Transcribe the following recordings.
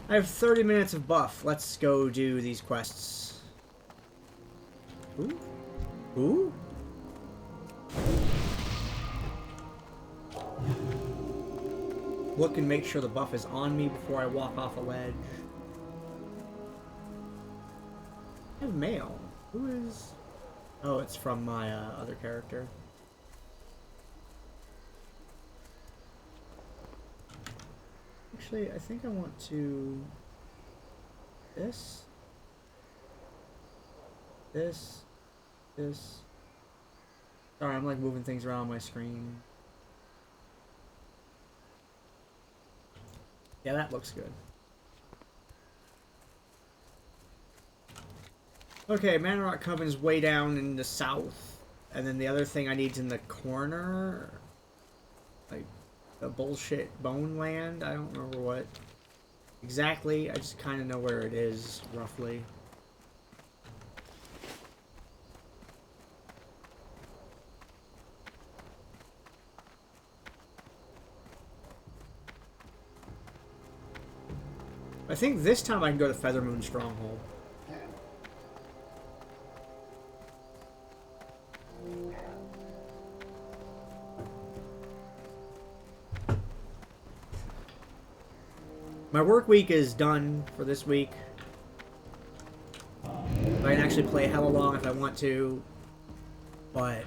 I have 30 minutes of buff. Let's go do these quests. Ooh. Ooh. Look and make sure the buff is on me before I walk off a ledge. I have mail. Who is... Oh, it's from my other character. Actually, I think I want to... This. Sorry, I'm like moving things around on my screen. Yeah, that looks good. Okay, Manrock Coven's way down in the south. And then the other thing I need's in the corner. Like, the bullshit bone land. I don't remember what exactly. I just kind of know where it is, roughly. I think this time I can go to Feathermoon Stronghold. My work week is done for this week. I can actually play hella long if I want to, but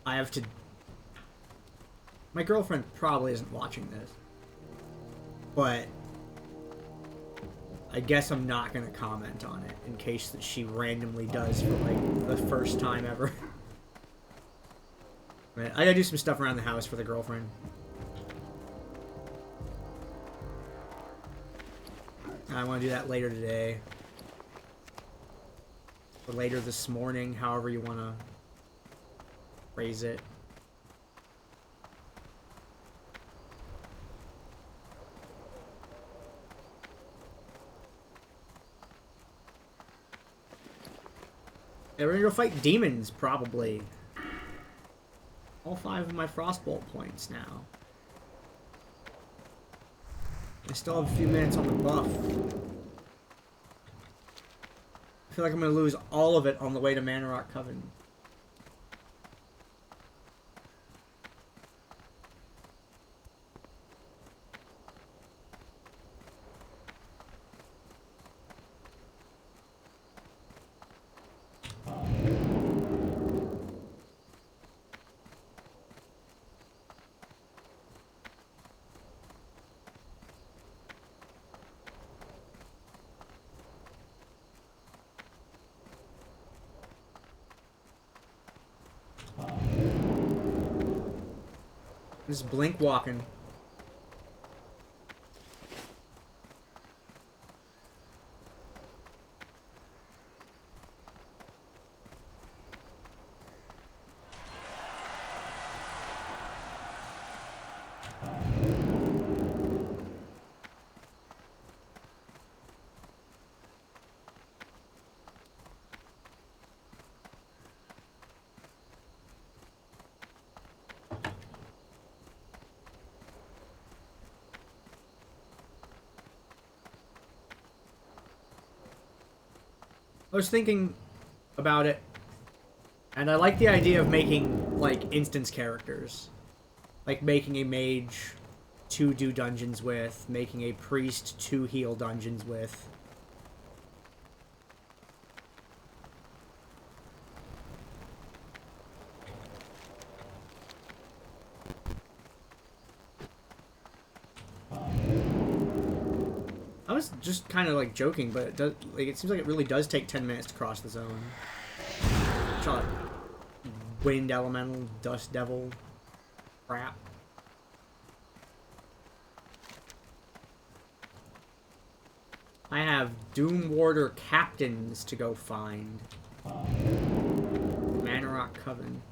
I have to... My girlfriend probably isn't watching this, but I guess I'm not going to comment on it in case that she randomly does for like the first time ever. Right, I gotta do some stuff around the house for the girlfriend. I want to do that later today. Or later this morning, however you want to phrase it. Yeah, we're gonna go fight demons, probably. All 5 of my Frostbolt points now. I still have a few minutes on the buff. I feel like I'm going to lose all of it on the way to Manrock Coven. Just blink walking. I was thinking about it, and I like the idea of making, like, instance characters. Like, making a mage to do dungeons with, making a priest to heal dungeons with. I was just kind of like joking, but it does, like, it seems like it really does take 10 minutes to cross the zone. Shot. Wind elemental, dust devil, crap. I have Doom Warder captains to go find. Manorock Coven.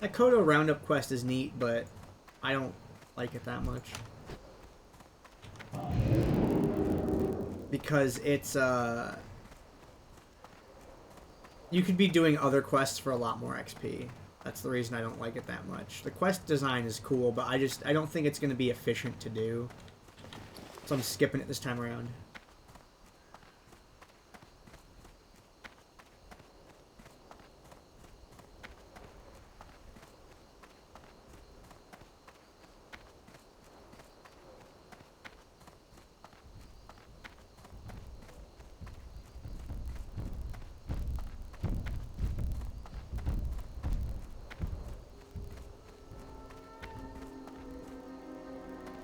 That Kodo roundup quest is neat, but I don't like it that much. Because it's, you could be doing other quests for a lot more XP. That's the reason I don't like it that much. The quest design is cool, but I don't think it's going to be efficient to do. So I'm skipping it this time around.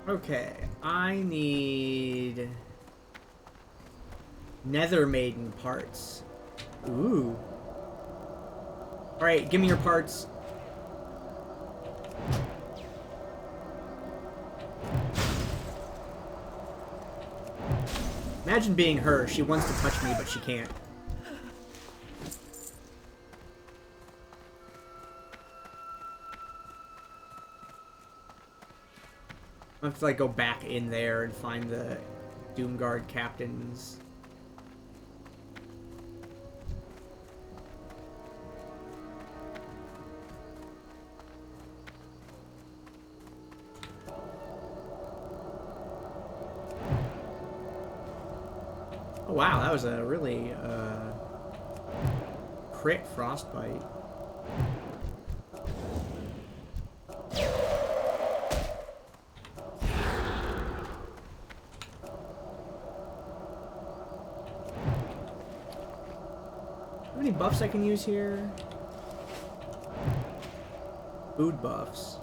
Okay, I need Nether Maiden parts. Ooh. Alright, give me your parts. Imagine being her. She wants to touch me, but she can't. I have to like go back in there and find the Doomguard captains. Oh wow, that was a really crit frostbite. How many buffs I can use here? Food buffs.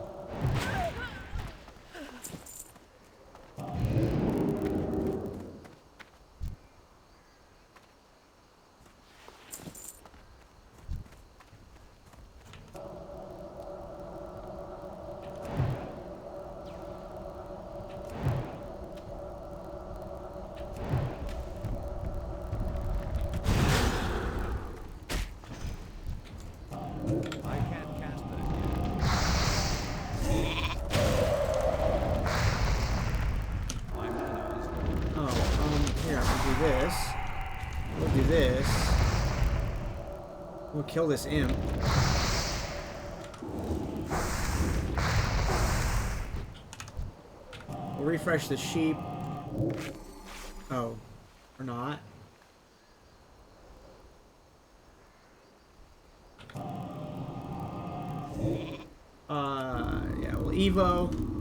Kill this imp. We'll refresh the sheep. Oh, or not. Yeah, well, Evo.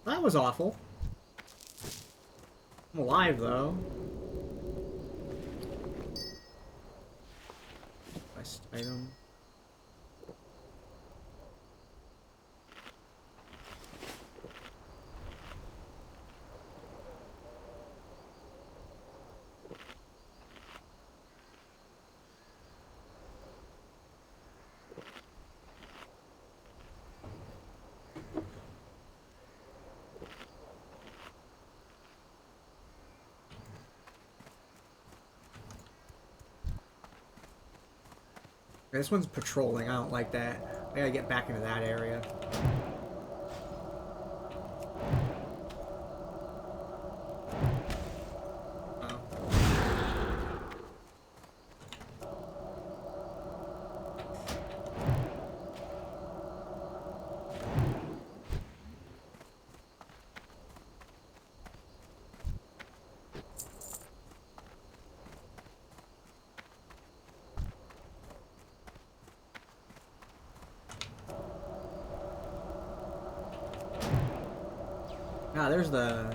That was awful. I'm alive, though. Quest item. This one's patrolling. I don't like that. I gotta get back into that area. Ah, there's the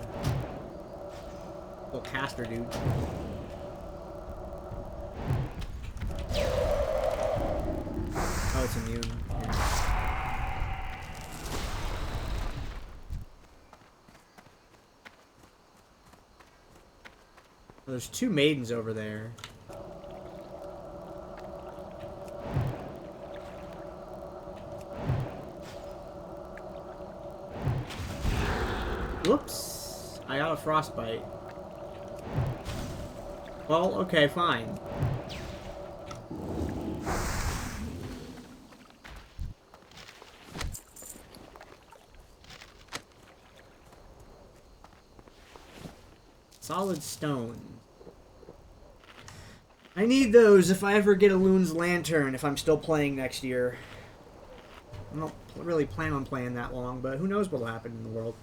little caster dude. Oh, it's immune. Yeah. There's 2 maidens over there. Whoops. I got a frostbite. Well, okay, fine. Solid stone. I need those if I ever get a Loon's Lantern, if I'm still playing next year. I don't really plan on playing that long, but who knows what'll happen in the world.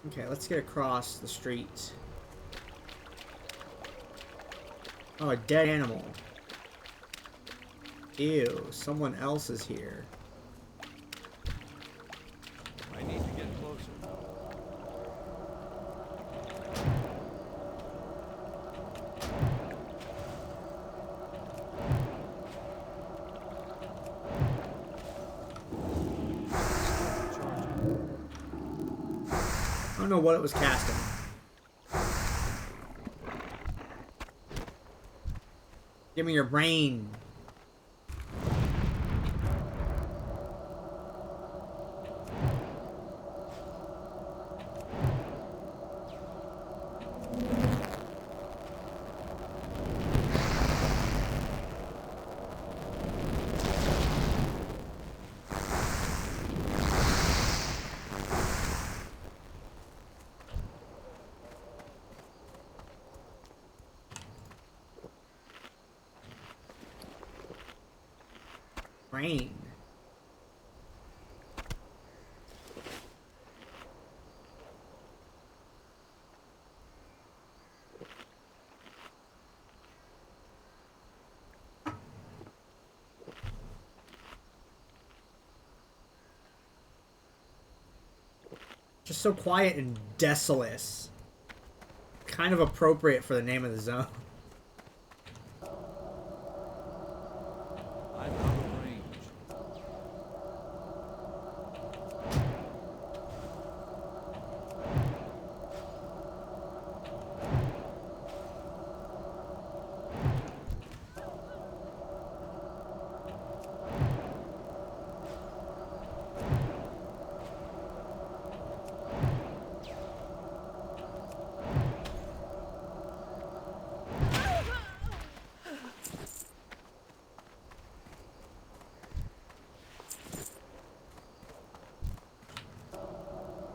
Okay, let's get across the street. Oh, a dead animal. Ew, someone else is here. I need to get closer. I don't know what it was casting. Give me your brain. Brain. Just so quiet and desolate. Kind of appropriate for the name of the zone. I'm out of range.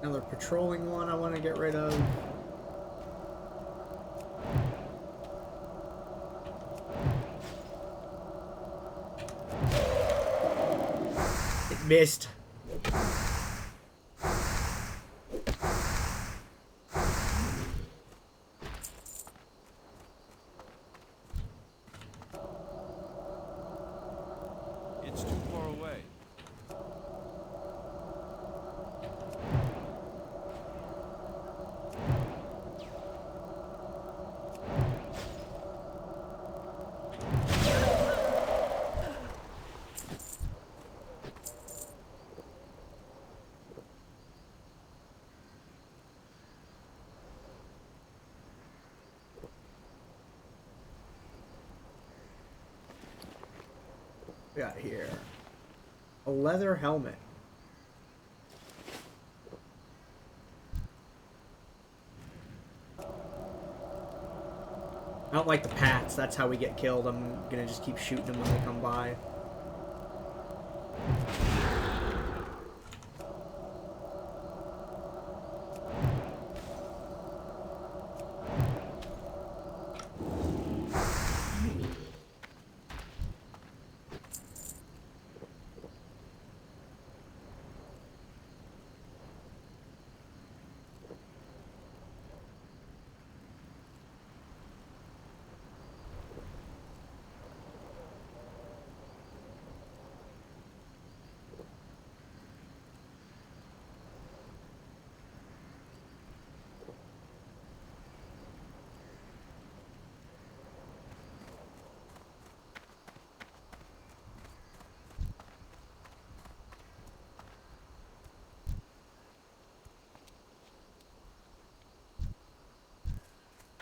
Another patrolling one I want to get rid of. It missed. It's too far away. We got here a leather helmet. I don't like the pats. That's how we get killed. I'm gonna just keep shooting them when they come by.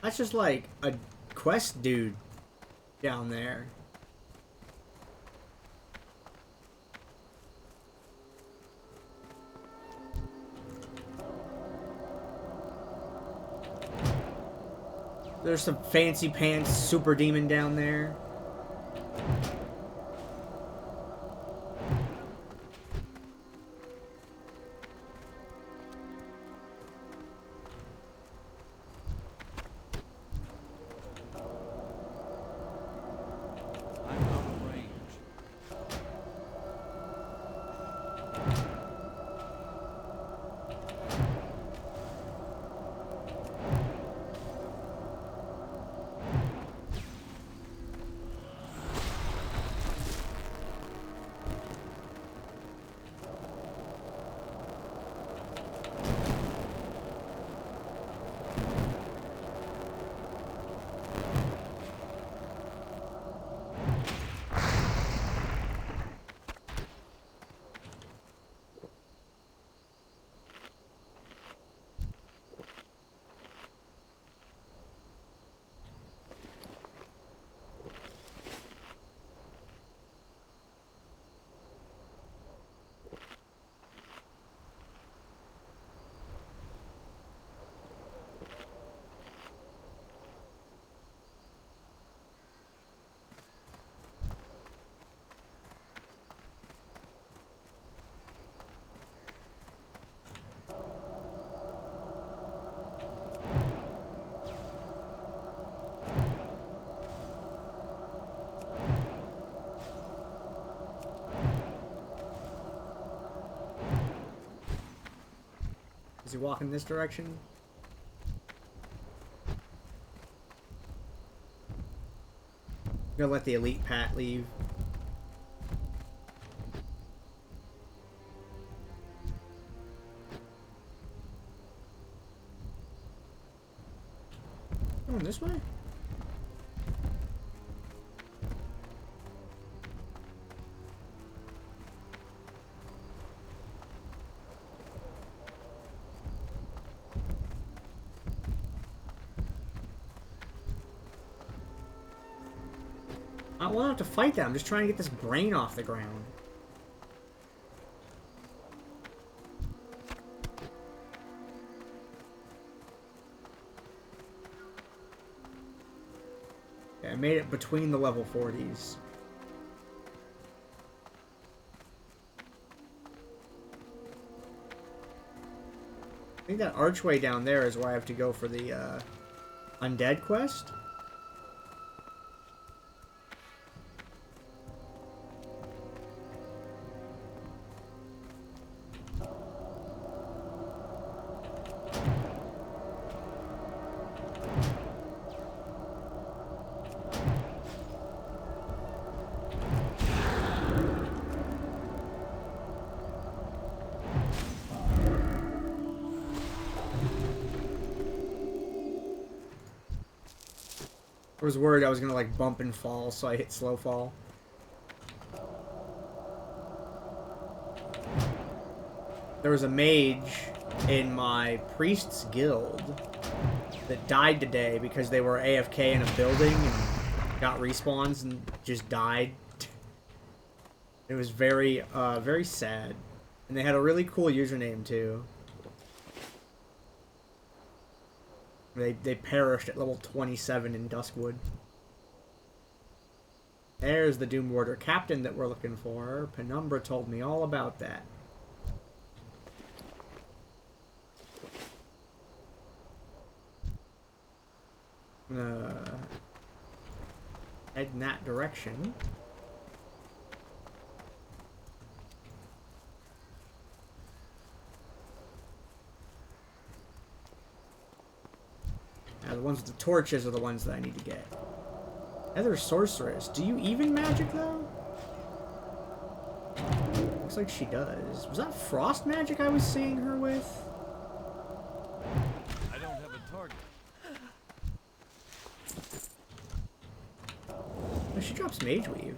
That's just like a quest dude down there. There's some fancy pants super demon down there. I'm out of range. Is he walking this direction? I'm gonna let the elite Pat leave. Going this way? I don't have to fight that. I'm just trying to get this brain off the ground. Yeah, I made it between the level 40s. I think that archway down there is where I have to go for the undead quest. I was worried I was gonna like bump and fall, so I hit slow fall. There was a mage in my priest's guild that died today because they were AFK in a building and got respawns and just died. It was very, very sad. And they had a really cool username too. They perished at level 27 in Duskwood. There's the Doom Warder captain that we're looking for. Penumbra told me all about that. Head in that direction. Now, the ones with the torches are the ones that I need to get. Nether Sorceress. Do you even magic, though? Looks like she does. Was that frost magic I was seeing her with? I don't have a target. Oh, she drops Mage Weave.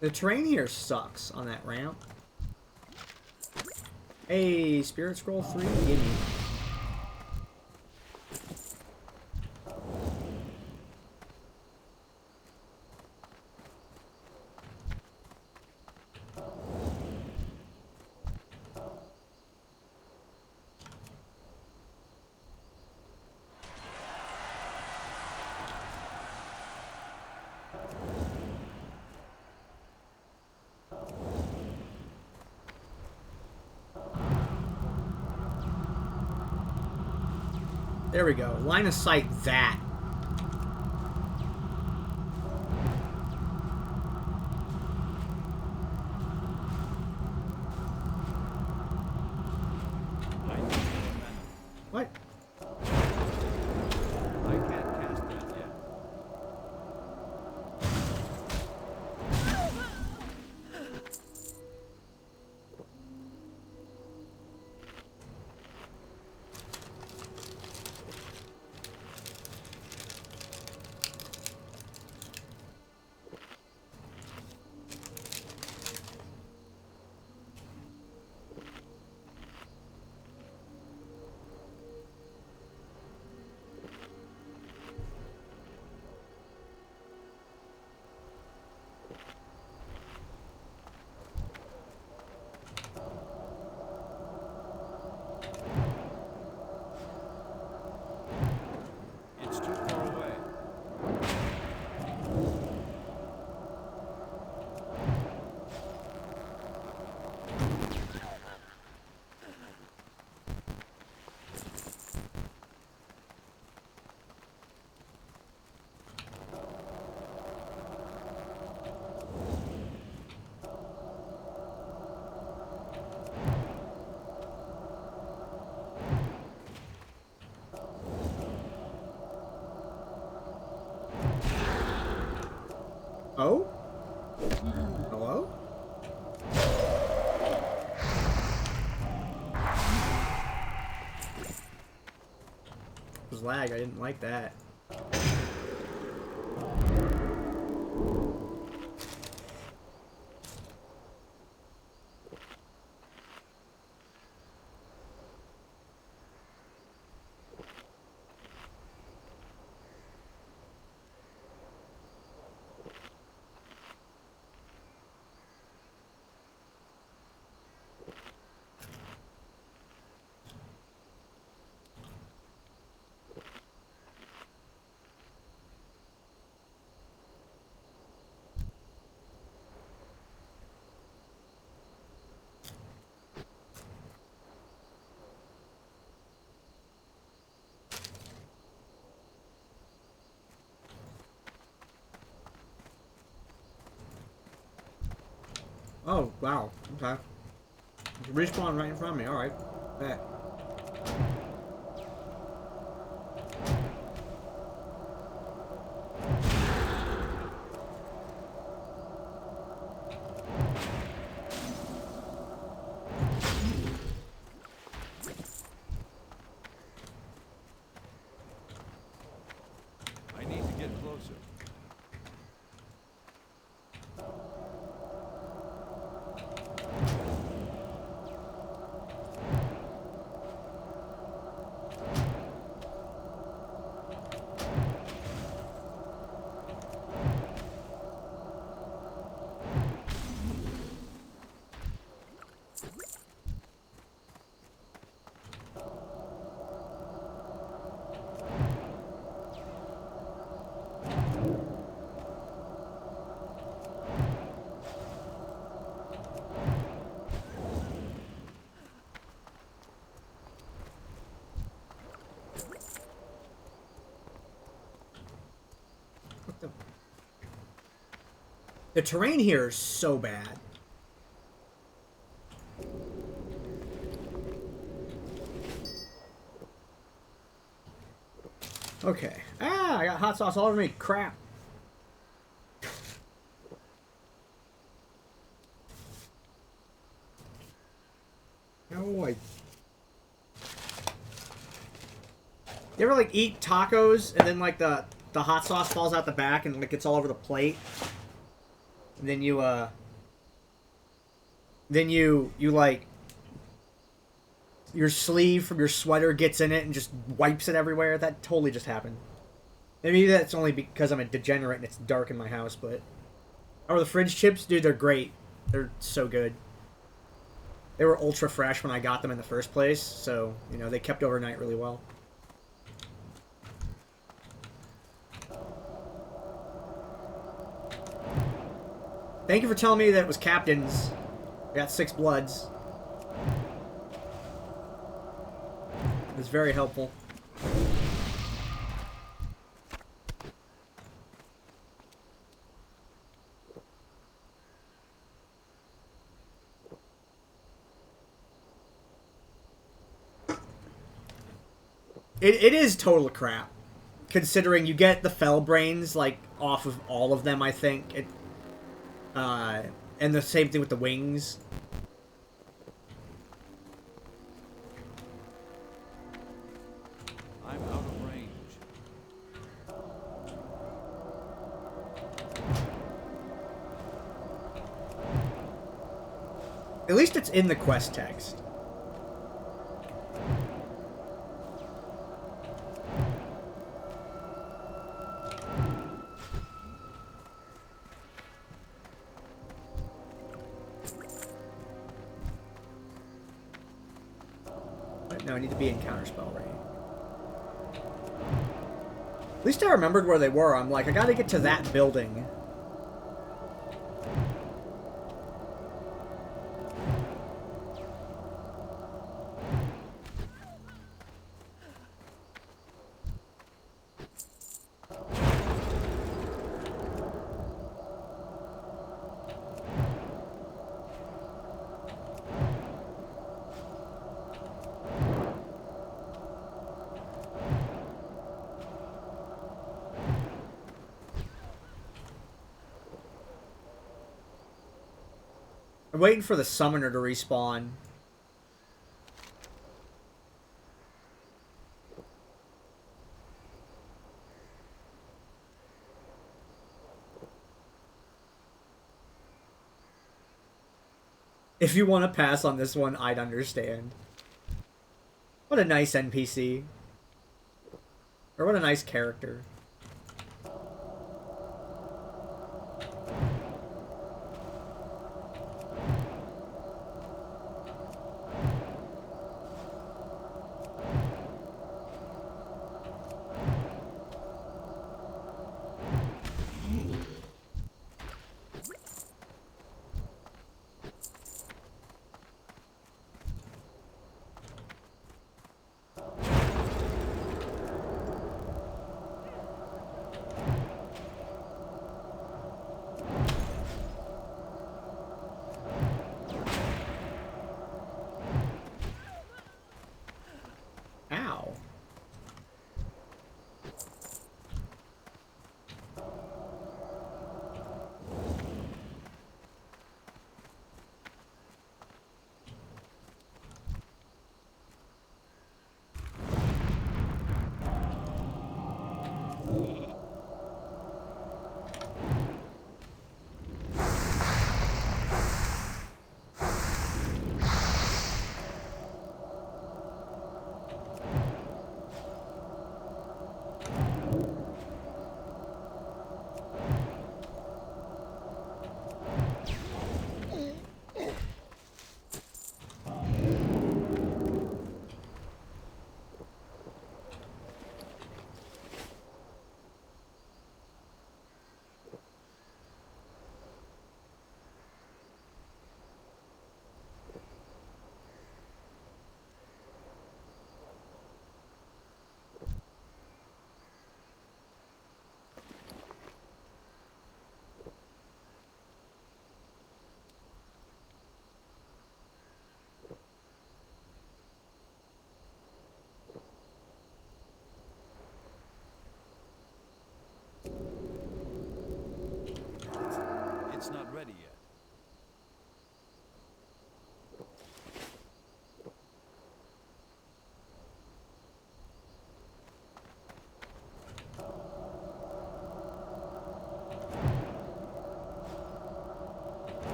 The terrain here sucks on that ramp. Hey, Spirit Scroll 3, gimme. There we go. Line of sight that. What? I can't cast that yet. It's too far away. Oh? Hello? It was lag. I didn't like that. Oh, wow. Okay. Respawn right in front of me. Alright. Bet. I need to get closer. The terrain here is so bad. Okay. Ah, I got hot sauce all over me. Crap. No, I... You ever, like, eat tacos and then, like, the hot sauce falls out the back and, like, it's all over the plate? And then you like, your sleeve from your sweater gets in it and just wipes it everywhere. That totally just happened. Maybe that's only because I'm a degenerate and it's dark in my house, but... Oh, the fridge chips? Dude, they're great. They're so good. They were ultra fresh when I got them in the first place, so, you know, they kept overnight really well. Thank you for telling me that it was captains. I got 6 bloods. It was very helpful. It is total crap, considering you get the fell brains like off of all of them. I think it, and the same thing with the wings. I'm out of range. At least it's in the quest text. No, I need to be in counterspell range. At least I remembered where they were. I'm like, I gotta get to that building. I'm waiting for the summoner to respawn. If you want to pass on this one, I'd understand. What a nice NPC. Or what a nice character.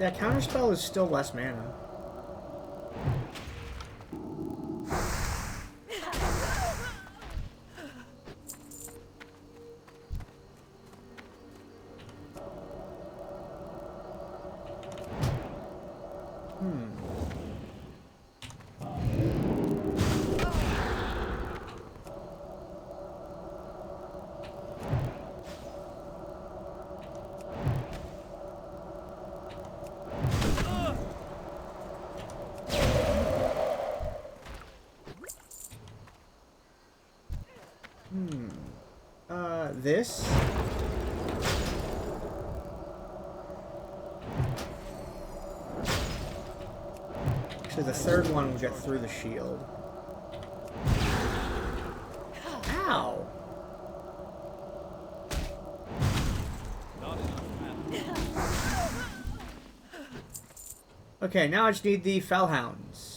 Yeah, counterspell is still less mana. This? Actually, the third one will get through the shield. Ow! Not enough mana. Okay, now I just need the Fellhounds.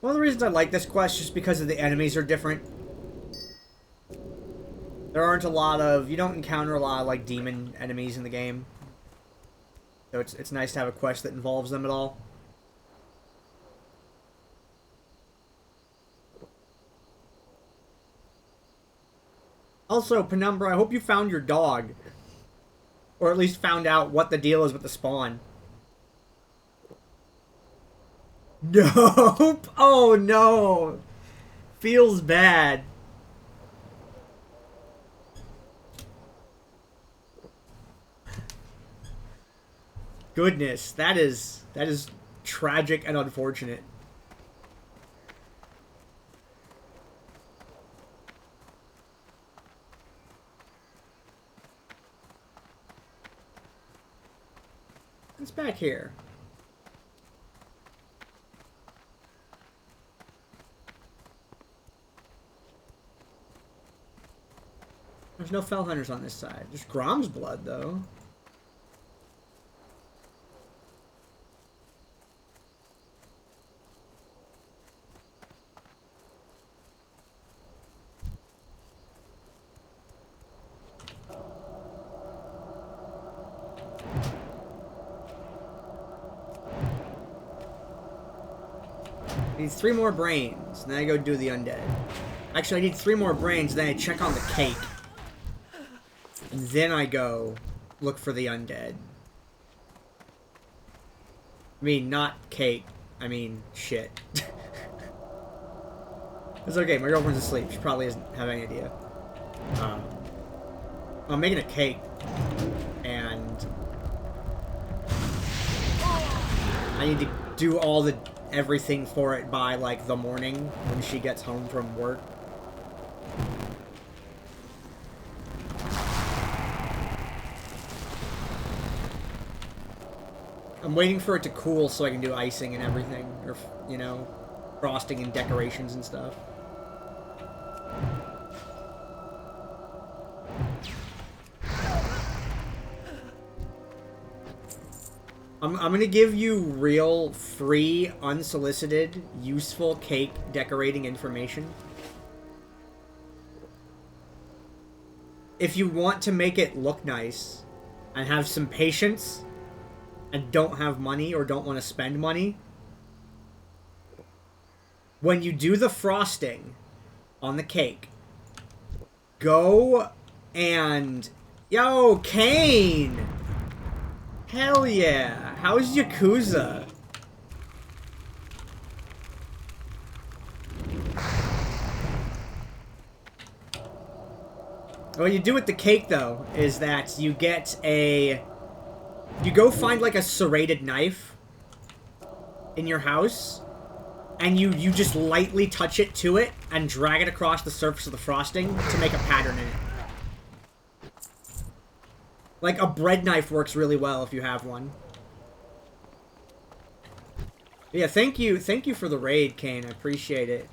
One of the reasons I like this quest is just because of the enemies are different. There aren't a lot of... You don't encounter a lot of, like, demon enemies in the game. So it's nice to have a quest that involves them at all. Also, Penumbra, I hope you found your dog. Or at least found out what the deal is with the spawn. Nope! Oh no! Feels bad. Goodness, that is tragic and unfortunate. What's back here? There's no fell hunters on this side. There's Grom's blood, though. I need 3 more brains, and then I go do the undead. Actually, I need 3 more brains, then I check on the cake. And then I go look for the undead. I mean, not cake. I mean, shit. It's okay, my girlfriend's asleep. She probably doesn't have any idea. I'm making a cake. And... I need to do everything for it by, like, the morning when she gets home from work. I'm waiting for it to cool so I can do icing and everything. Or, you know, frosting and decorations and stuff. I'm gonna give you real, free, unsolicited, useful cake decorating information. If you want to make it look nice and have some patience and don't have money or don't want to spend money, when you do the frosting on the cake, go and... Yo, Kane! Hell yeah! How's Yakuza? What you do with the cake, though, is that you get a... You go find, like, a serrated knife in your house, and you just lightly touch it to it and drag it across the surface of the frosting to make a pattern in it. Like, a bread knife works really well if you have one. Yeah, thank you for the raid, Kane. I appreciate it.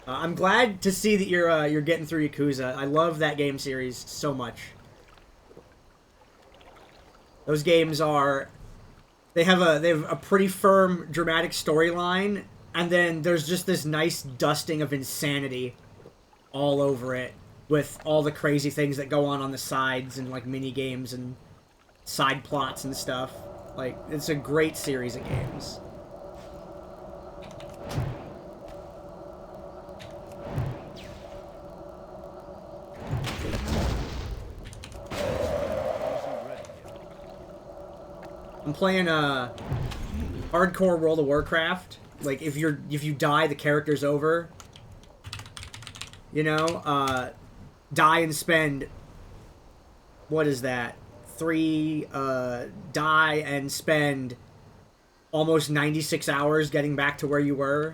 I'm glad to see that you're getting through Yakuza. I love that game series so much. Those games are... They have a pretty firm, dramatic storyline, and then there's just this nice dusting of insanity all over it, with all the crazy things that go on the sides, and, like, mini-games and side plots and stuff. Like, it's a great series of games. I'm playing hardcore World of Warcraft. Like, if you die, the character's over. You know, die and spend, what is that? 3, die and spend almost 96 hours getting back to where you were.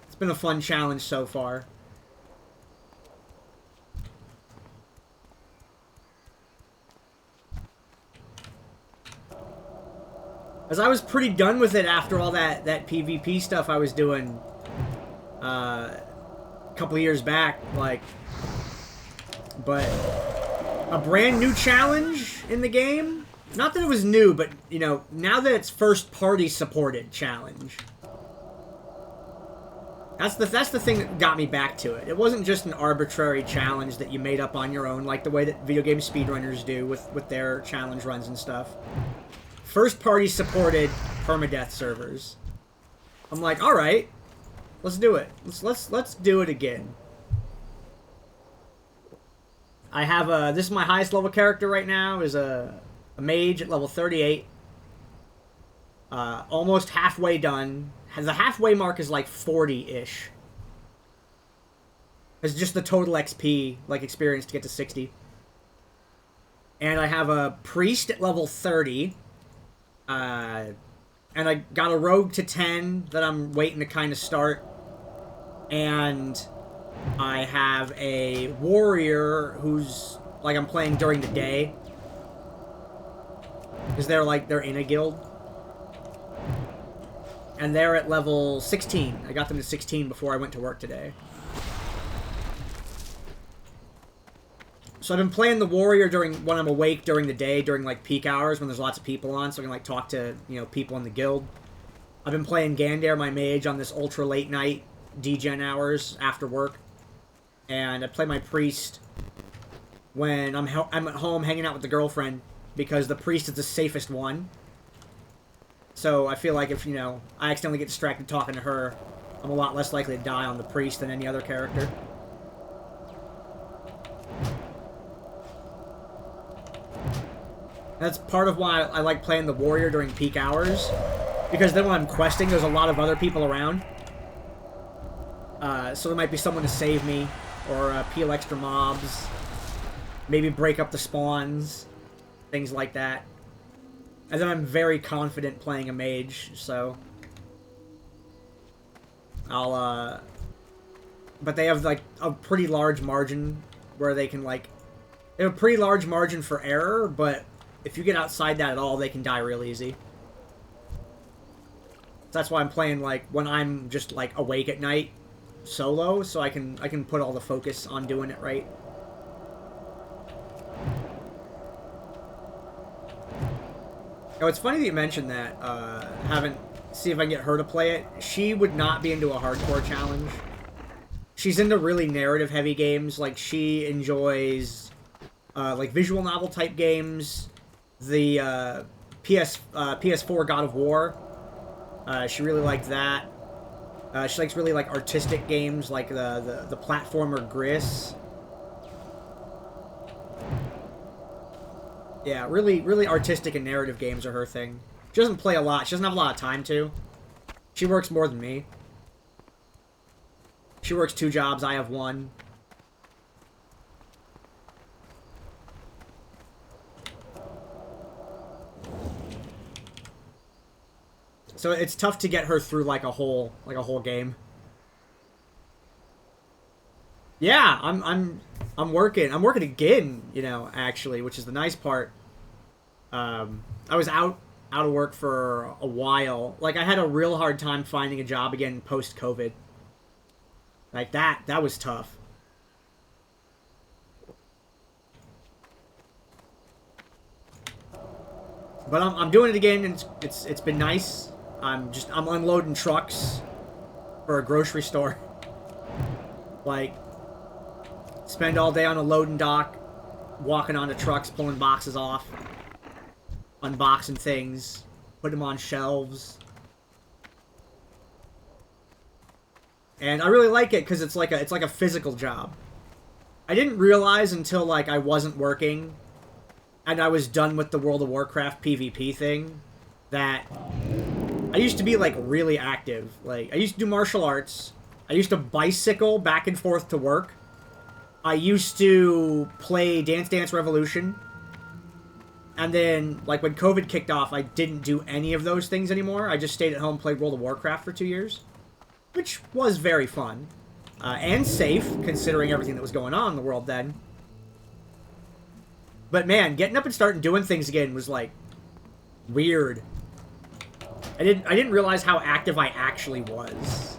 It's been a fun challenge so far. As I was pretty done with it after all that PvP stuff I was doing a couple years back, like, but a brand new challenge in the game? Not that it was new, but, you know, now that it's first-party supported challenge. That's the thing that got me back to it. It wasn't just an arbitrary challenge that you made up on your own, like the way that video game speedrunners do with their challenge runs and stuff. First-party supported permadeath servers. I'm like, all right, let's do it. Let's do it again. I have this is my highest level character right now, is a mage at level 38. Almost halfway done. The halfway mark is like 40-ish. It's just the total XP, like, experience to get to 60. And I have a priest at level 30. And I got a rogue to 10 that I'm waiting to kind of start. And I have a warrior who's, like, I'm playing during the day. Because they're in a guild. And they're at level 16. I got them to 16 before I went to work today. So I've been playing the warrior when I'm awake during the day, during, like, peak hours when there's lots of people on, so I can, like, talk to, you know, people in the guild. I've been playing Gandair, my mage, on this ultra late night degen hours after work. And I play my priest when I'm at home hanging out with the girlfriend, because the priest is the safest one. So I feel like if, you know, I accidentally get distracted talking to her, I'm a lot less likely to die on the priest than any other character. That's part of why I like playing the warrior during peak hours, because then when I'm questing, there's a lot of other people around. So there might be someone to save me, or peel extra mobs, maybe break up the spawns, things like that. And then I'm very confident playing a mage, so I'll, but they have, like, a pretty large margin where they can, like, they have a pretty large margin for error, but if you get outside that at all, they can die real easy. That's why I'm playing, like, when I'm just, like, awake at night, solo, so I can put all the focus on doing it right. Oh, it's funny that you mentioned that. See if I can get her to play it. She would not be into a hardcore challenge. She's into really narrative-heavy games. Like, she enjoys, like, visual novel-type games. The, PS4 God of War. She really liked that. She likes really, like, artistic games, like the platformer Gris. Yeah, really, really artistic and narrative games are her thing. She doesn't play a lot. She doesn't have a lot of time to. She works more than me. She works 2 jobs. I have 1. So it's tough to get her through like a whole game. Yeah, I'm working. I'm working again, you know, actually, which is the nice part. I was out of work for a while. Like I had a real hard time finding a job again post COVID. Like that was tough. But I'm doing it again, and it's been nice. I'm unloading trucks for a grocery store. Like, spend all day on a loading dock, walking onto trucks, pulling boxes off, unboxing things, putting them on shelves. And I really like it because it's like a physical job. I didn't realize until like I wasn't working and I was done with the World of Warcraft PvP thing that I used to be like really active. Like I used to do martial arts. I used to bicycle back and forth to work. I used to play Dance Dance Revolution. And then, like, when COVID kicked off, I didn't do any of those things anymore. I just stayed at home and played World of Warcraft for 2 years. Which was very fun. And safe, considering everything that was going on in the world then. But man, getting up and starting doing things again was, like, weird. I didn't realize how active I actually was.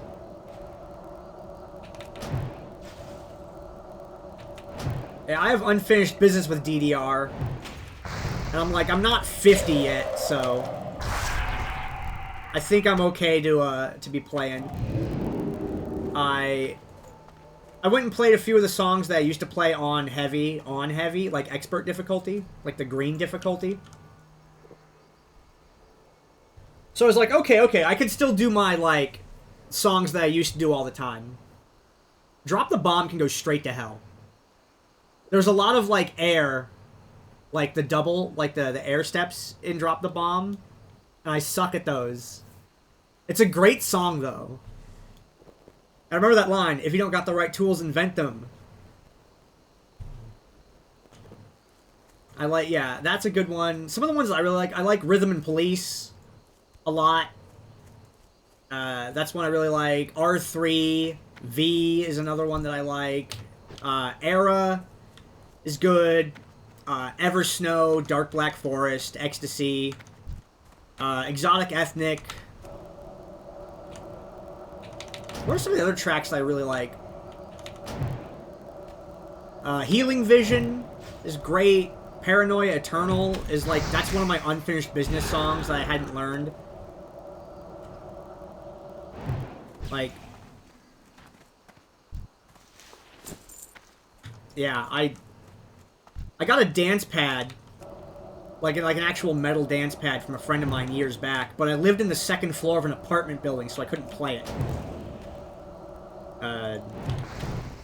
Yeah, I have unfinished business with DDR. And I'm like, I'm not 50 yet, so I think I'm okay to be playing. I went and played a few of the songs that I used to play on heavy, like expert difficulty, like the green difficulty. So I was like, okay, I could still do my, like, songs that I used to do all the time. Drop the Bomb can go straight to hell. There's a lot of, like, air, like the double, like the air steps in Drop the Bomb, and I suck at those. It's a great song, though. I remember that line, if you don't got the right tools, invent them. Yeah, that's a good one. Some of the ones that I really like, I like Rhythm and Police a lot. That's one I really like. R3, V is another one that I like. Era is good. Ever Snow, Dark Black Forest, Ecstasy, Exotic Ethnic. What are some of the other tracks that I really like? Healing Vision is great. Paranoia Eternal is like, that's one of my unfinished business songs that I hadn't learned. Like, yeah, I got a dance pad, like an actual metal dance pad from a friend of mine years back, but I lived in the second floor of an apartment building, so I couldn't play it.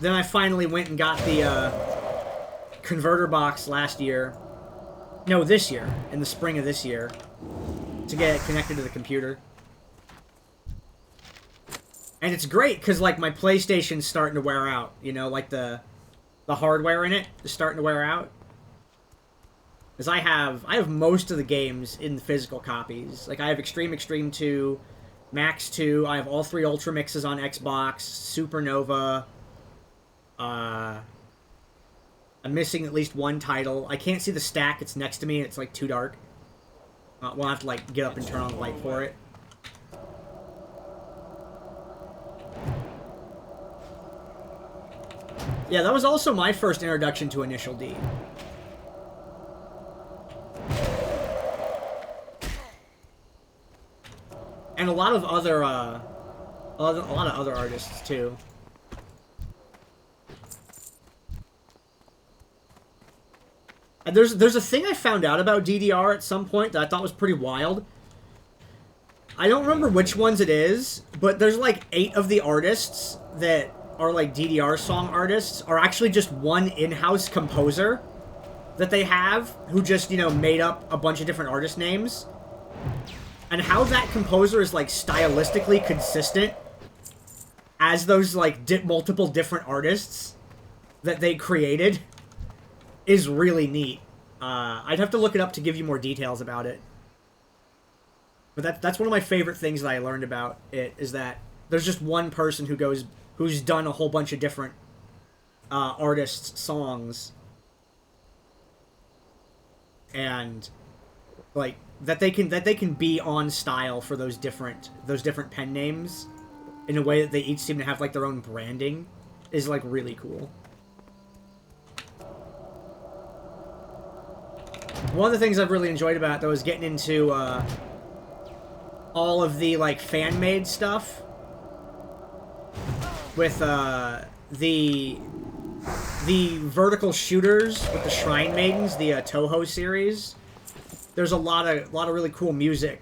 Then I finally went and got the converter box last year. No, this year, in the spring of this year, to get it connected to the computer. And it's great, because, like, my PlayStation's starting to wear out, you know, like the hardware in it is starting to wear out. Because I have most of the games in the physical copies. Like, I have Extreme 2, Max 2, I have all 3 Ultra Mixes on Xbox, Supernova. I'm missing at least one title. I can't see the stack, it's next to me, and it's, like, too dark. We'll have to, like, get up and turn on the light for it. Yeah, that was also my first introduction to Initial D. And a lot of other artists too. And there's a thing I found out about DDR at some point that I thought was pretty wild. I don't remember which ones it is, but there's like 8 of the artists that are like DDR song artists are actually just one in-house composer that they have who just, you know, made up a bunch of different artist names. And how that composer is like stylistically consistent as those like multiple different artists that they created is really neat. I'd have to look it up to give you more details about it. But that's one of my favorite things that I learned about it, is that there's just one person who's done a whole bunch of different artists' songs, and like that they can be on style for those different pen names in a way that they each seem to have like their own branding is like really cool. One of the things I've really enjoyed about it, though, is getting into all of the like fan-made stuff with the vertical shooters with the Shrine Maidens, the Toho series. There's a lot of really cool music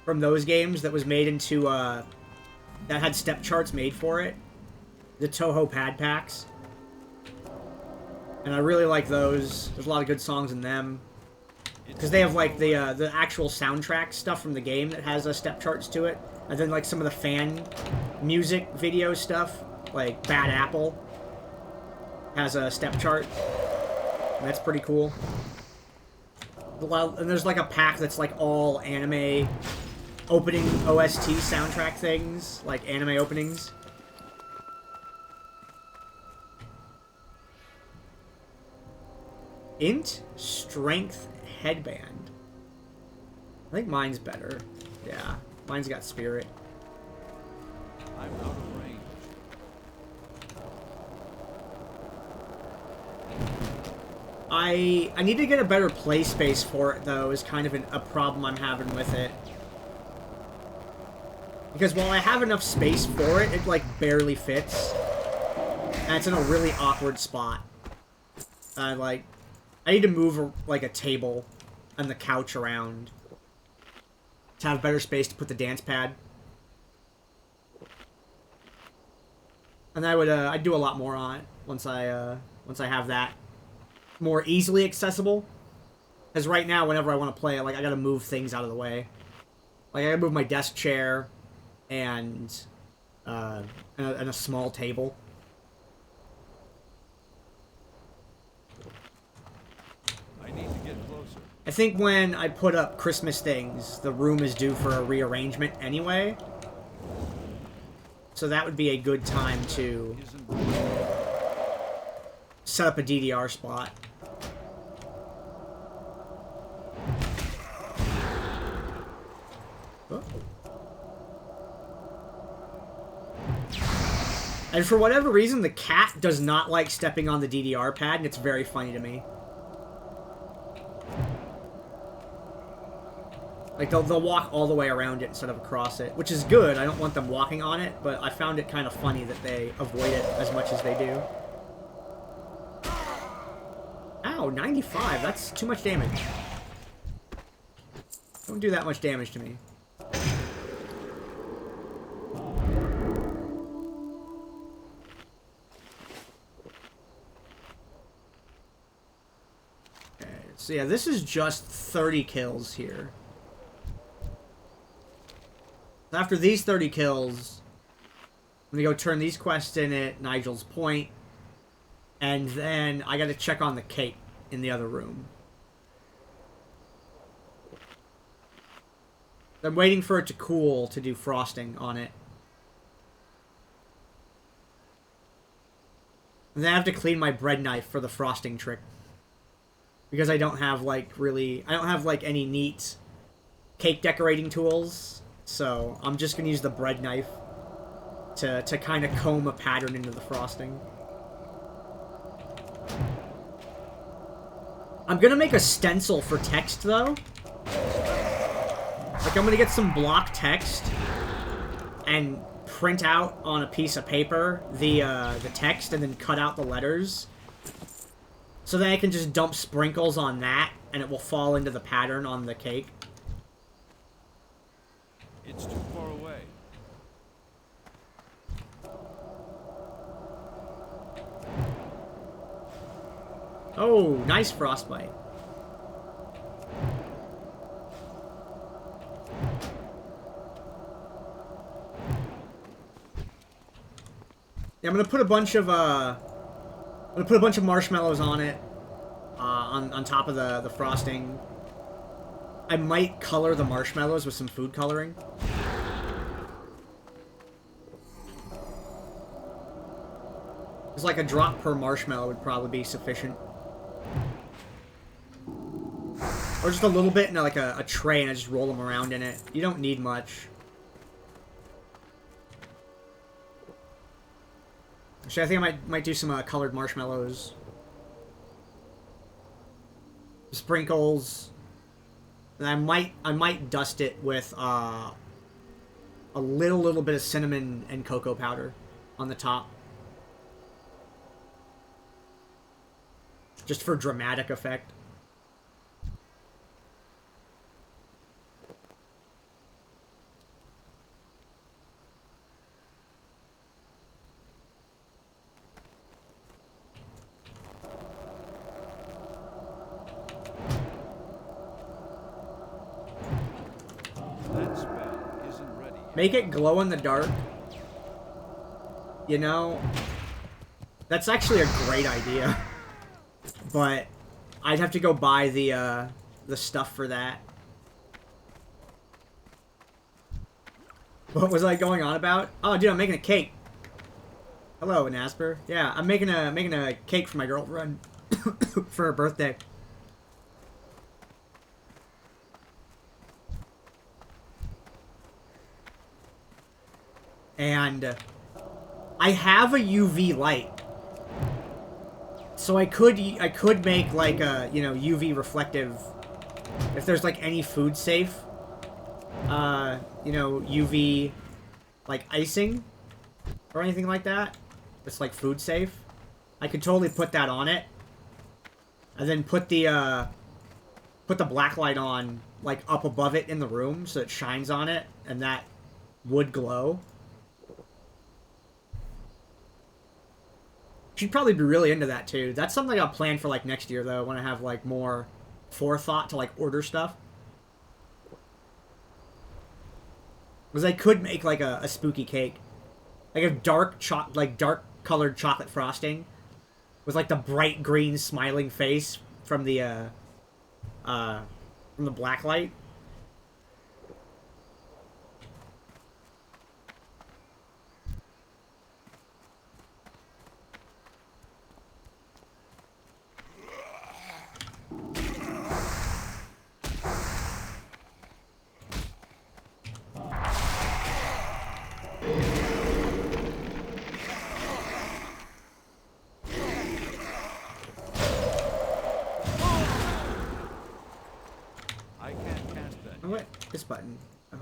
from those games that was made into that had step charts made for it. The Toho pad packs. And I really like those. There's a lot of good songs in them. Because they have, like, the actual soundtrack stuff from the game that has step charts to it. And then, like, some of the fan music video stuff, like Bad Apple, has a step chart. And that's pretty cool. And there's, like, a pack that's, like, all anime opening OST soundtrack things. Like, anime openings. Int Strength Headband. I think mine's better. Yeah, mine's got spirit. I'm out of range. I need to get a better play space for it, though, is kind of a problem I'm having with it. Because while I have enough space for it, it, like, barely fits. And it's in a really awkward spot. I need to move, like, a table and the couch around to have better space to put the dance pad. And I'd do a lot more on it once I have that more easily accessible. Because right now, whenever I want to play it, like, I gotta move things out of the way. Like, I gotta move my desk chair and a small table. I need to get closer. I think when I put up Christmas things, the room is due for a rearrangement anyway. So that would be a good time to set up a DDR spot. Oh. And for whatever reason, the cat does not like stepping on the DDR pad, and it's very funny to me. Like, they'll walk all the way around it instead of across it, which is good. I don't want them walking on it, but I found it kind of funny that they avoid it as much as they do. Ow, 95. That's too much damage. Don't do that much damage to me. Okay, so yeah, this is just 30 kills here. After these 30 kills, I'm gonna go turn these quests in at Nigel's Point, and then I gotta check on the cape in the other room. I'm waiting for it to cool to do frosting on it. And then I have to clean my bread knife for the frosting trick. Because I don't have, like, any neat cake decorating tools. So I'm just going to use the bread knife to kind of comb a pattern into the frosting. I'm going to make a stencil for text, though. Like, I'm going to get some block text and print out on a piece of paper the text and then cut out the letters. So then I can just dump sprinkles on that and it will fall into the pattern on the cake. It's too far away. Oh, nice frostbite. Yeah, I'm gonna put a bunch of marshmallows on it, on top of the frosting. I might color the marshmallows with some food coloring. It's like a drop per marshmallow would probably be sufficient. Or just a little bit in like a tray and I just roll them around in it. You don't need much. Actually, I think I might do some colored marshmallows. Sprinkles. And I might dust it with a little bit of cinnamon and cocoa powder on the top. Just for dramatic effect. That spell isn't ready yet. Make it glow in the dark. You know, that's actually a great idea. But I'd have to go buy the stuff for that. What was I going on about? Oh, dude, I'm making a cake. Hello, Nasper. Yeah, I'm making a cake for my girlfriend for her birthday. And I have a UV light. So I could make like a, you know, UV reflective if there's like any food safe. You know, UV like icing or anything like that. It's like food safe. I could totally put that on it. And then put the black light on like up above it in the room so it shines on it and that would glow. She'd probably be really into that too. That's something I'll plan for like next year though, when I have like more forethought to like order stuff. Because I could make like a spooky cake. Like a dark colored chocolate frosting with like the bright green smiling face from the black light. This button. Oh.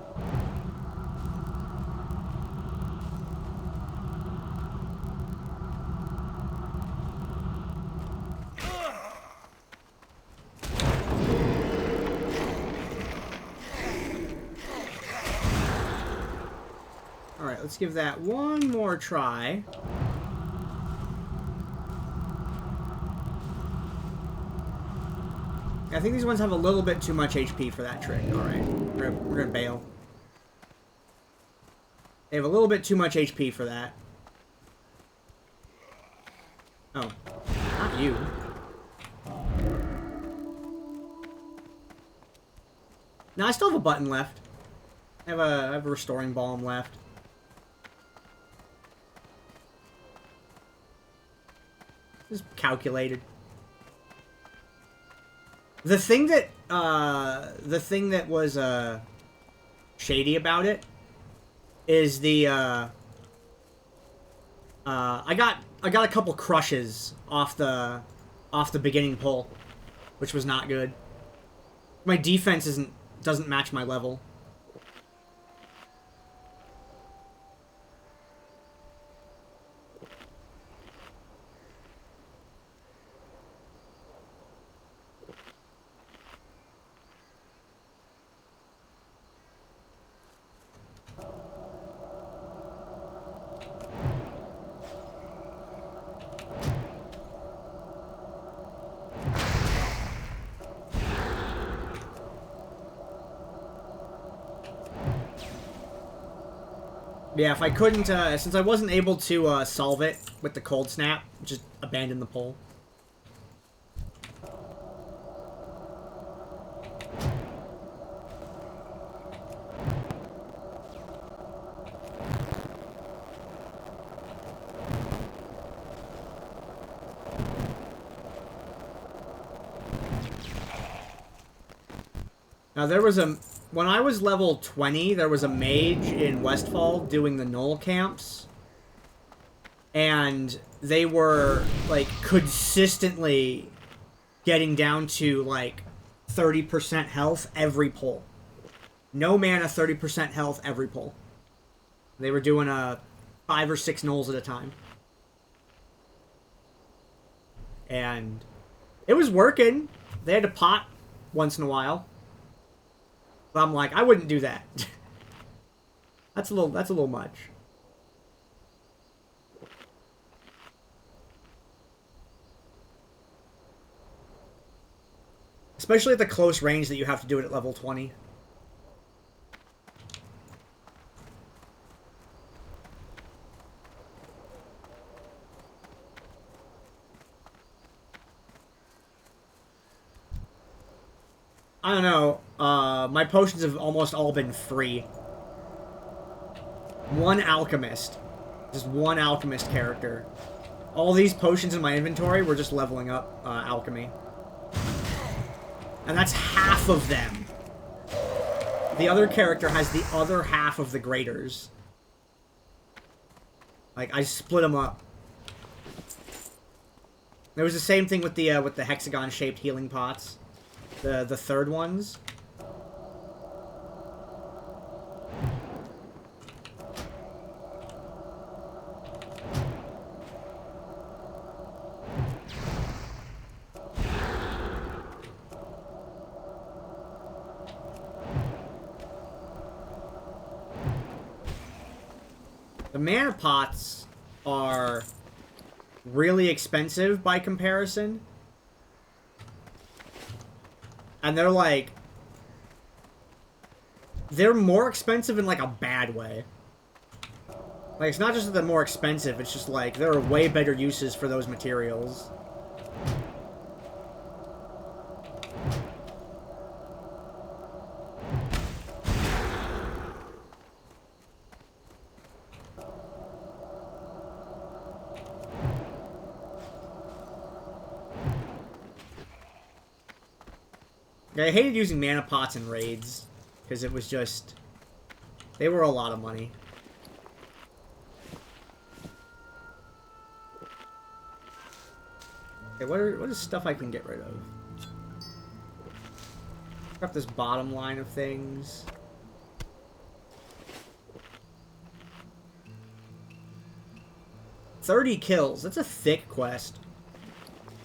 Alright, let's give that one more try. I think these ones have a little bit too much HP for that trick. Alright, we're gonna bail. They have a little bit too much HP for that. Oh, not you. No, I still have a button left. I have a restoring balm left. Just calculated. The thing that was shady about it is the I got a couple crushes off the beginning pull, which was not good. My defense doesn't match my level. Yeah, if I couldn't, since I wasn't able to solve it with the cold snap, just abandon the pull. Now, there was a... When I was level 20, there was a mage in Westfall doing the Knoll camps. And they were, like, consistently getting down to, like, 30% health every pull. No mana, 30% health every pull. They were doing 5 or 6 Knolls at a time. And it was working. They had to pot once in a while. But I'm like, I wouldn't do that. That's a little much. Especially at the close range that you have to do it at level 20. I don't know. My potions have almost all been free. One alchemist. Just one alchemist character. All these potions in my inventory were just leveling up alchemy. And that's half of them. The other character has the other half of the graders. Like, I split them up. There was the same thing with the hexagon-shaped healing pots. The third ones. The mana pots are really expensive by comparison. And they're like... They're more expensive in like a bad way. Like, it's not just that they're more expensive, it's just like there are way better uses for those materials. I hated using mana pots in raids, because it was just... They were a lot of money. Okay, what is stuff I can get rid of? Up this bottom line of things. $30 kills. That's a thick quest.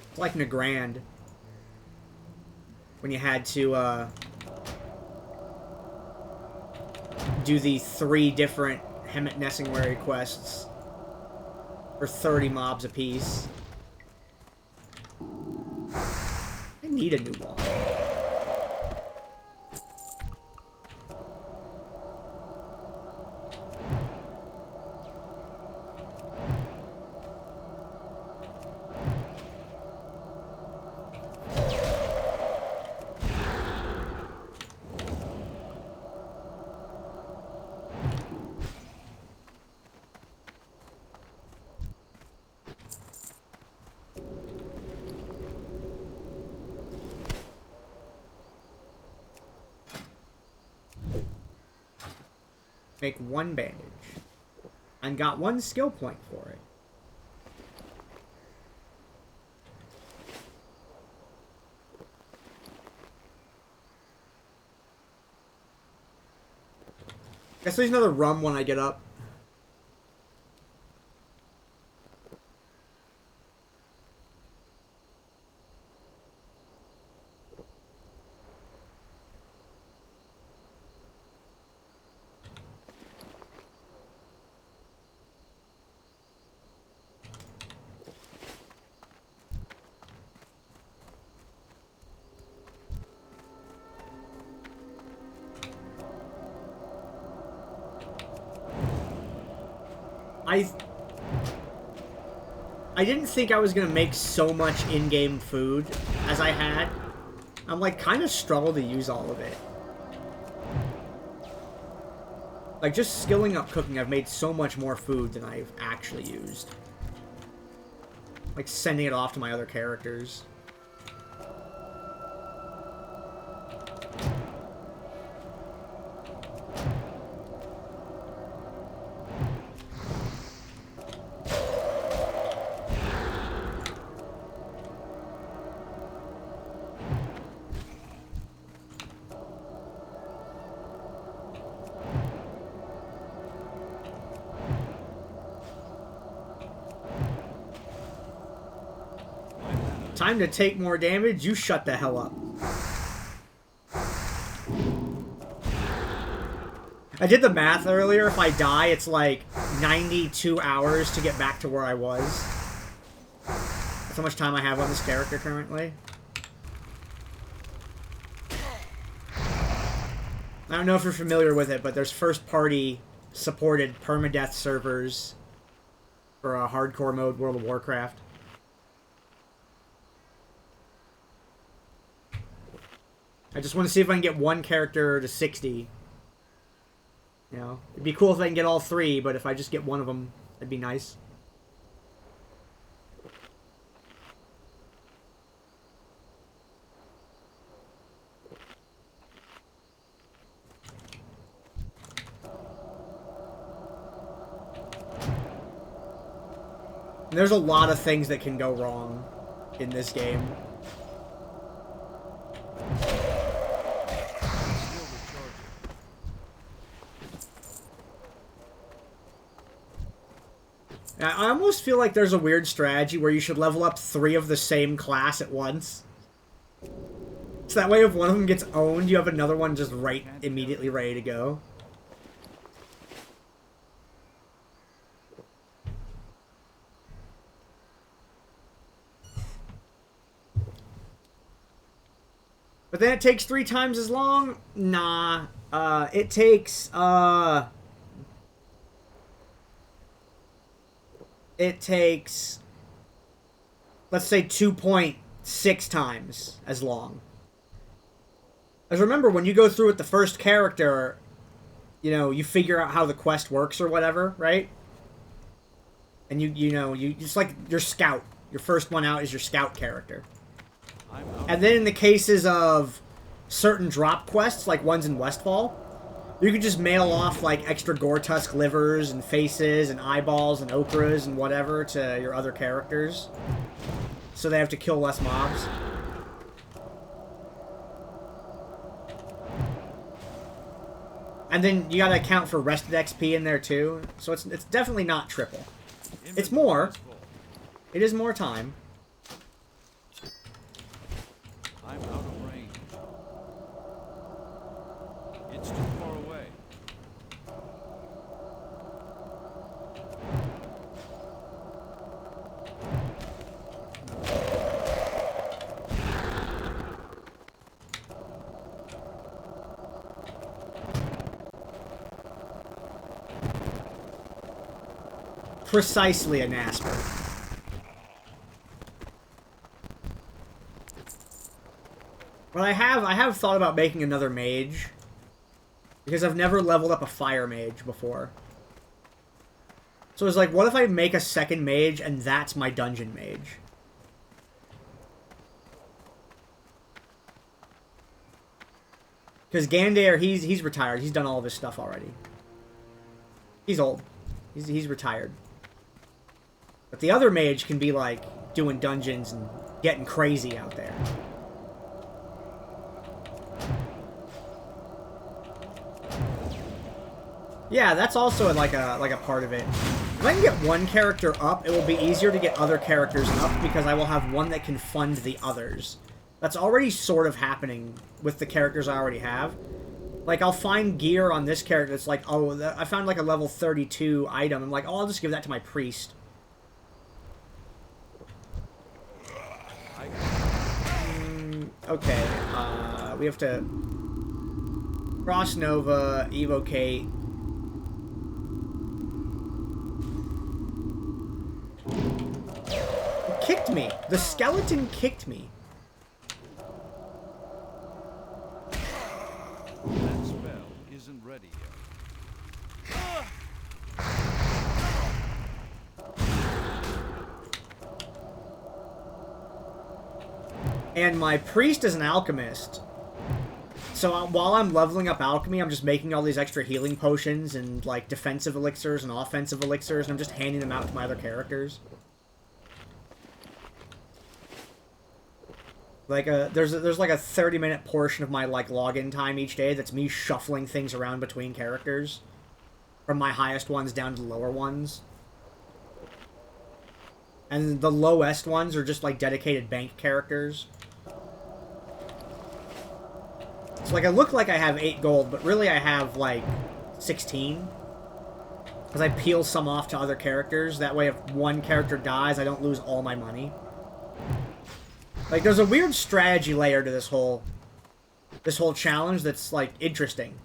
It's like Nagrand. When you had to, do the 3 different Hemet Nessingwary quests for 30 mobs apiece. I need a new wall. Make 1 bandage. And got 1 skill point for it. Guess there's another rum when I get up. I didn't think I was gonna make so much in-game food as I had. I'm like kind of struggled to use all of it. Like just skilling up cooking, I've made so much more food than I've actually used. Like sending it off to my other characters. Time to take more damage. You shut the hell up. I did the math earlier. If I die, it's like 92 hours to get back to where I was. That's how much time I have on this character currently. I don't know if you're familiar with it, but there's first-party supported permadeath servers for a hardcore mode World of Warcraft. I just want to see if I can get one character to 60. You know, it'd be cool if I can get all three, but if I just get one of them, that'd be nice. And there's a lot of things that can go wrong in this game. I almost feel like there's a weird strategy where you should level up 3 of the same class at once. So that way if one of them gets owned, you have another one just immediately ready to go. But then it takes 3 times as long? Nah. It takes, let's say 2.6 times as long. As remember, when you go through with the first character, you know, you figure out how the quest works or whatever, right? And you just like your scout. Your first one out is your scout character. And then in the cases of certain drop quests, like ones in Westfall, you could just mail off, like, extra Gore-Tusk livers and faces and eyeballs and ochras and whatever to your other characters. So they have to kill less mobs. And then you gotta account for rested XP in there, too. So it's definitely not triple. It's more. It is more time. I'm out of range. It's too far away. Precisely a Nasper. But I have thought about making another mage. Because I've never leveled up a fire mage before. So it's like, what if I make a second mage and that's my dungeon mage? Because Gandair, he's retired. He's done all of his stuff already. He's old. He's retired. But the other mage can be, like, doing dungeons and getting crazy out there. Yeah, that's also like a part of it. If I can get one character up, it will be easier to get other characters up because I will have one that can fund the others. That's already sort of happening with the characters I already have. Like, I'll find gear on this character that's like, oh, I found like a level 32 item. I'm like, oh, I'll just give that to my priest. Okay, we have to cross Nova, evocate. It kicked me. The skeleton kicked me. That spell isn't ready yet. And my priest is an alchemist. So while I'm leveling up alchemy, I'm just making all these extra healing potions and, like, defensive elixirs and offensive elixirs, and I'm just handing them out to my other characters. Like, there's like a 30-minute portion of my, like, login time each day that's me shuffling things around between characters. From my highest ones down to the lower ones. And the lowest ones are just, like, dedicated bank characters. So, like, I look like I have 8 gold, but really I have, like, 16. Because I peel some off to other characters. That way, if one character dies, I don't lose all my money. Like, there's a weird strategy layer to this whole challenge that's, like, interesting.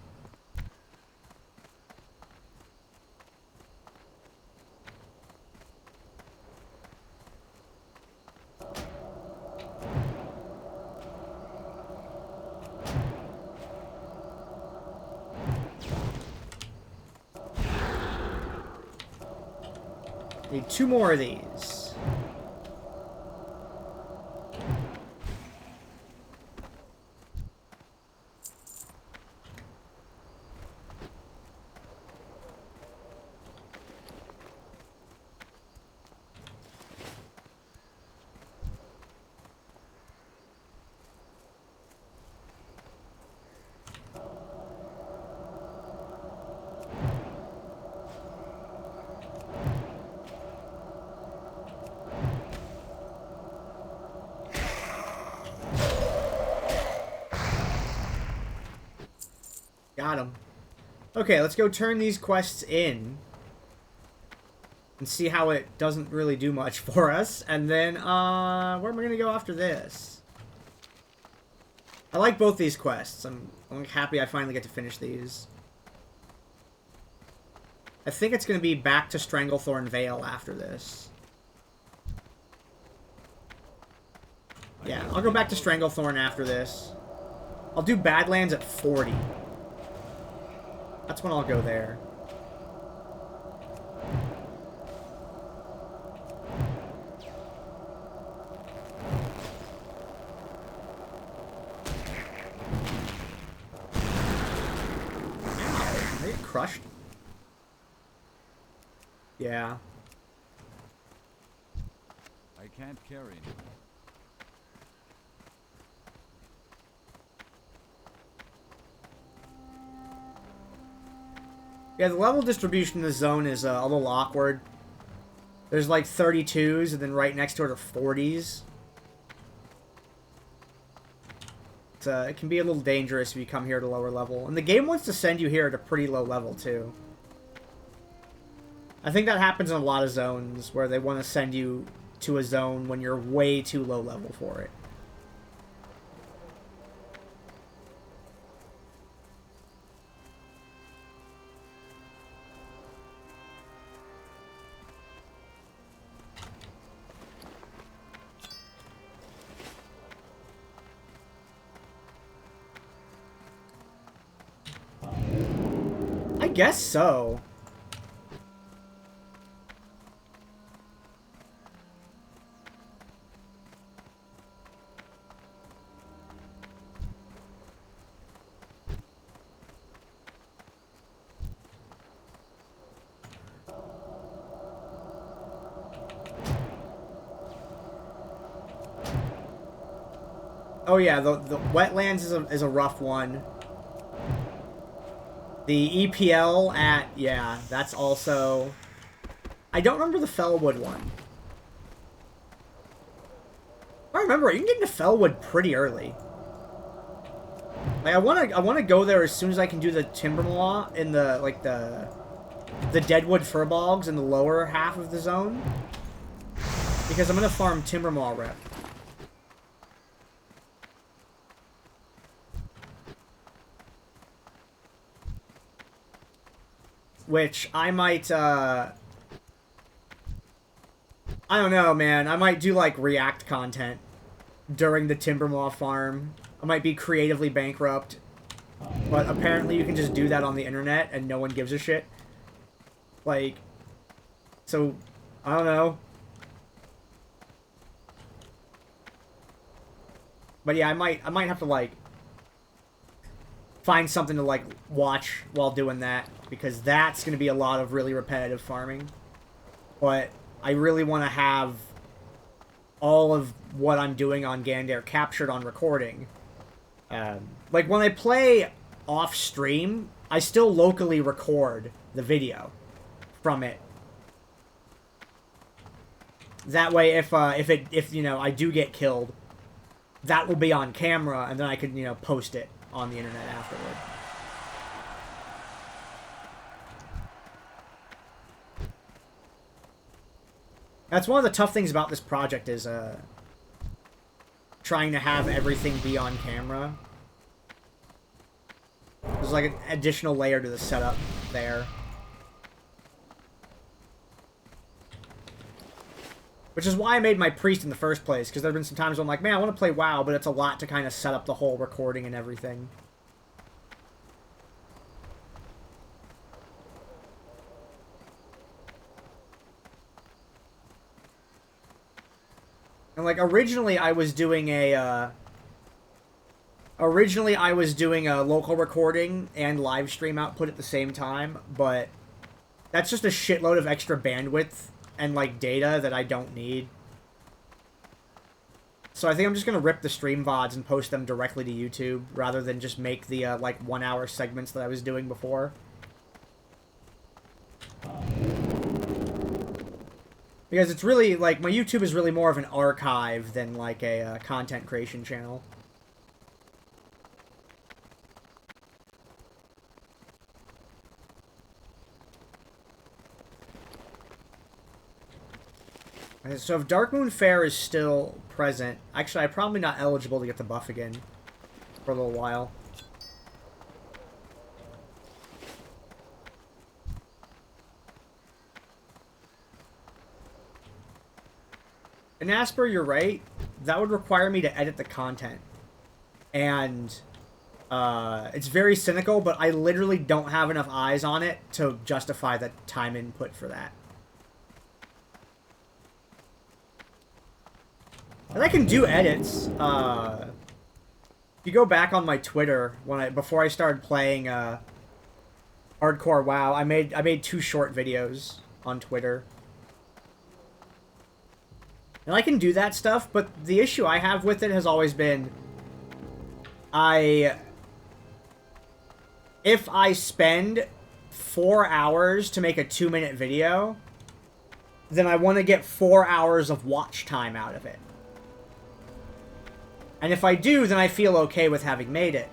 Need 2 more of these. Got him. Okay, let's go turn these quests in. And see how it doesn't really do much for us. And then, where am I going to go after this? I like both these quests. I'm happy I finally get to finish these. I think it's going to be back to Stranglethorn Vale after this. Yeah, I'll go back to Stranglethorn after this. I'll do Badlands at 40. That's when I'll go there. Ow, I get crushed. Yeah. I can't carry. Yeah, the level distribution in the zone is a little awkward. There's like 32s, and then right next to it are 40s. It can be a little dangerous if you come here at a lower level. And the game wants to send you here at a pretty low level, too. I think that happens in a lot of zones, where they want to send you to a zone when you're way too low level for it. I guess so. Oh yeah, the wetlands is a rough one. The EPL at, yeah, that's also... I don't remember the Fellwood one. If I remember, you can get into Fellwood pretty early. Like, I wanna go there as soon as I can do the Timbermaw in the, like, the Deadwood Furbogs in the lower half of the zone. Because I'm gonna farm Timbermaw rep. Which I might, I don't know, man. I might do, like, React content during the Timbermaw farm. I might be creatively bankrupt. But apparently you can just do that on the internet and no one gives a shit. Like, so, I don't know. But yeah, I might have to, like, find something to, like, watch while doing that. Because that's going to be a lot of really repetitive farming. But I really want to have all of what I'm doing on Gandair captured on recording. Like, when I play off-stream, I still locally record the video from it. That way, if you know I do get killed, that will be on camera, and then I could, you know, post it on the internet afterward. That's one of the tough things about this project is trying to have everything be on camera. There's like an additional layer to the setup there. Which is why I made my priest in the first place, because there have been some times where I'm like, man, I want to play WoW, but it's a lot to kind of set up the whole recording and everything. And like originally I was doing a local recording and live stream output at the same time, but that's just a shitload of extra bandwidth and like data that I don't need. So I think I'm just gonna rip the stream VODs and post them directly to YouTube rather than just make the like 1 hour segments that I was doing before. Because it's really, like, my YouTube is really more of an archive than, like, a content creation channel. Okay, so if Darkmoon Fair is still present... Actually, I'm probably not eligible to get the buff again for a little while. And Asper, you're right. That would require me to edit the content. And it's very cynical, but I literally don't have enough eyes on it to justify the time input for that. And I can do edits. If you go back on my Twitter, before I started playing Hardcore WoW, I made 2 short videos on Twitter. And I can do that stuff, but the issue I have with it has always been... If I spend 4 hours to make a 2-minute video, then I want to get 4 hours of watch time out of it. And if I do, then I feel okay with having made it.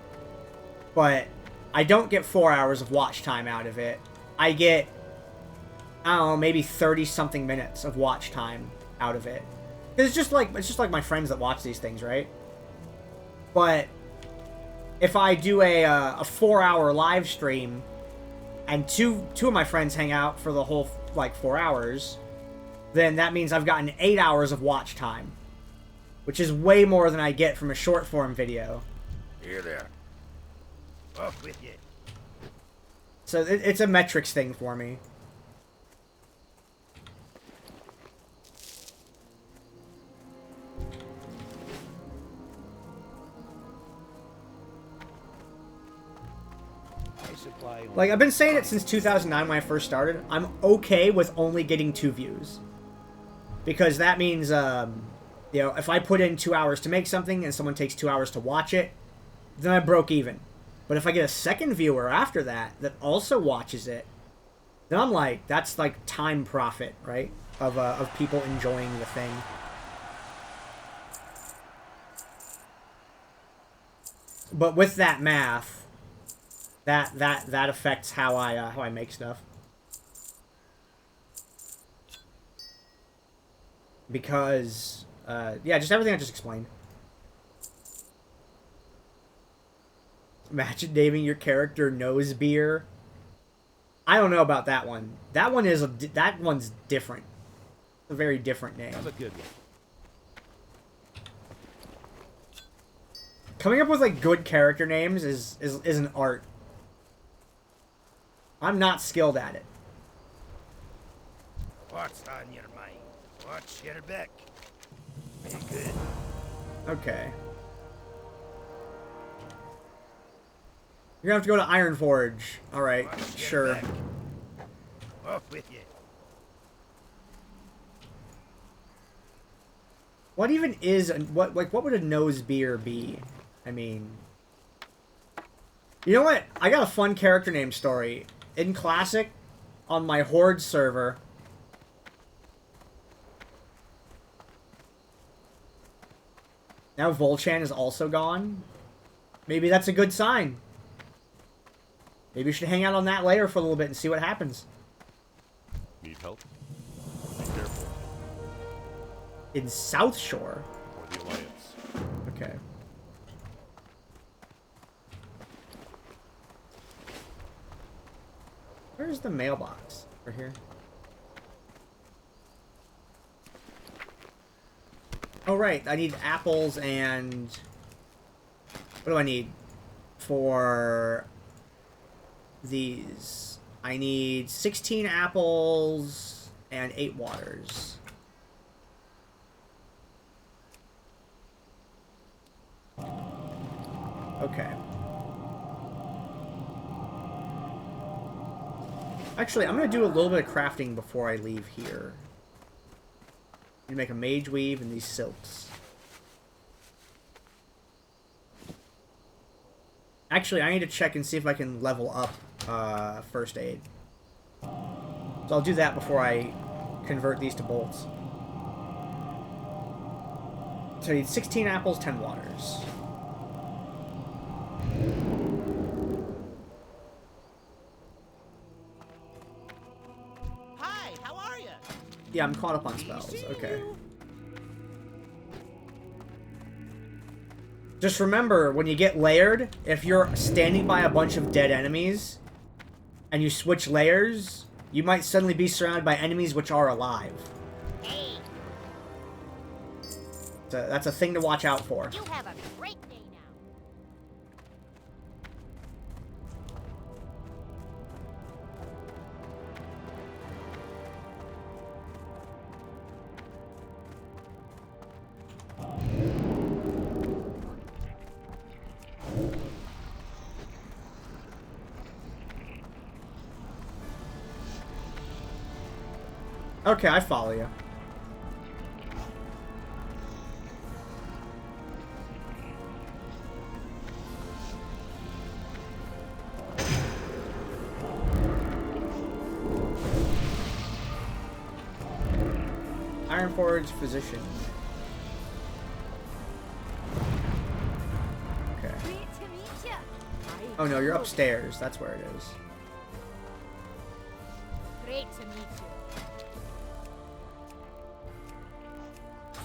But I don't get 4 hours of watch time out of it. I get, I don't know, maybe 30-something minutes of watch time out of it. It's just like my friends that watch these things, right? But if I do a 4-hour live stream and two of my friends hang out for the whole like 4 hours, then that means I've gotten 8 hours of watch time, which is way more than I get from a short form video. Here there. Off with you. So it's a metrics thing for me. Like, I've been saying it since 2009 when I first started. I'm okay with only getting 2 views. Because that means, you know, if I put in 2 hours to make something and someone takes 2 hours to watch it, then I broke even. But if I get a second viewer after that also watches it, then I'm like, that's like time profit, right? Of people enjoying the thing. But with that math, that affects how I make stuff. Because yeah, just everything I just explained. Imagine naming your character Nose Beer. I don't know about that one. That one's different. It's a very different name. That's a good one. Coming up with like good character names is an art. I'm not skilled at it. What's on your mind? Watch your back. Be good. Okay. You're gonna have to go to Ironforge. Alright, Watch your sure. back. Off with you. What even is what would a nose beer be? I mean, you know what? I got a fun character name story. In Classic, on my Horde server, Now Volchan is also gone. Maybe that's a good sign. Maybe we should hang out on that layer for a little bit and see what happens. Need help? Be careful. In South Shore? For the Alliance. Okay. Where's the mailbox? Over here. Oh, right. I need apples and... What do I need for these? I need 16 apples and 8 waters. Okay. Actually, I'm going to do a little bit of crafting before I leave here. You make a mage weave and these silks. Actually, I need to check and see if I can level up first aid. So I'll do that before I convert these to bolts. So I need 16 apples, 10 waters. Hi, how are you? Yeah, I'm caught up on spells. Okay. Just remember, when you get layered, if you're standing by a bunch of dead enemies, and you switch layers, you might suddenly be surrounded by enemies which are alive. Hey, So that's a thing to watch out for. you have a great day now. Okay, I follow you. Ironforge physician. Okay. Great to meet you. Oh no, you're upstairs. That's where it is. Great to meet you.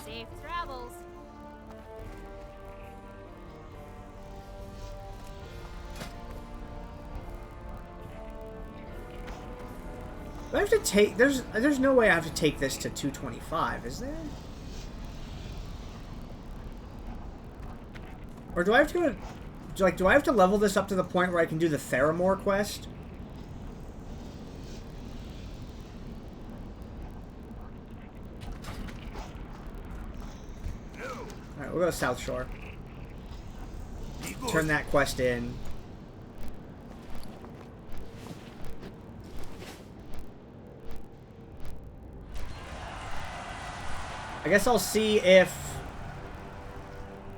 Safe travels. Do I have to take... There's no way I have to take this to 225, is there? Or do I have to go to... Like, do I have to level this up to the point where I can do the Theramore quest? Alright, we'll go to South Shore. Turn that quest in. I guess I'll see if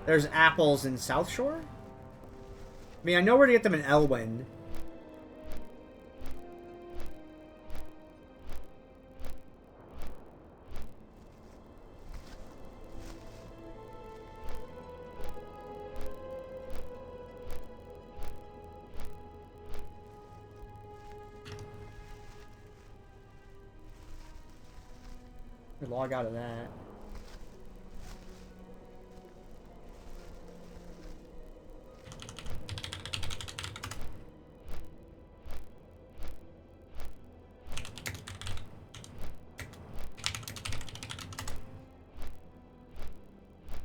there's apples in South Shore. I mean, I know where to get them in Elwyn. Log out of that.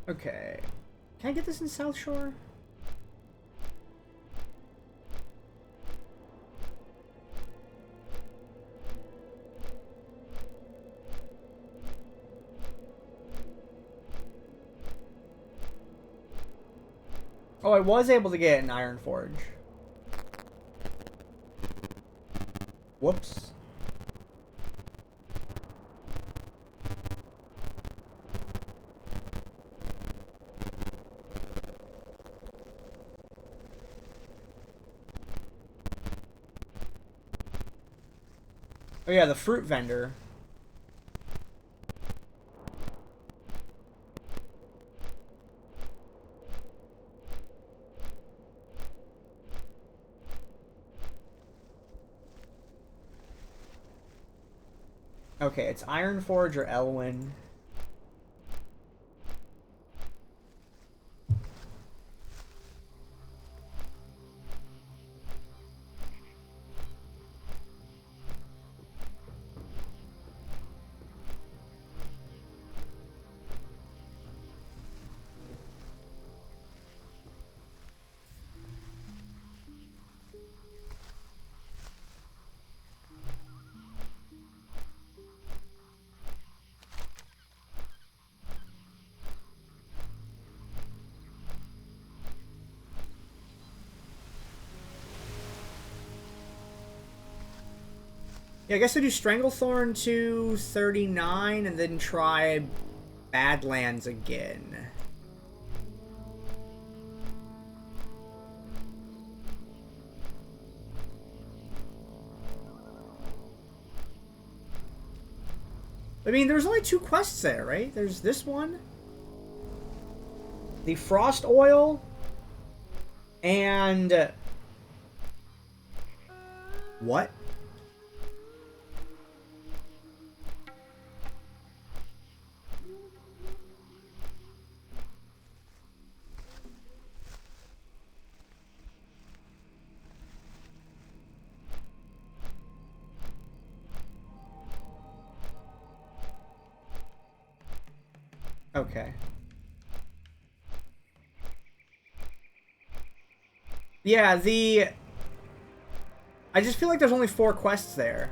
Okay. Can I get this in South Shore? Oh, I was able to get an Iron Forge. Whoops. Oh yeah, the fruit vendor. Okay, it's Ironforge or Elwyn. Yeah, I guess I do Stranglethorn to 39 and then try Badlands again. I mean, there's only 2 quests there, right? There's this one, the Frost Oil, and... what? Okay. Yeah, I just feel like there's only 4 quests there.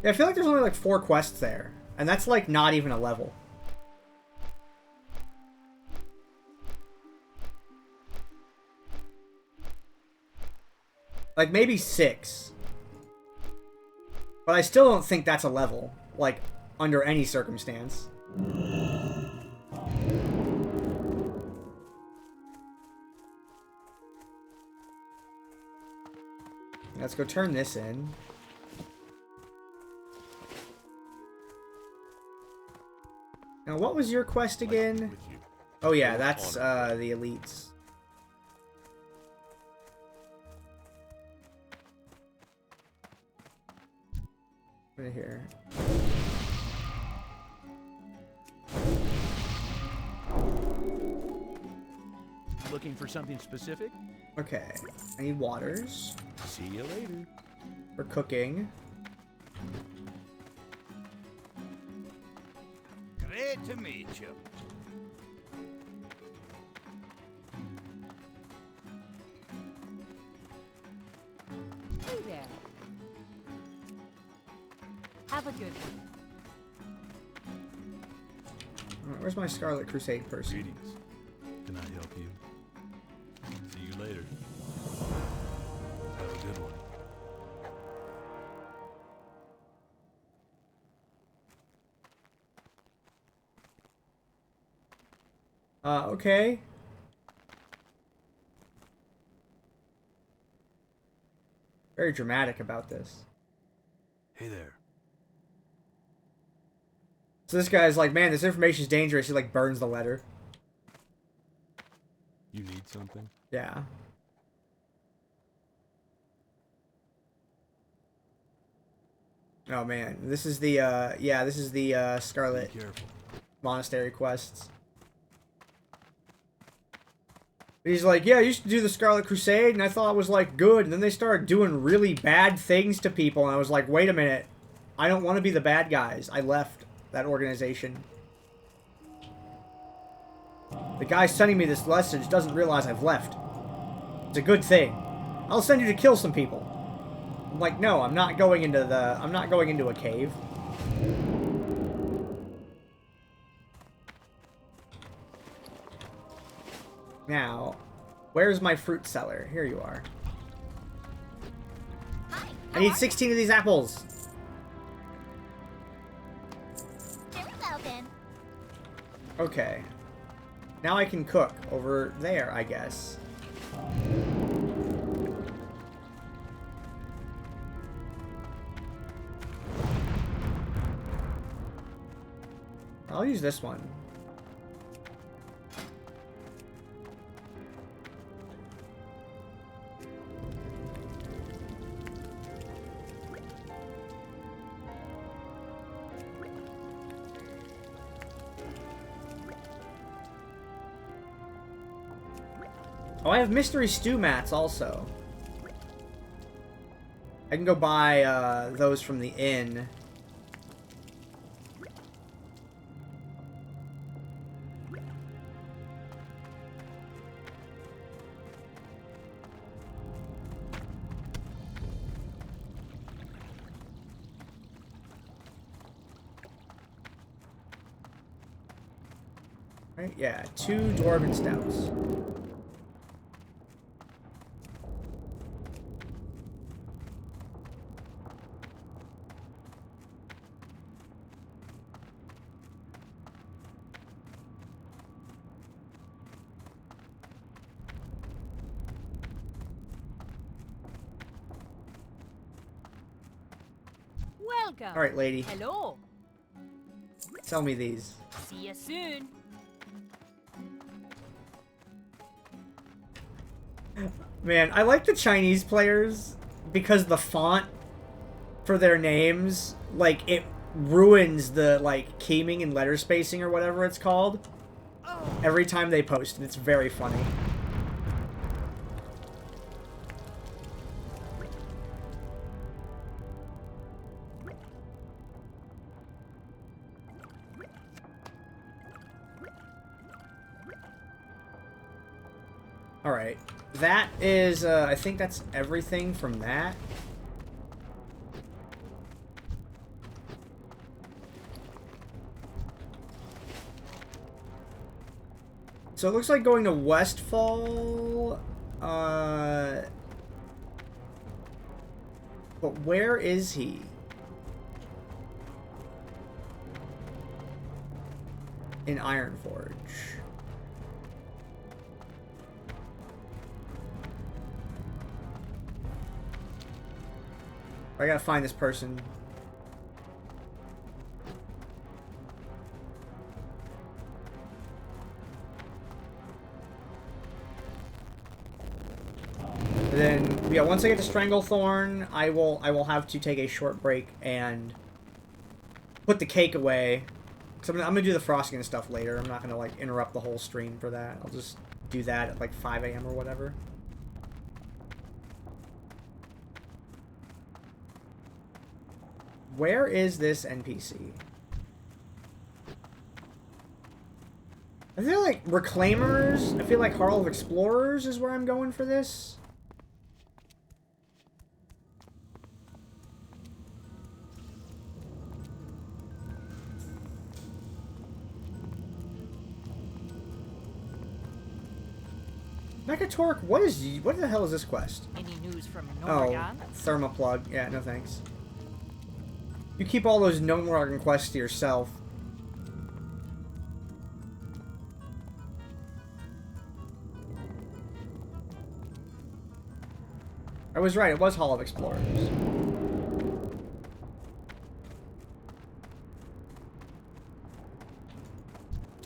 Yeah, I feel like there's only like 4 quests there. And that's like not even a level. Like maybe 6. But I still don't think that's a level. Like, under any circumstance. Let's go turn this in. Now, what was your quest again? Oh yeah, that's the elites. Right here. Looking for something specific? Okay, I need waters. See you later. For cooking. Great to meet you. Hey there. Have a good one. Alright, where's my Scarlet Crusade person? Greetings. Can I help you? See you later. Have a good one. Okay. Very dramatic about this. Hey there. So this guy's like, man, this information is dangerous. He like burns the letter. You need something? Yeah. Oh man, this is the yeah, this is the Scarlet Be careful. Monastery quests. He's like, yeah, I used to do the Scarlet Crusade, and I thought it was, like, good, and then they started doing really bad things to people, and I was like, wait a minute. I don't want to be the bad guys. I left that organization. The guy sending me this message doesn't realize I've left. It's a good thing. I'll send you to kill some people. I'm like, no, I'm not going into a cave. Now, where's my fruit seller? Here you are. Hi. I need 16 of these apples. Okay. Now I can cook over there, I guess. I'll use this one. Oh, I have mystery stew mats also. I can go buy those from the inn. Right, yeah, 2 dwarven stouts. Welcome. All right, lady. Hello. Sell me these. See you soon. Man, I like the Chinese players because the font for their names, like, it ruins the, like, keying and letter spacing or whatever it's called every time they post, and it's very funny. Alright. That is, I think that's everything from that. So it looks like going to Westfall, but where is he? In Ironforge. I gotta find this person. And then, yeah, once I get to Stranglethorn, I will have to take a short break and put the cake away. Cause I'm gonna do the frosting and stuff later. I'm not gonna, like, interrupt the whole stream for that. I'll just do that at, like, 5 AM or whatever. Where is this NPC? I feel like Reclaimers, I feel like Harl of Explorers is where I'm going for this. Mechatork, what the hell is this quest? Any news from Oh, Norgan? Thermoplug. Yeah, no thanks. You keep all those Gnomorgan quests to yourself. I was right, it was Hall of Explorers.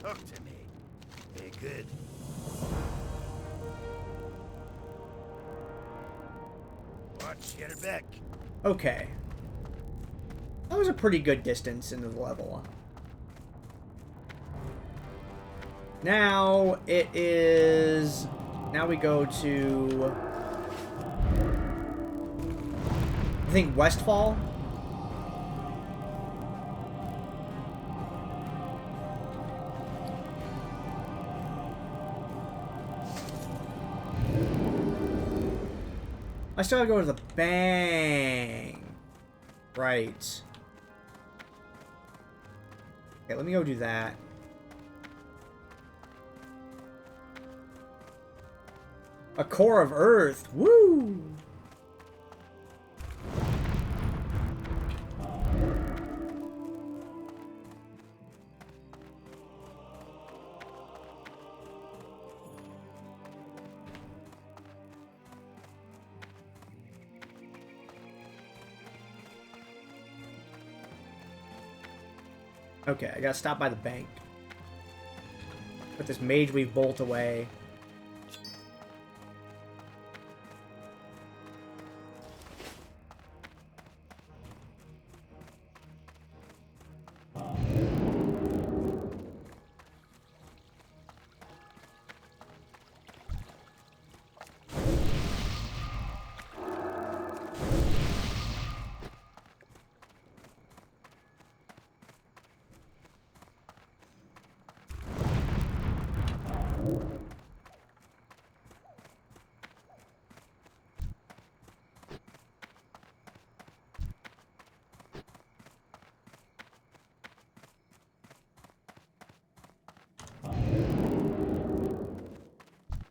Talk to me. Be good. Watch your back. Okay. That was a pretty good distance into the level. Now it is... Now we go to... I think Westfall? I still gotta go to the bang. Right. Okay, let me go do that. A core of Earth. Woo! Okay, I gotta stop by the bank. Put this Mage Weave bolt away.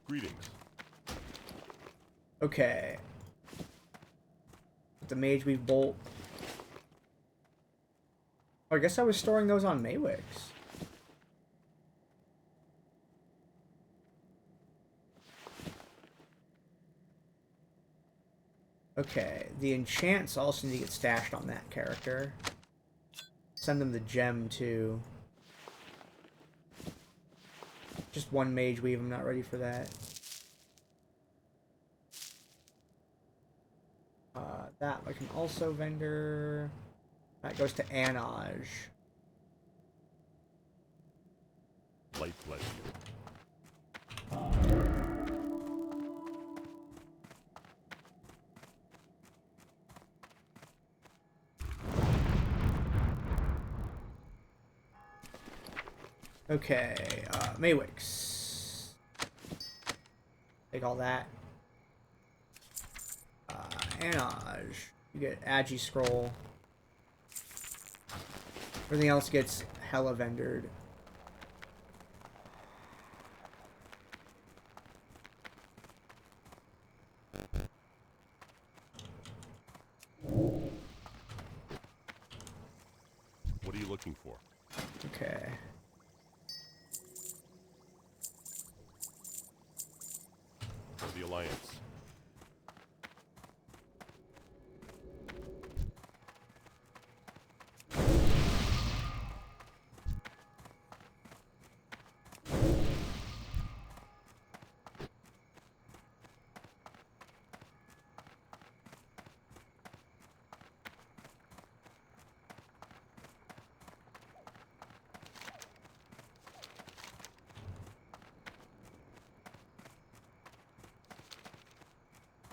Greetings. Okay. The Mage Weave bolt. Oh, I guess I was storing those on Maywix. Okay, the enchants also need to get stashed on that character. Send them the gem too. Just one Mage Weave, I'm not ready for that. That I can also vendor. That goes to Anage. Light bless you. Okay, Maywix. Take all that. Anage. You get Agi Scroll. Everything else gets hella vendored. What are you looking for? Okay. For the Alliance.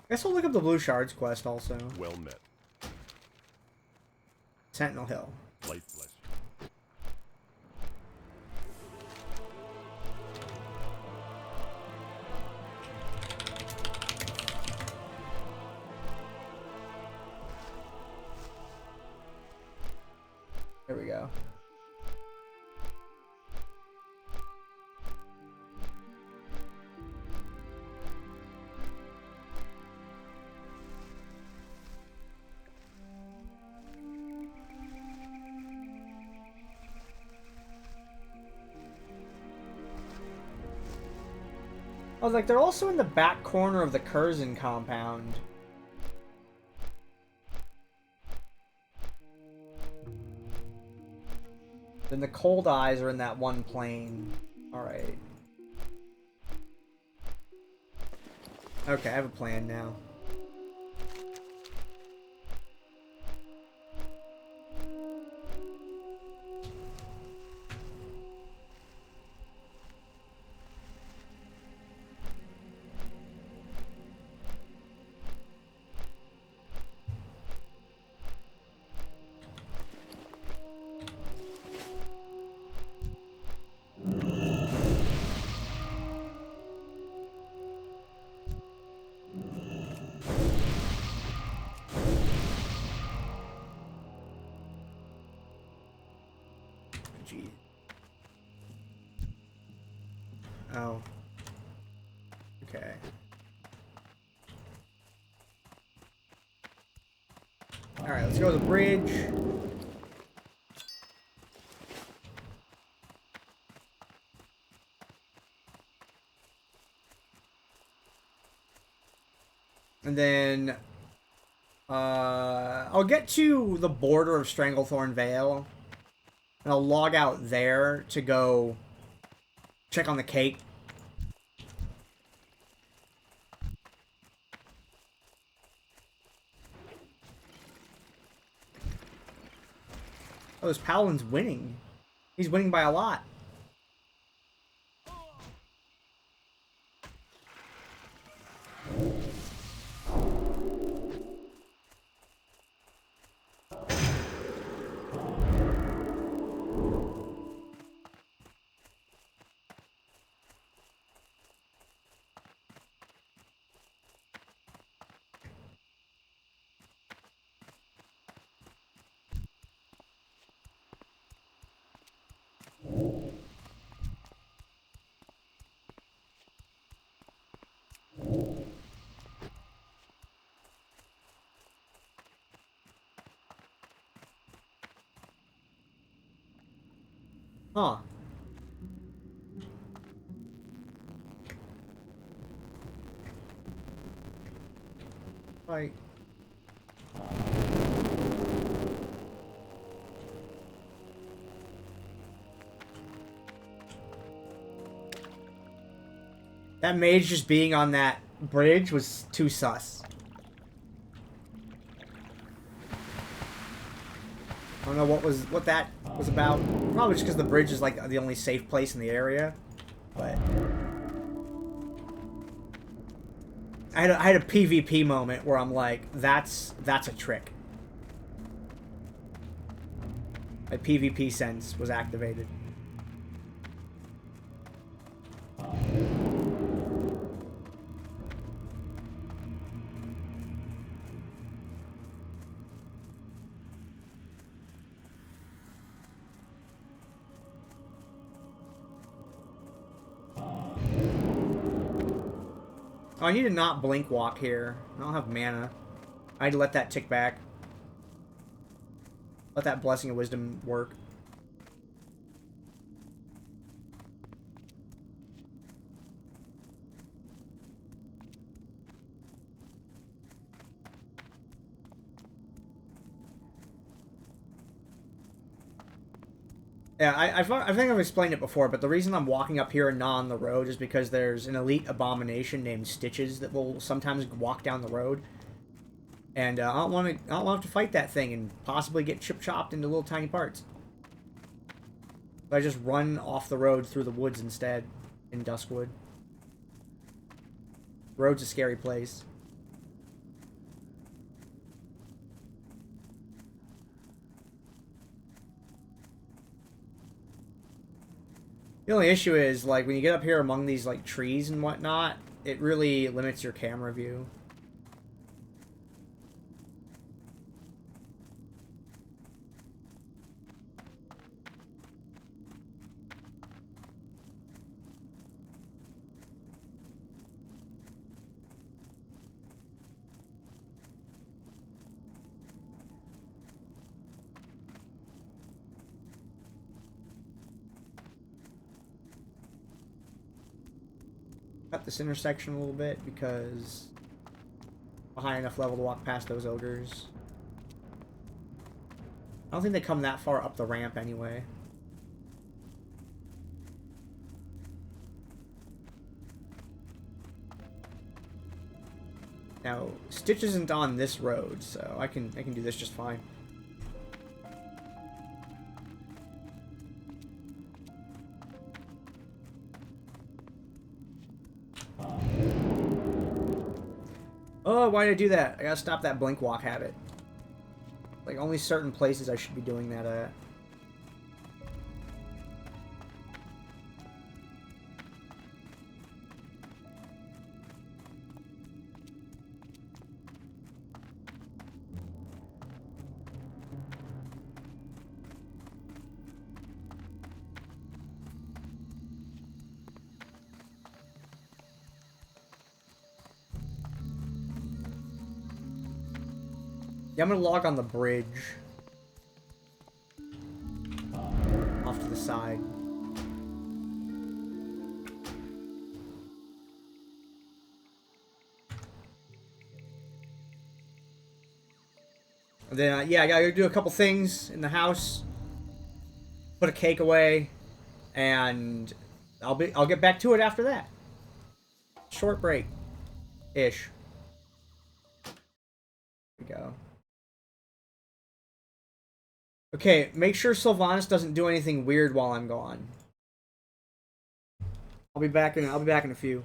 Guess we'll look up the Blue Shards quest also. Well met. Sentinel Hill. Light bless you. There we go. I was like, they're also in the back corner of the Curzon compound. Then the Cold Eyes are in that one plane. Alright. Okay, I have a plan now. Gee. Oh. Okay. Alright, let's go to the bridge. And then I'll get to the border of Stranglethorn Vale. And I'll log out there to go check on the cake. Oh, this Paladin's winning. He's winning by a lot. Huh. Like... That mage just being on that bridge was too sus. I don't know what that was about. Probably just because the bridge is like the only safe place in the area. But I had a PvP moment where I'm like, that's a trick. My PvP sense was activated. Oh, I need to not blink walk here. I don't have mana. I had to let that tick back. Let that Blessing of Wisdom work. Yeah, I think I've explained it before, but the reason I'm walking up here and not on the road is because there's an elite abomination named Stitches that will sometimes walk down the road, and I don't want to have to fight that thing and possibly get chopped into little tiny parts. So I just run off the road through the woods instead, in Duskwood. The road's a scary place. The only issue is, like, when you get up here among these, like, trees and whatnot, it really limits your camera view. Cut this intersection a little bit because I'm a high enough level to walk past those ogres. I don't think they come that far up the ramp anyway. Now, Stitch isn't on this road, so I can do this just fine. Oh, why did I do that? I gotta stop that blink walk habit. Like, only certain places I should be doing that at. Yeah, I'm gonna log on the bridge. Off to the side. And then, yeah, I gotta do a couple things in the house. put a cake away, and I'll get back to it after that. Short break, ish. Here we go. Okay, make sure Sylvanas doesn't do anything weird while I'm gone. I'll be back in a few.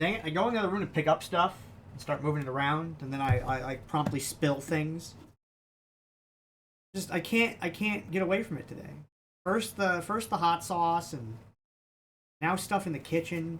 Dang it, I go in the other room to pick up stuff and start moving it around, and then I like promptly spill things. Just I can't get away from it today. First the hot sauce, and now stuff in the kitchen.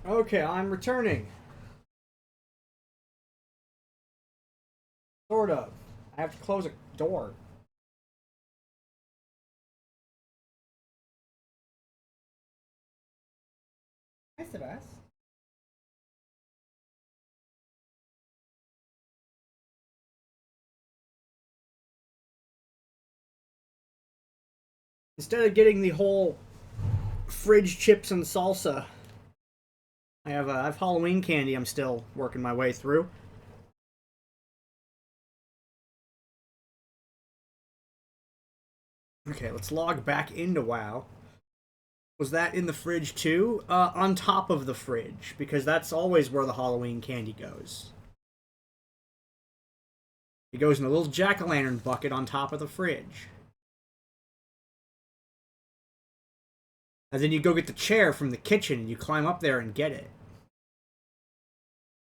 Okay, I'm returning. Sort of. I have to close a door. Hi, Sebas. Instead of getting the whole fridge chips and salsa, I have Halloween candy I'm still working my way through. Okay, let's log back into WoW. Was that in the fridge too? On top of the fridge, because that's always where the Halloween candy goes. It goes in a little jack-o'-lantern bucket on top of the fridge. And then you go get the chair from the kitchen and you climb up there and get it.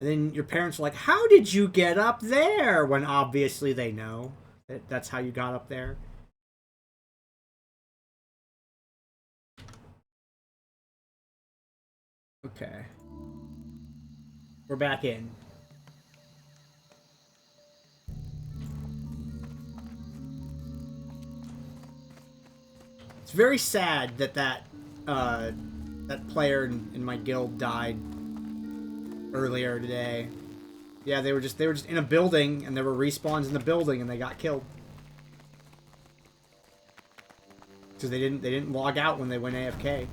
And then your parents are like, how did you get up there? When obviously they know that that's how you got up there. Okay. We're back in. It's very sad that that player in my guild died earlier today. Yeah, they were just in a building and there were respawns in the building and they got killed. Because they didn't log out when they went AFK.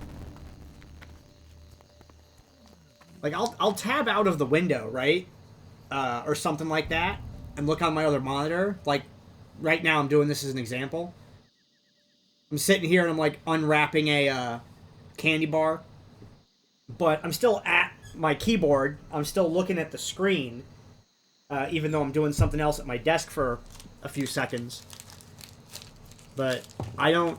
Like I'll tab out of the window, right? Or something like that, and look on my other monitor. Like right now I'm doing this as an example. I'm sitting here and I'm like unwrapping a candy bar, but I'm still at my keyboard. I'm still looking at the screen, even though I'm doing something else at my desk for a few seconds. But I don't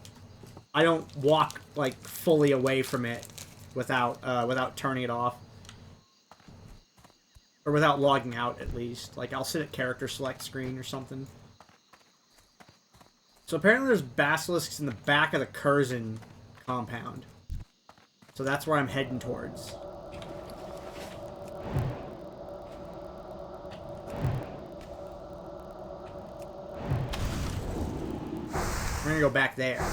walk like fully away from it without turning it off. Or without logging out, at least. Like, I'll sit at character select screen or something. So apparently there's basilisks in the back of the Curzon compound. So that's where I'm heading towards. We're gonna go back there.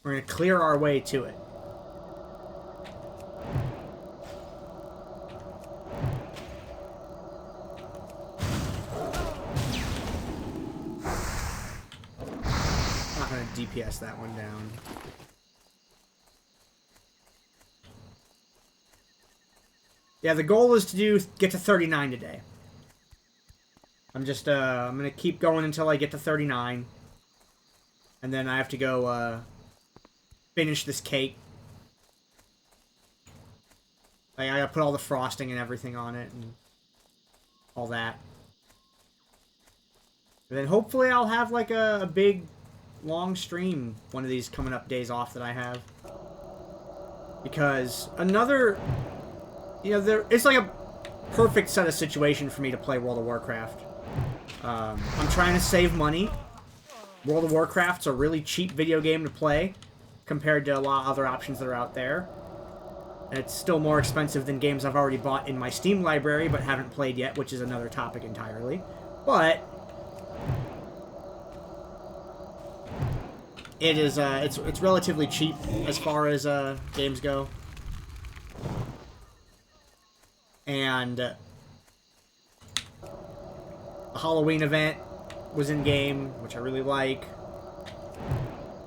We're going to clear our way to it. I'm not going to DPS that one down. Yeah, the goal is to get to 39 today. I'm just, I'm going to keep going until I get to 39. And then I have to go, finish this cake. Like, I gotta put all the frosting and everything on it and all that. And then hopefully I'll have like a big long stream one of these coming up days off that I have. Because another, you know, it's like a perfect set of situation for me to play World of Warcraft. I'm trying to save money. World of Warcraft's a really cheap video game to play compared to a lot of other options that are out there. And it's still more expensive than games I've already bought in my Steam library but haven't played yet, which is another topic entirely. But it is it's relatively cheap as far as games go. And the Halloween event was in game, which I really like.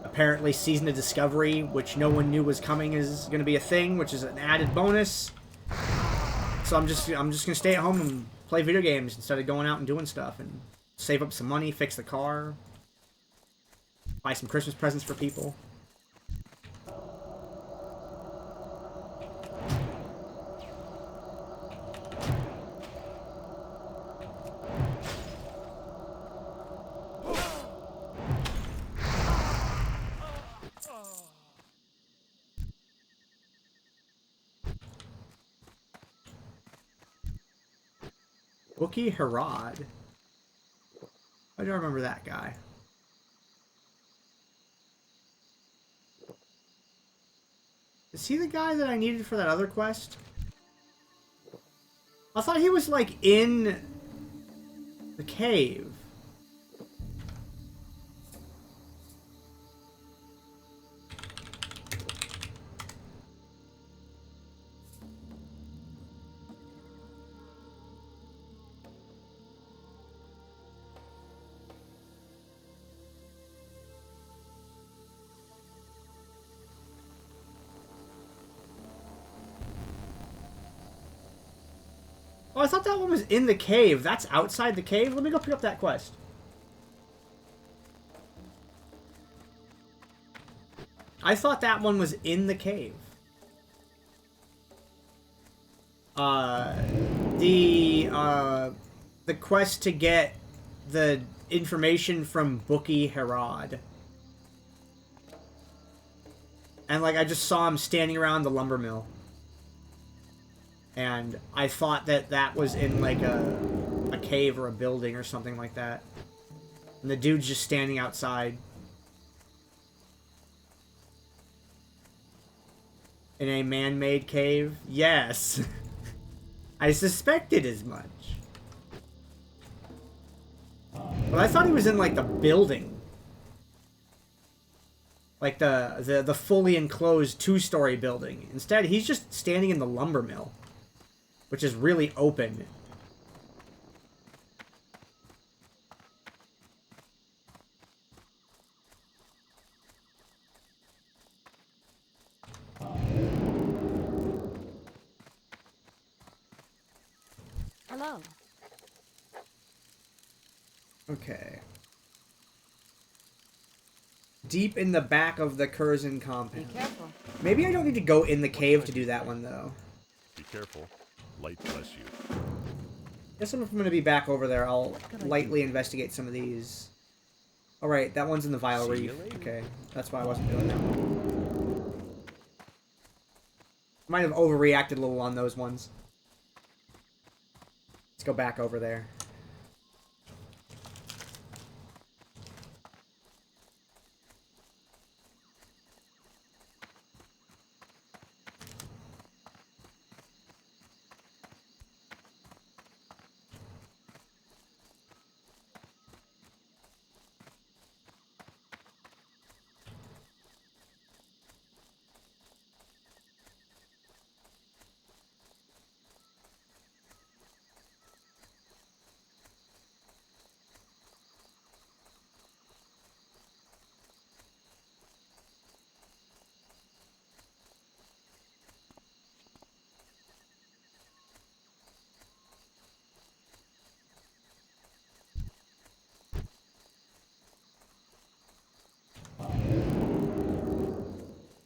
Apparently, Season of Discovery, which no one knew was coming, is going to be a thing, which is an added bonus. So I'm just going to stay at home and play video games instead of going out and doing stuff and save up some money, fix the car, buy some Christmas presents for people. Bookie Harad. I don't remember that guy. Is he the guy that I needed for that other quest? I thought he was, like, in the cave. Oh, I thought that one was in the cave. That's outside the cave? Let me go pick up that quest. I thought that one was in the cave. The quest to get the information from Bookie Harad. And, like, I just saw him standing around the lumber mill. And I thought that that was in, like, a cave or a building or something like that. And the dude's just standing outside. In a man-made cave? Yes. I suspected as much. But I thought he was in, like, the building. Like, the fully enclosed two-story building. Instead, he's just standing in the lumber mill. Which is really open. Hello. Okay. Deep in the back of the Curzon compound. Be careful. Maybe I don't need to go in the cave to do that one, though. Be careful. Light bless you. Guess if I'm going to be back over there, I'll lightly investigate some of these. Alright, that one's in the Vile See you Reef. later. Okay, that's why I wasn't doing that one. Might have overreacted a little on those ones. Let's go back over there.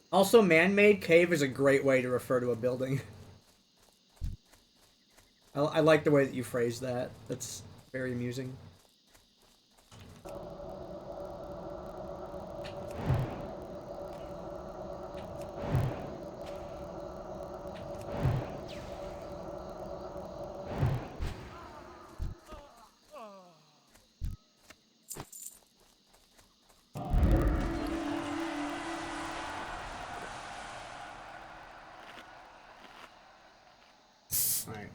Also, man-made cave is a great way to refer to a building. I like the way that you phrased that. That's very amusing. Alright.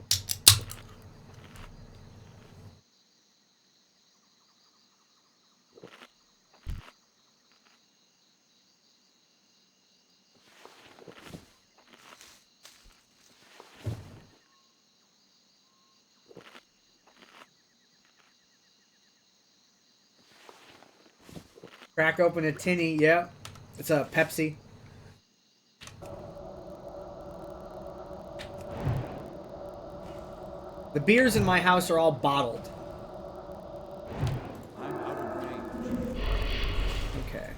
Crack open a tinny, yeah. It's a Pepsi. The beers in my house are all bottled. I'm out of range. Okay.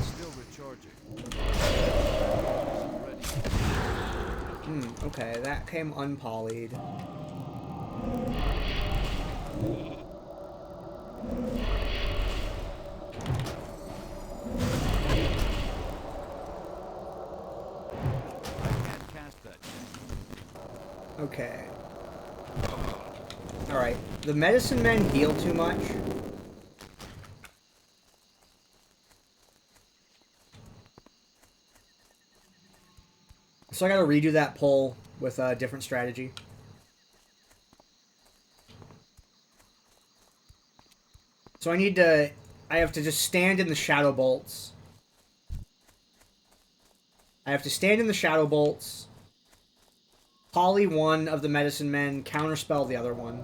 Still recharging. Ready. Okay, that came unpolyed. I can't cast that yet. Okay. Alright. The medicine men heal too much. So I gotta redo that pull with a different strategy. So I have to just stand in the shadow bolts. I have to stand in the shadow bolts, poly one of the medicine men, counterspell the other one.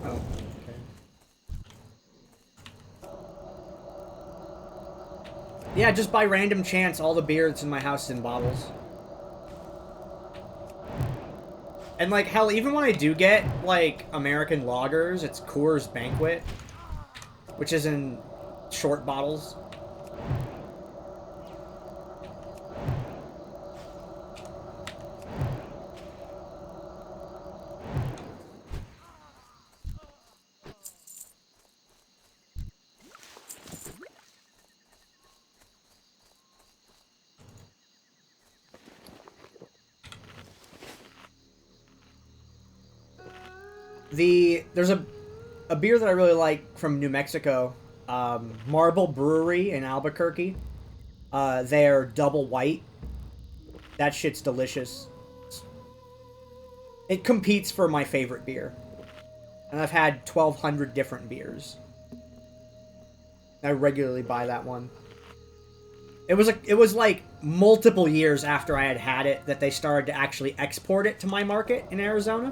Oh, okay. Yeah, just by random chance, all the beer that's in my house is in bottles. And, like, hell, even when I do get, like, American lagers, it's Coors Banquet, which is in short bottles. There's a beer that I really like from New Mexico, Marble Brewery in Albuquerque. They're double white. That shit's delicious. It competes for my favorite beer. And I've had 1,200 different beers. I regularly buy that one. It was like multiple years after I had it that they started to actually export it to my market in Arizona.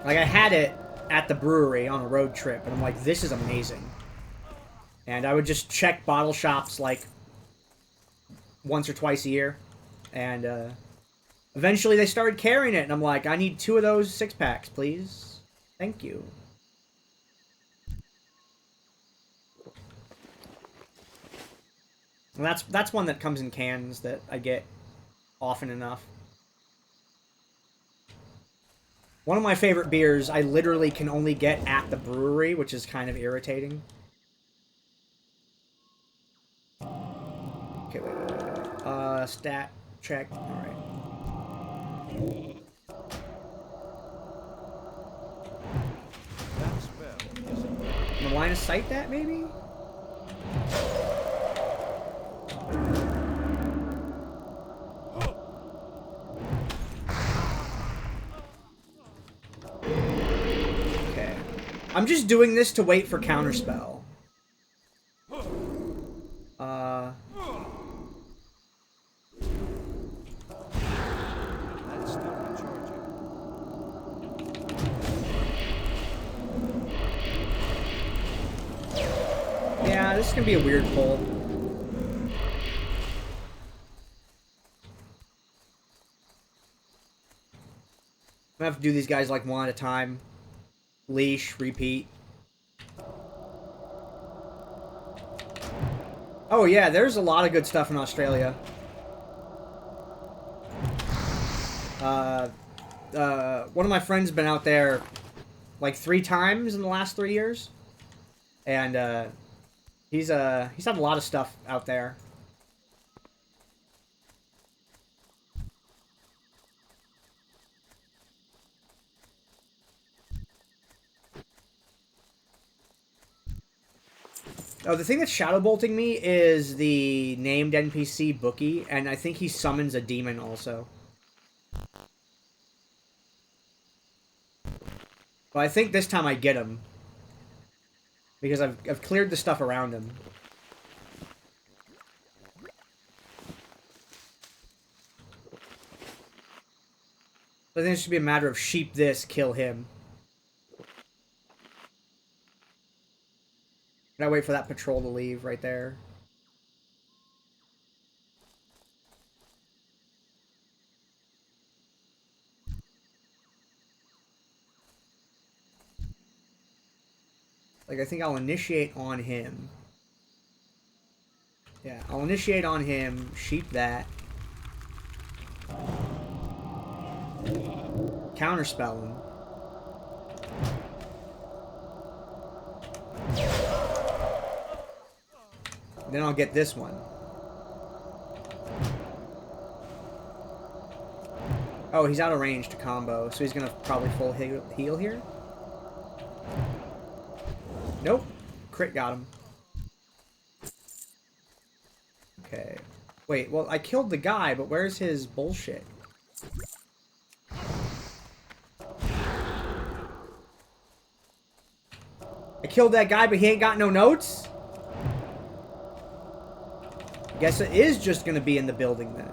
Like, I had it at the brewery on a road trip, and I'm like, this is amazing. And I would just check bottle shops, like, once or twice a year. And, eventually they started carrying it, and I'm like, I need 2 of those 6-packs, please. Thank you. And that's one that comes in cans that I get often enough. One of my favorite beers I literally can only get at the brewery, which is kind of irritating. Okay, wait. Stat check. Alright. That spell is I'm gonna line of sight that, maybe? Okay. I'm just doing this to wait for counterspell. that's still recharging. Yeah, this is gonna be a weird pull. I'm gonna have to do these guys like one at a time. Leash, repeat. Oh yeah, there's a lot of good stuff in Australia. One of my friends has been out there like 3 times in the last 3 years. And, he's had a lot of stuff out there. Oh, the thing that's shadow bolting me is the named NPC Bookie, and I think he summons a demon also. Well, I think this time I get him. Because I've cleared the stuff around him. I think it should be a matter of sheep this, kill him. And I wait for that patrol to leave right there. Like, I think I'll initiate on him. Yeah, I'll initiate on him, sheep that. Counterspell him. Then I'll get this one. Oh, he's out of range to combo, so he's gonna probably full heal here. Nope. Crit got him. Okay. Wait, well, I killed the guy, but where's his bullshit? I killed that guy, but he ain't got no notes? Guess it is just gonna be in the building then.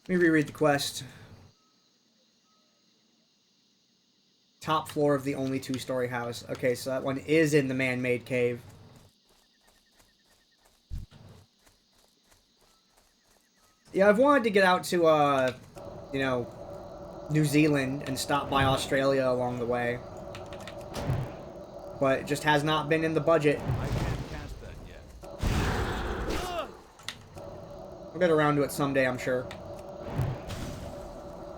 Let me reread the quest. Top floor of the only two-story house. Okay, so that one is in the man-made cave. Yeah, I've wanted to get out to, you know, New Zealand and stop by Australia along the way. But it just has not been in the budget. I can't cast that yet. I'll get around to it someday, I'm sure.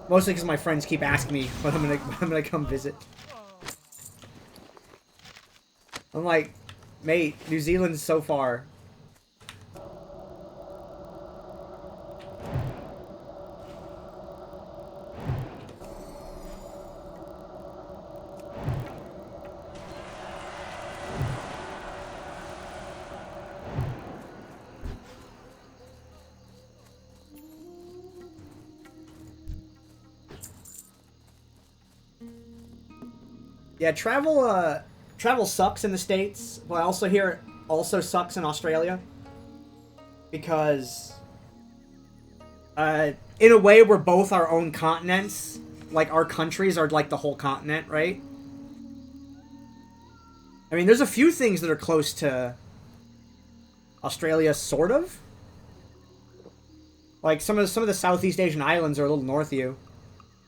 Mostly because my friends keep asking me when I'm gonna come visit. I'm like, mate, New Zealand's so far. Yeah, travel sucks in the States, but I also hear it also sucks in Australia. Because, in a way, we're both our own continents. Like, our countries are like the whole continent, right? I mean, there's a few things that are close to Australia, sort of. Like, some of the Southeast Asian islands are a little north of you.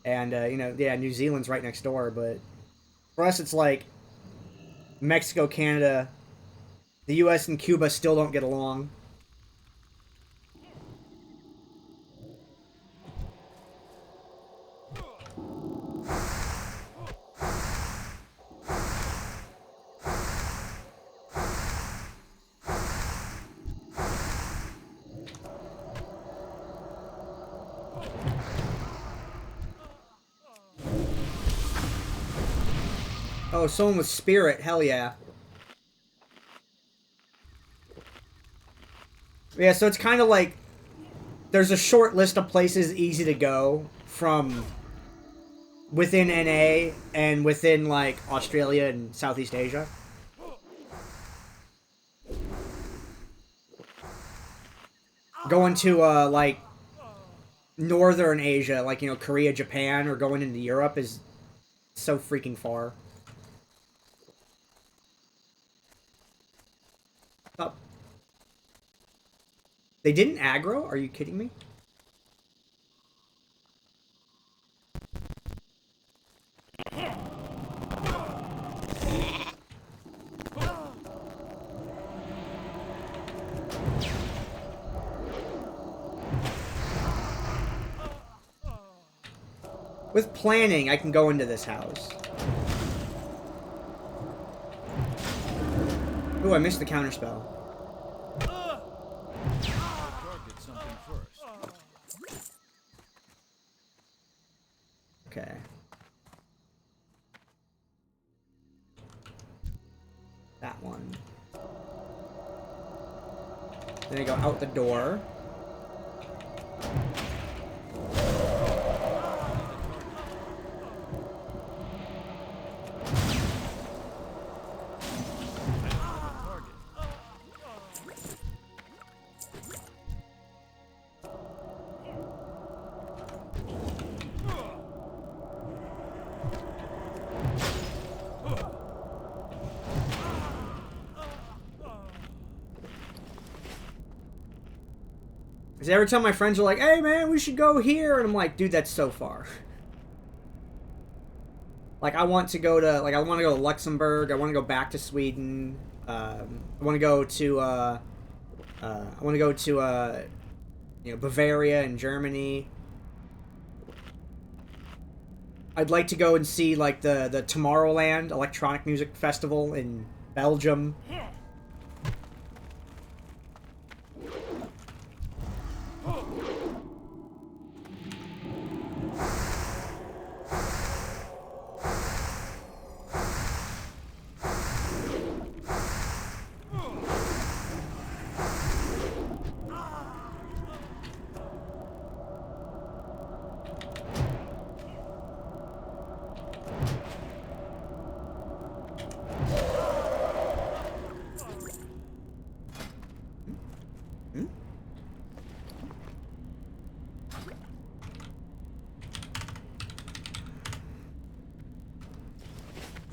And, you know, yeah, New Zealand's right next door, but... For us, it's like Mexico, Canada, the U.S. and Cuba still don't get along. Oh, someone with spirit. Hell yeah. Yeah, so it's kind of like there's a short list of places easy to go from within NA and within, like, Australia and Southeast Asia. Going to, like, Northern Asia, like, you know, Korea, Japan, or going into Europe is so freaking far. Oh. They didn't aggro? Are you kidding me? With planning, I can go into this house. Ooh, I missed the counterspell. Target something first. Okay. That one. Then I go out the door. Because every time my friends are like, hey man, we should go here, and I'm like, dude, that's so far. Like, I want to go to Luxembourg, I want to go back to Sweden, I want to go to, you know, Bavaria and Germany, I'd like to go and see like the Tomorrowland electronic music festival in Belgium.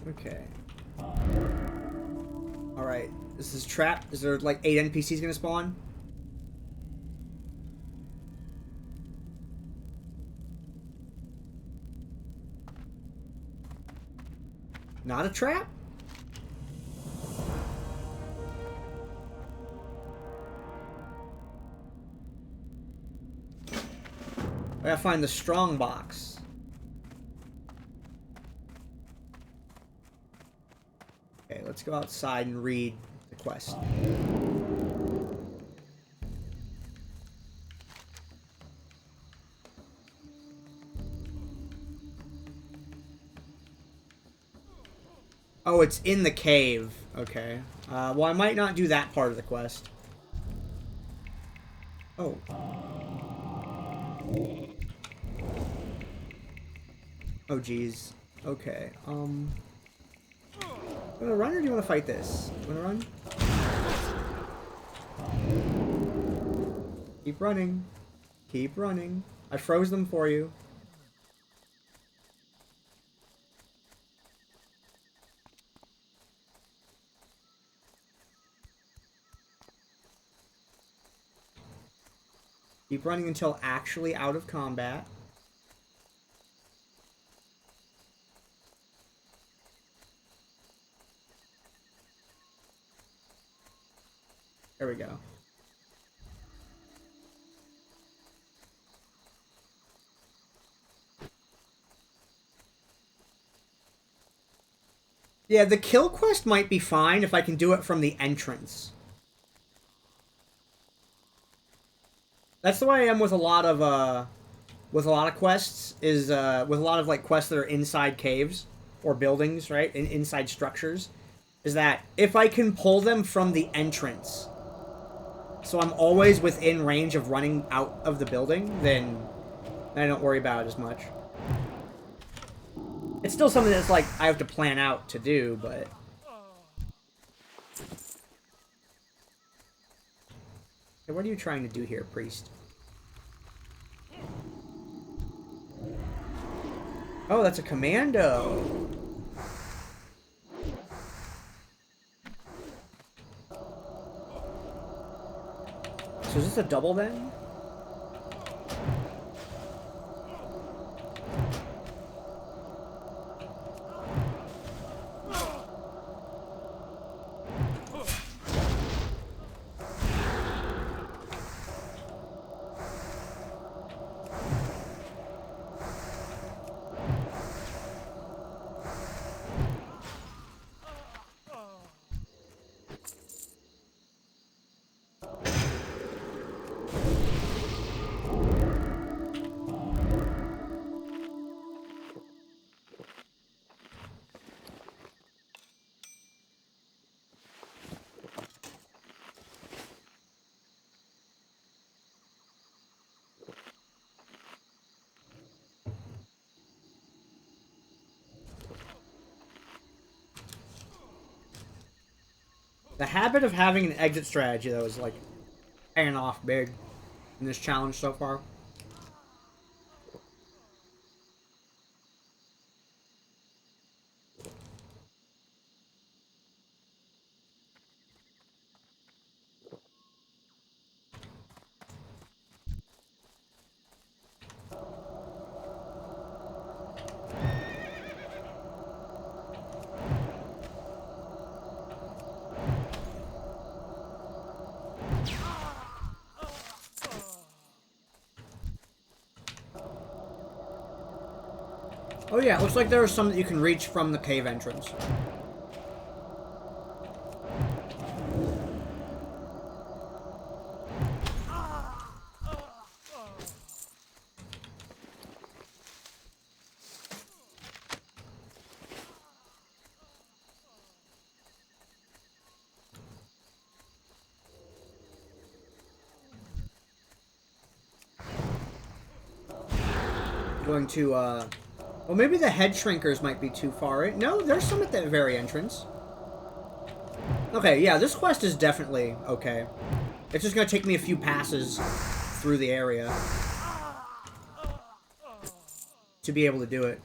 Okay. Alright. This is trap. Is there like 8 NPCs gonna spawn? Not a trap? I gotta find the strong box. Okay, let's go outside and read the quest. Oh, it's in the cave. Okay. Well, I might not do that part of the quest. Oh. Oh, geez. Okay. You wanna run or do you wanna fight this? You wanna run? Keep running. Keep running. I froze them for you. Keep running until actually out of combat. There we go. Yeah, the kill quest might be fine if I can do it from the entrance. That's the way I am with a lot of quests, is with a lot of like quests that are inside caves or buildings, right? Inside structures, is that if I can pull them from the entrance, so I'm always within range of running out of the building, then I don't worry about it as much. It's still something that's like I have to plan out to do, but hey, what are you trying to do here, priest? Oh, that's a commando. So is this a double then? The habit of having an exit strategy, though, is, like, paying off big in this challenge so far. Oh yeah, it looks like there are some that you can reach from the cave entrance. Going to, well, maybe the head shrinkers might be too far, right? No, there's some at the very entrance. Okay, yeah, this quest is definitely okay. It's just gonna take me a few passes through the area to be able to do it.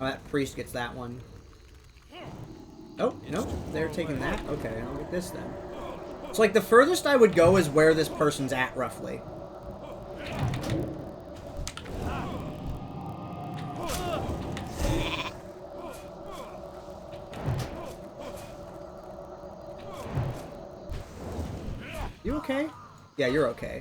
Oh, that priest gets that one. Oh, no, they're taking that? Okay, I'll get this then. So, like, the furthest I would go is where this person's at, roughly. You okay? Yeah, you're okay.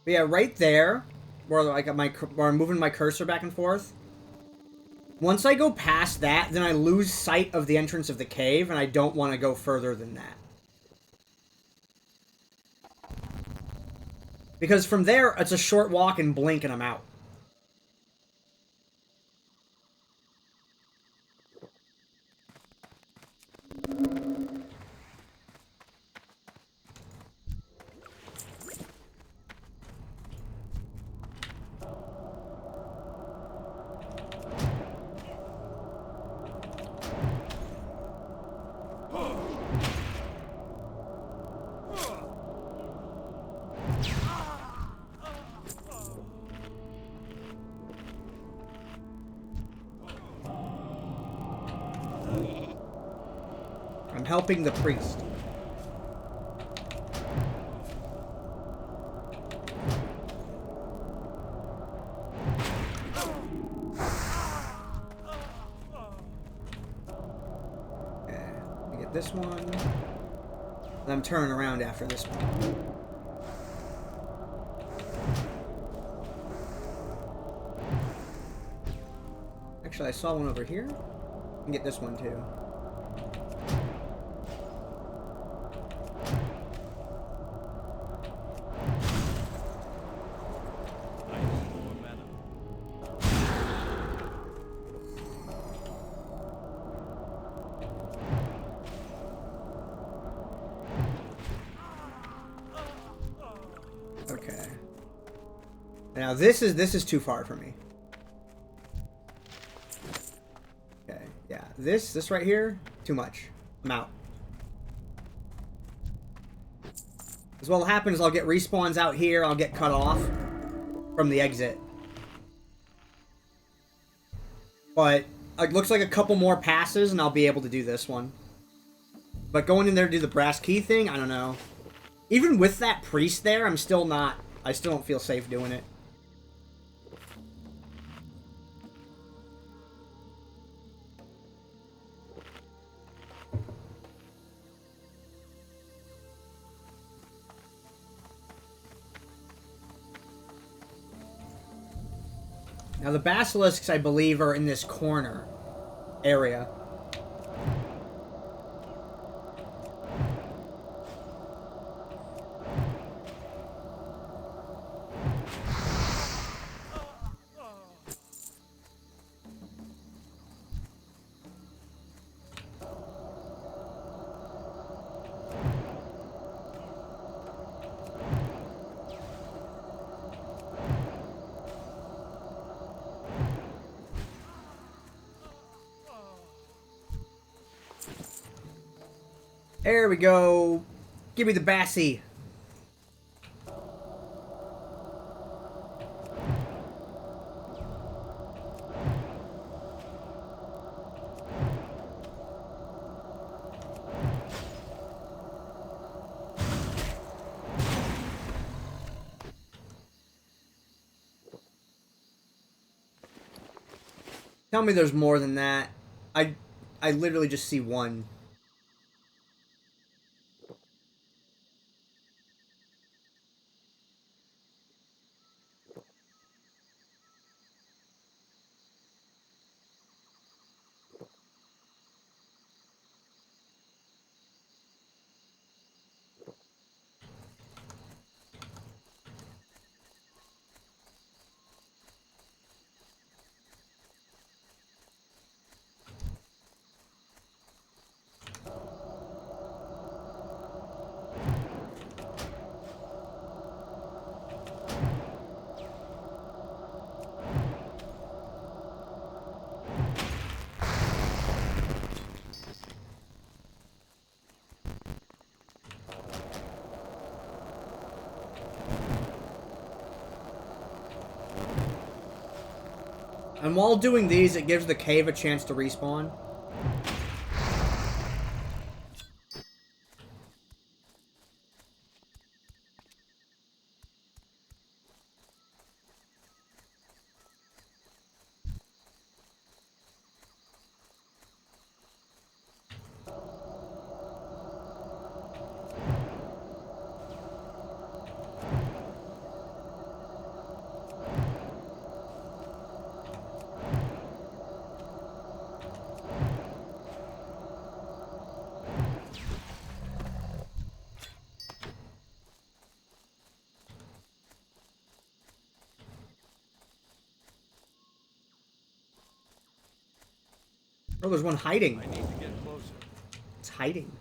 But yeah, right there, where like where I'm moving my cursor back and forth. Once I go past that, then I lose sight of the entrance of the cave, and I don't want to go further than that. Because from there, it's a short walk and blink, and I'm out. I'm helping the priest. Okay, let me get this one. And I'm turning around after this one. Actually, I saw one over here. I can get this one too. Okay. Now this is too far for me. Okay, yeah. This right here, too much. I'm out. Because what'll happen is I'll get respawns out here, I'll get cut off from the exit. But it looks like a couple more passes and I'll be able to do this one. But going in there to do the brass key thing, I don't know. Even with that priest there, I still don't feel safe doing it. Now the basilisks, I believe, are in this corner area. There we go. Give me the Bassie. Tell me there's more than that. I literally just see one. And while doing these, it gives the cave a chance to respawn. Oh, there's one hiding. I need to get closer. It's hiding.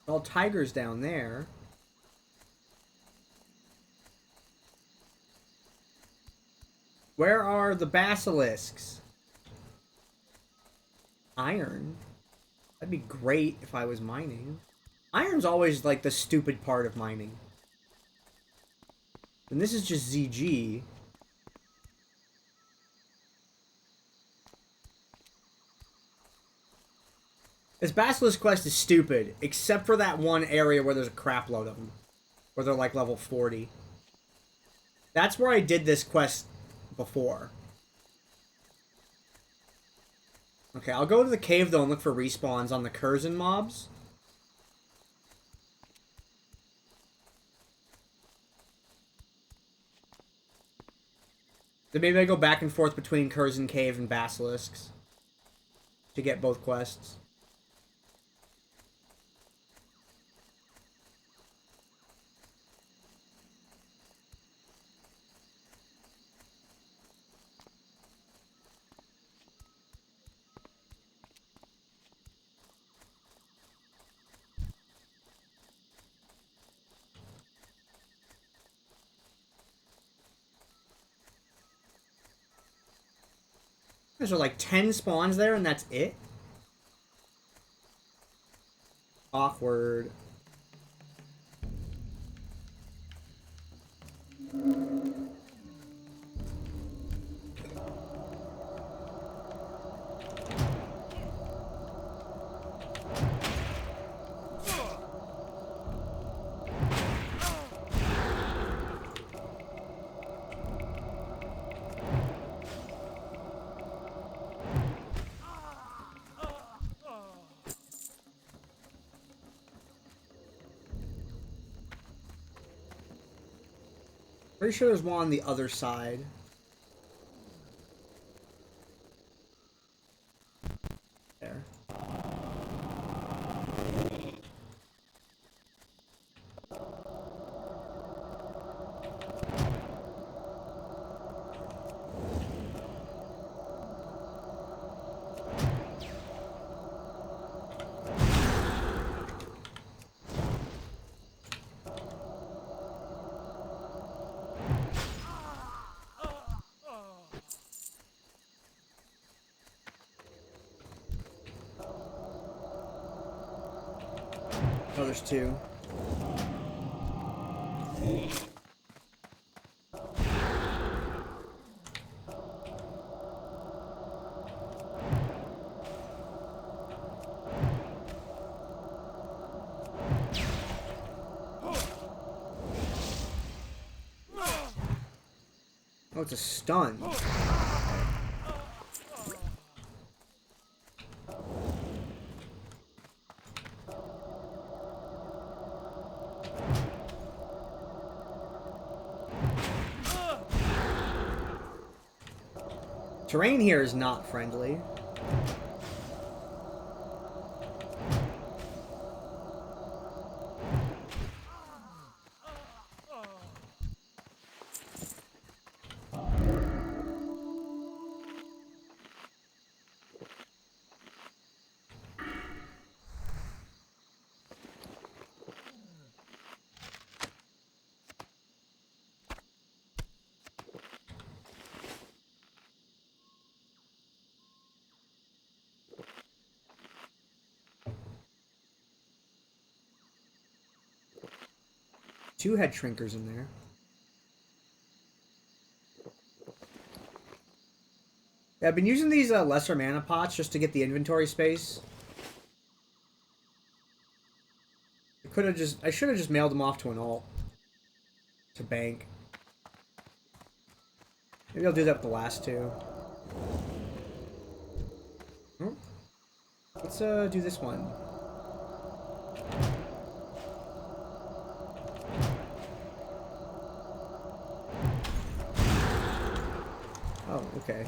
All tigers down there. Where are the basilisks? Iron? That'd be great if I was mining. Iron's always like the stupid part of mining. And this is just ZG. This Basilisk quest is stupid, except for that one area where there's a crap load of them. Where they're like level 40. That's where I did this quest before. Okay, I'll go to the cave though and look for respawns on the Curzon mobs. Then maybe I go back and forth between Curzon Cave and Basilisks to get both quests. There's like 10 spawns there and that's it? Awkward. Pretty sure there's one on the other side. Oh, there's two. Oh, it's a stun. Terrain here is not friendly. Two head shrinkers in there. Yeah, I've been using these lesser mana pots just to get the inventory space. I should have just mailed them off to an alt. To bank. Maybe I'll do that with the last two. Oh. Let's do this one. Oh, okay.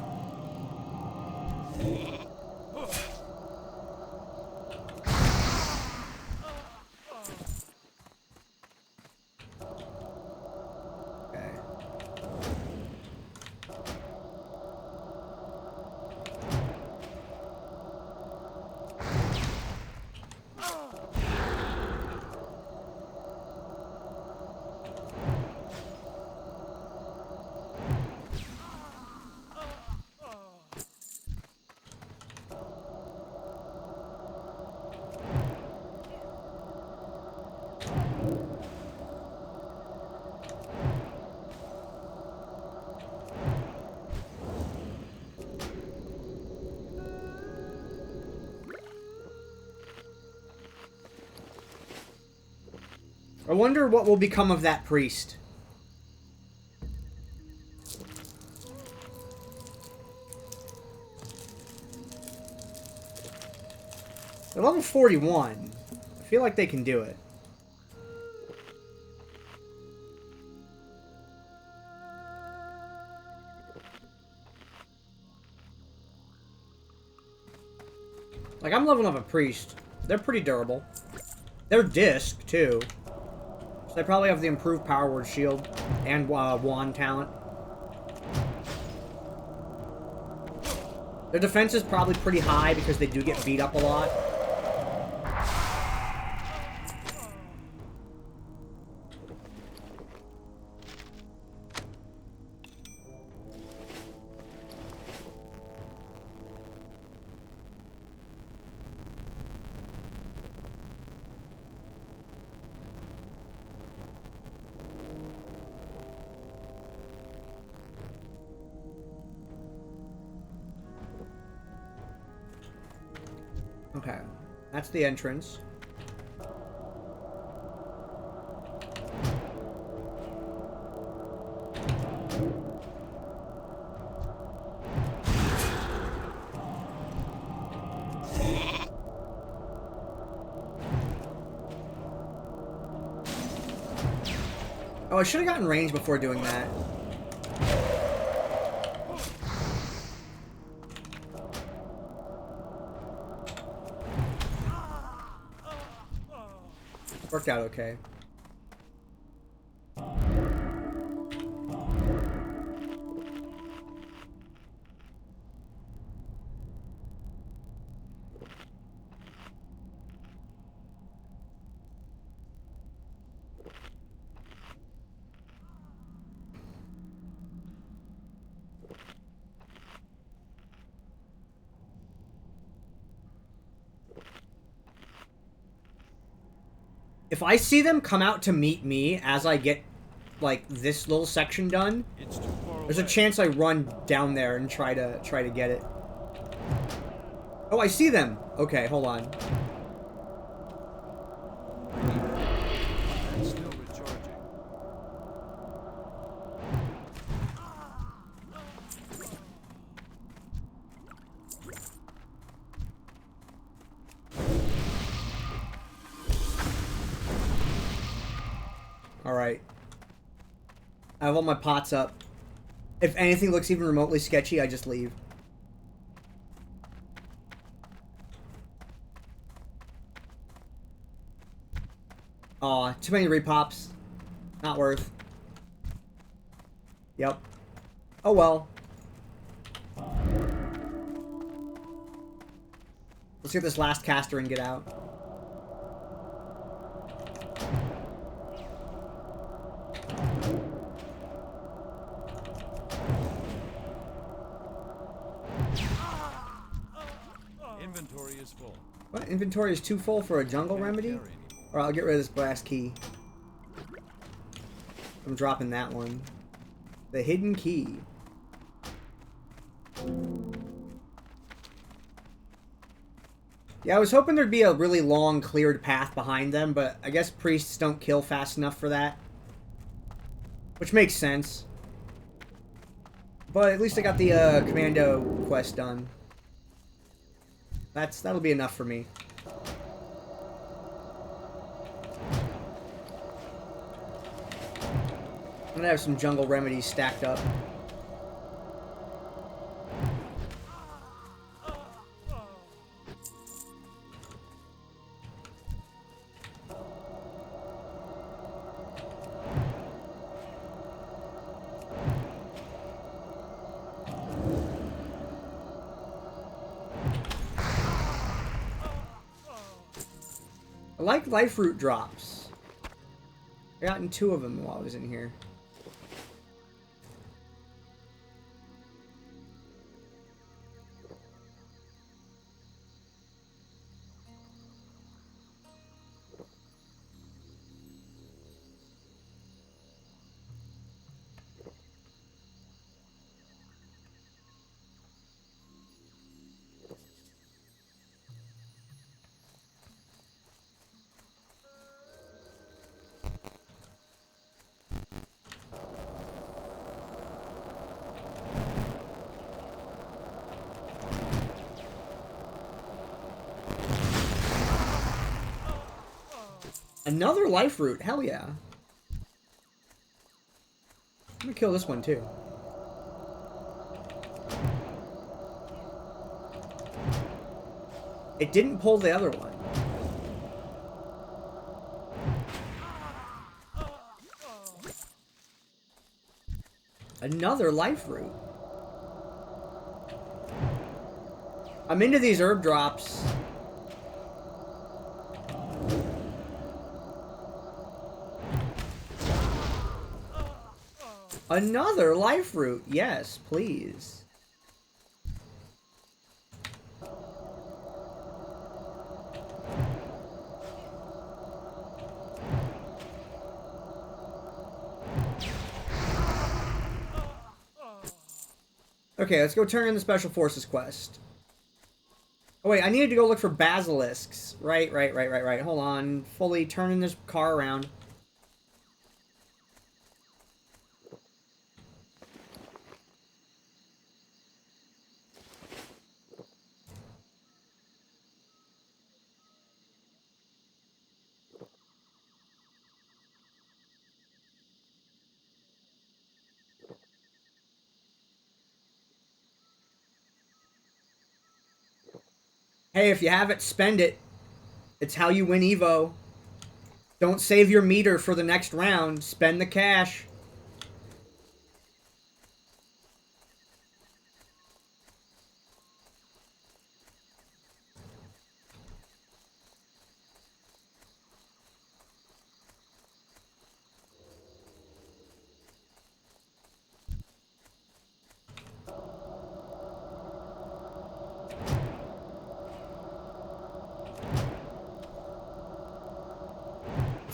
Okay. I wonder what will become of that priest. They're level 41. I feel like they can do it. Like, I'm leveling up a priest. They're pretty durable. They're disc, too. So they probably have the improved power word shield and wand talent. Their defense is probably pretty high because they do get beat up a lot. Okay, that's the entrance. Oh, I should have gotten range before doing that. Worked out okay. If I see them come out to meet me as I get, like, this little section done, It's too far there's a away. chance I run down there and try to get it. Oh, I see them. Okay, hold on. It's still recharging. Alright. I have all my pots up. If anything looks even remotely sketchy, I just leave. Aw, too many repops. Not worth. Yep. Oh well. Let's get this last caster and get out. Inventory is full. What? Inventory is too full for a jungle remedy? Carry anymore. Or I'll get rid of this brass key. I'm dropping that one. The hidden key. Yeah, I was hoping there'd be a really long cleared path behind them, but I guess priests don't kill fast enough for that. Which makes sense. But at least I got the commando quest done. That'll be enough for me. I'm gonna have some jungle remedies stacked up. I like life root drops. I gotten 2 of them while I was in here. Another life root, hell yeah. I'm gonna kill this one too. It didn't pull the other one. Another life root. I'm into these herb drops. Another life root. Yes, please. Okay, let's go turn in the Special Forces quest. Oh wait, I needed to go look for basilisks. Right. Hold on. Fully turning this car around. Hey, if you have it, spend it. It's how you win Evo. Don't save your meter for the next round. Spend the cash.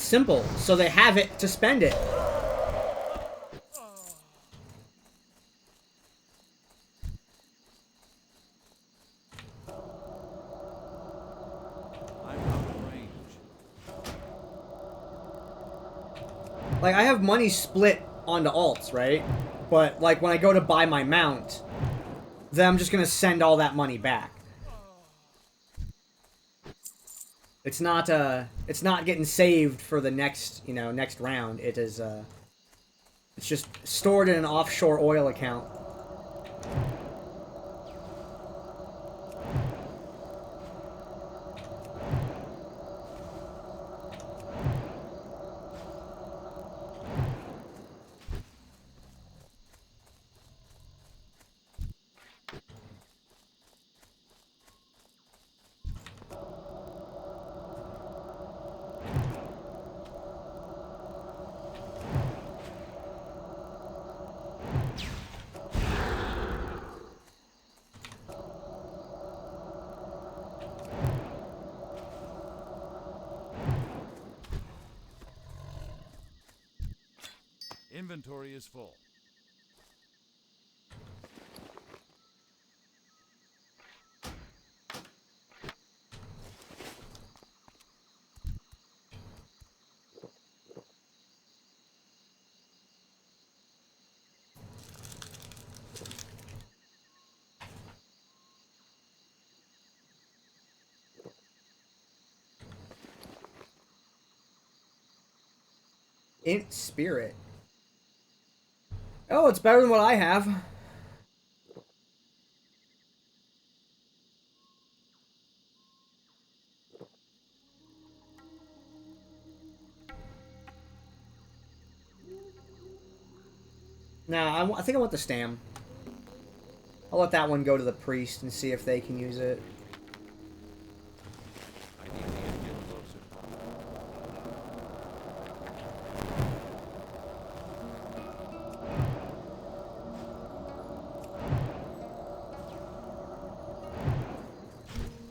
It's simple. So they have it to spend it. I'm out of range. Like, I have money split onto alts, right? But, like, when I go to buy my mount, then I'm just gonna send all that money back. It's not getting saved for the next, you know, next round. It is, it's just stored in an offshore oil account. Inventory is full. Int spirit. Oh, it's better than what I have. Nah, I think I want the stam. I'll let that one go to the priest and see if they can use it. I need to get closer.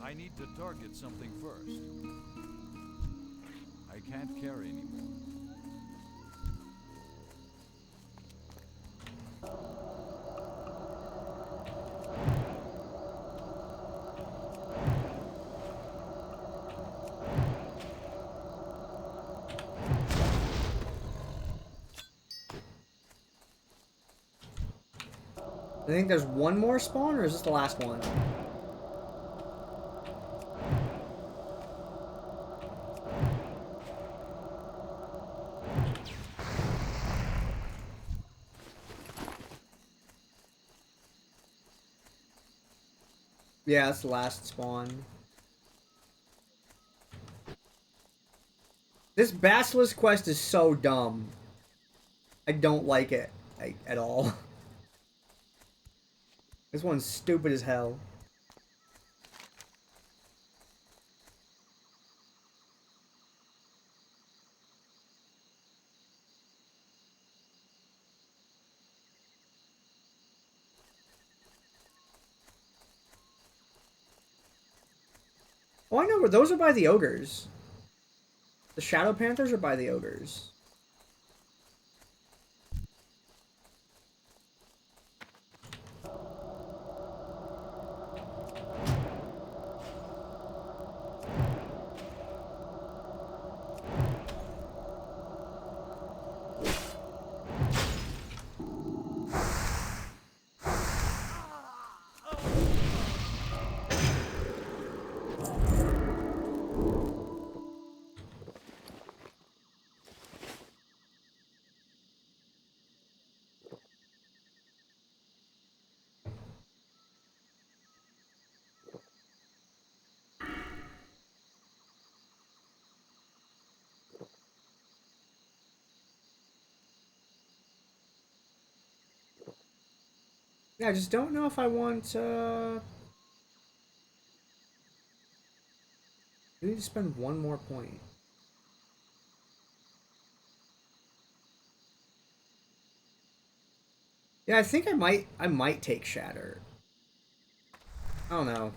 I need to target something first. I can't carry anymore. I think there's one more spawn, or is this the last one? Yeah, that's the last spawn. This Basilisk quest is so dumb. I don't like it at all. This one's stupid as hell. Oh, I know where those are, by the ogres. The Shadow Panthers are by the ogres. Yeah, I just don't know if I want, I need to spend one more point. Yeah, I think I might take Shatter. I don't know.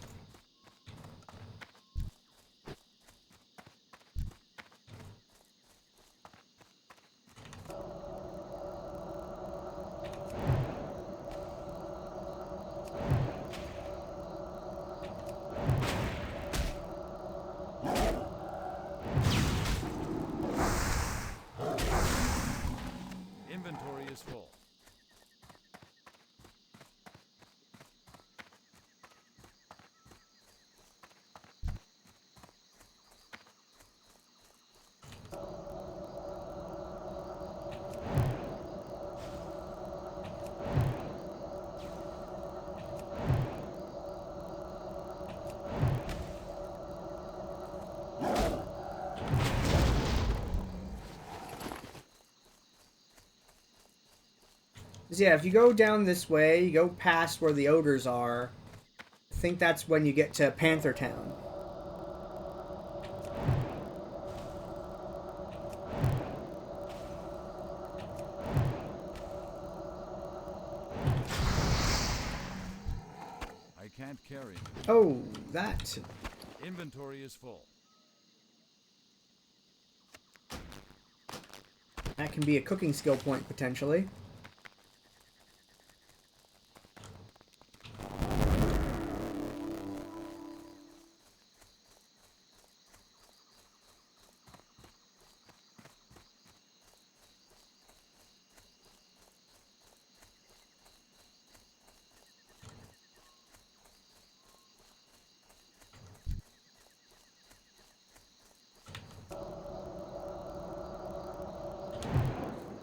'Cause yeah, if you go down this way, you go past where the ogres are, I think that's when you get to Panther Town. I can't carry. Oh, that. Inventory is full. That can be a cooking skill point, potentially.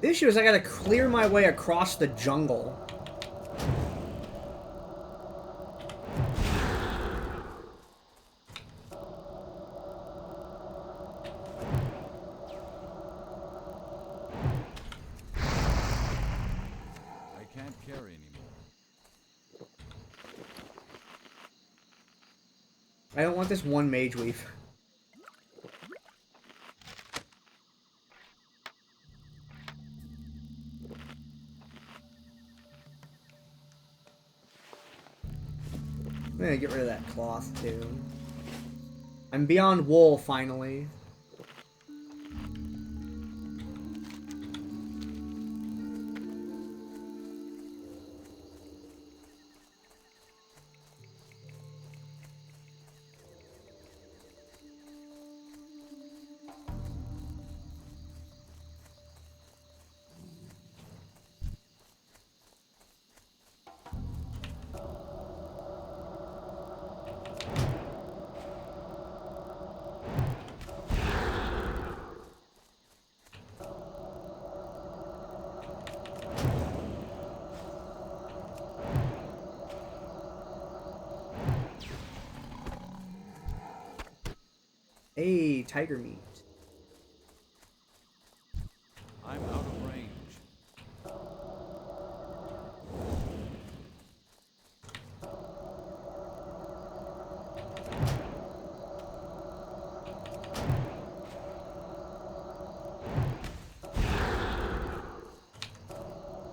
The issue is I gotta clear my way across the jungle. I can't carry anymore. I don't want this one mage weave. I'm gonna get rid of that cloth too. I'm beyond wool finally. Hey, tiger meat. I'm out of range.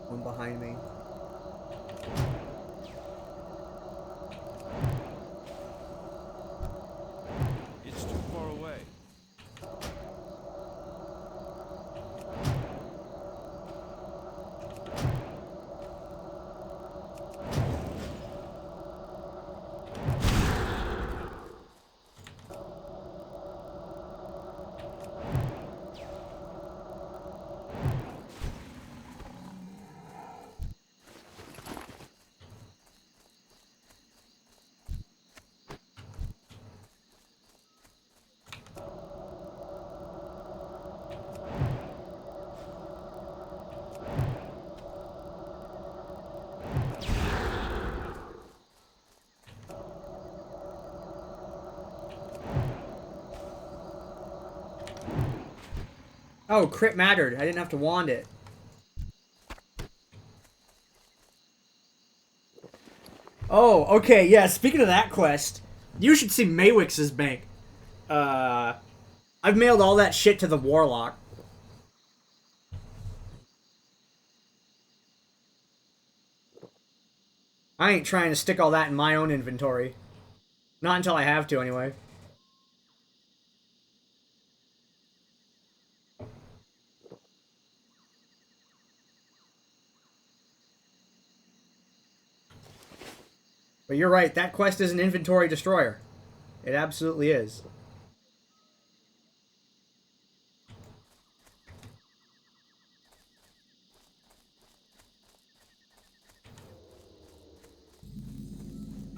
One behind me. It's too far away. Oh, crit mattered. I didn't have to wand it. Oh, okay, yeah, speaking of that quest, you should see Maywix's bank. I've mailed all that shit to the Warlock. I ain't trying to stick all that in my own inventory. Not until I have to, anyway. But you're right, that quest is an inventory destroyer. It absolutely is.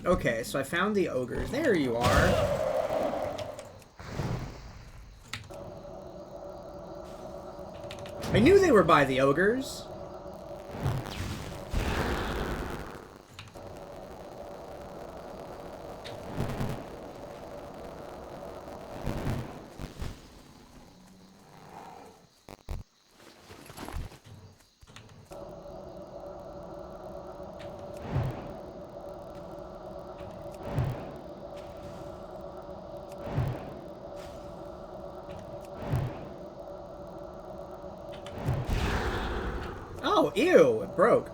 Okay, so I found the ogres. There you are. I knew they were by the ogres. Oh, ew! It broke.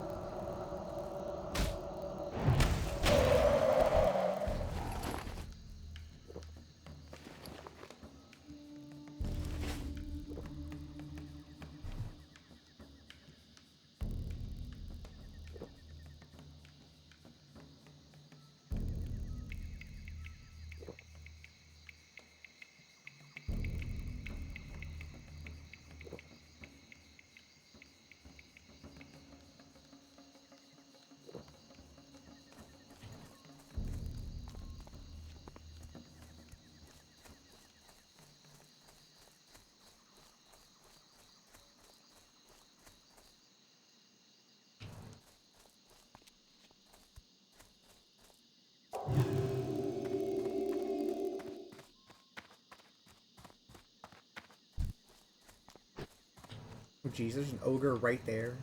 Oh, jeez, there's an ogre right there.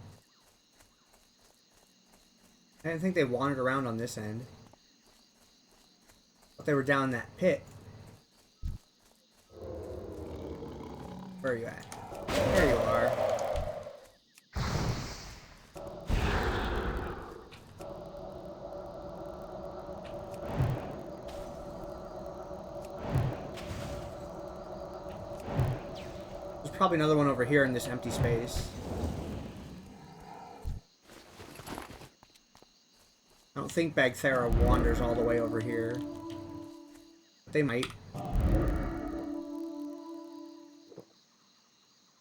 I didn't think they wandered around on this end. But they were down that pit. Where are you at? There you are. There's probably another one over here in this empty space. I don't think Bagthera wanders all the way over here. But they might. I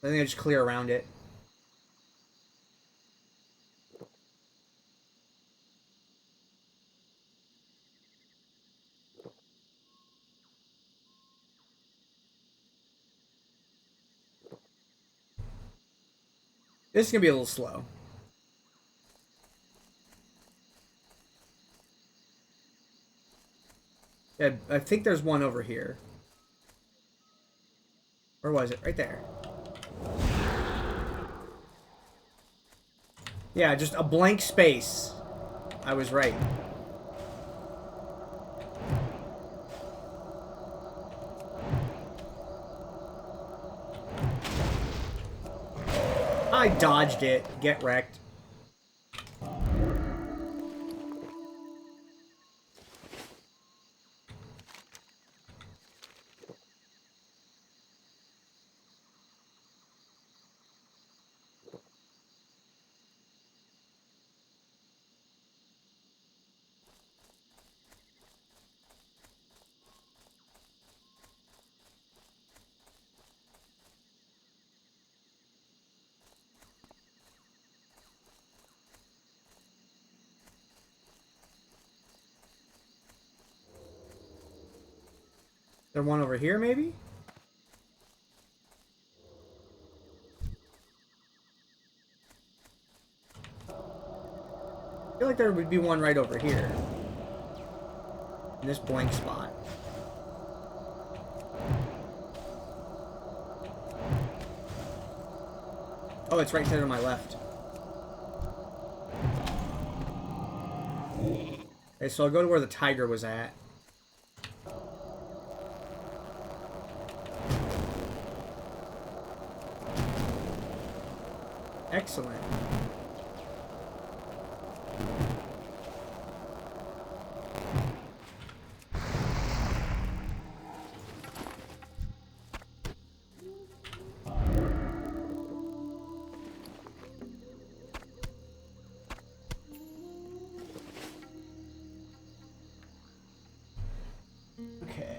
think they just clear around it. This is gonna be a little slow. Yeah, I think there's one over here. Where was it? Right there. Yeah, just a blank space. I was right. I dodged it. Get wrecked. There one over here, maybe? I feel like there would be one right over here. In this blank spot. Oh, it's right there to my left. Okay, so I'll go to where the tiger was at. Excellent. Okay.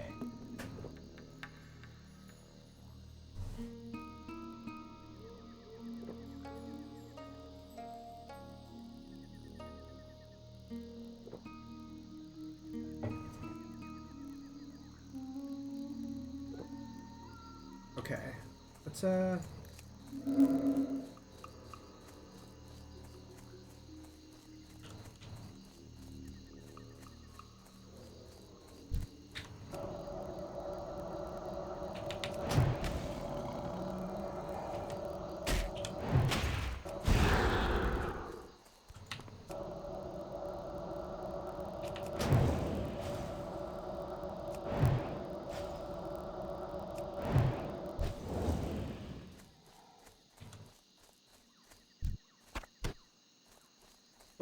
Okay. Let's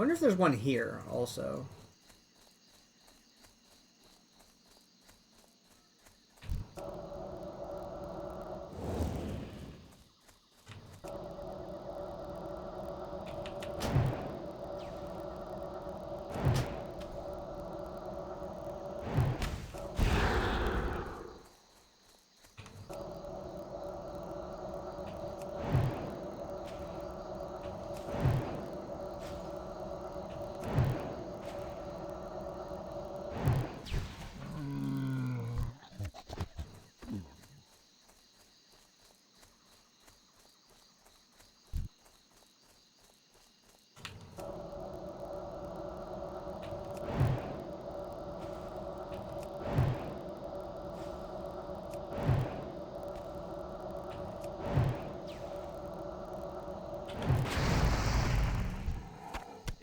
Wonder if there's one here also.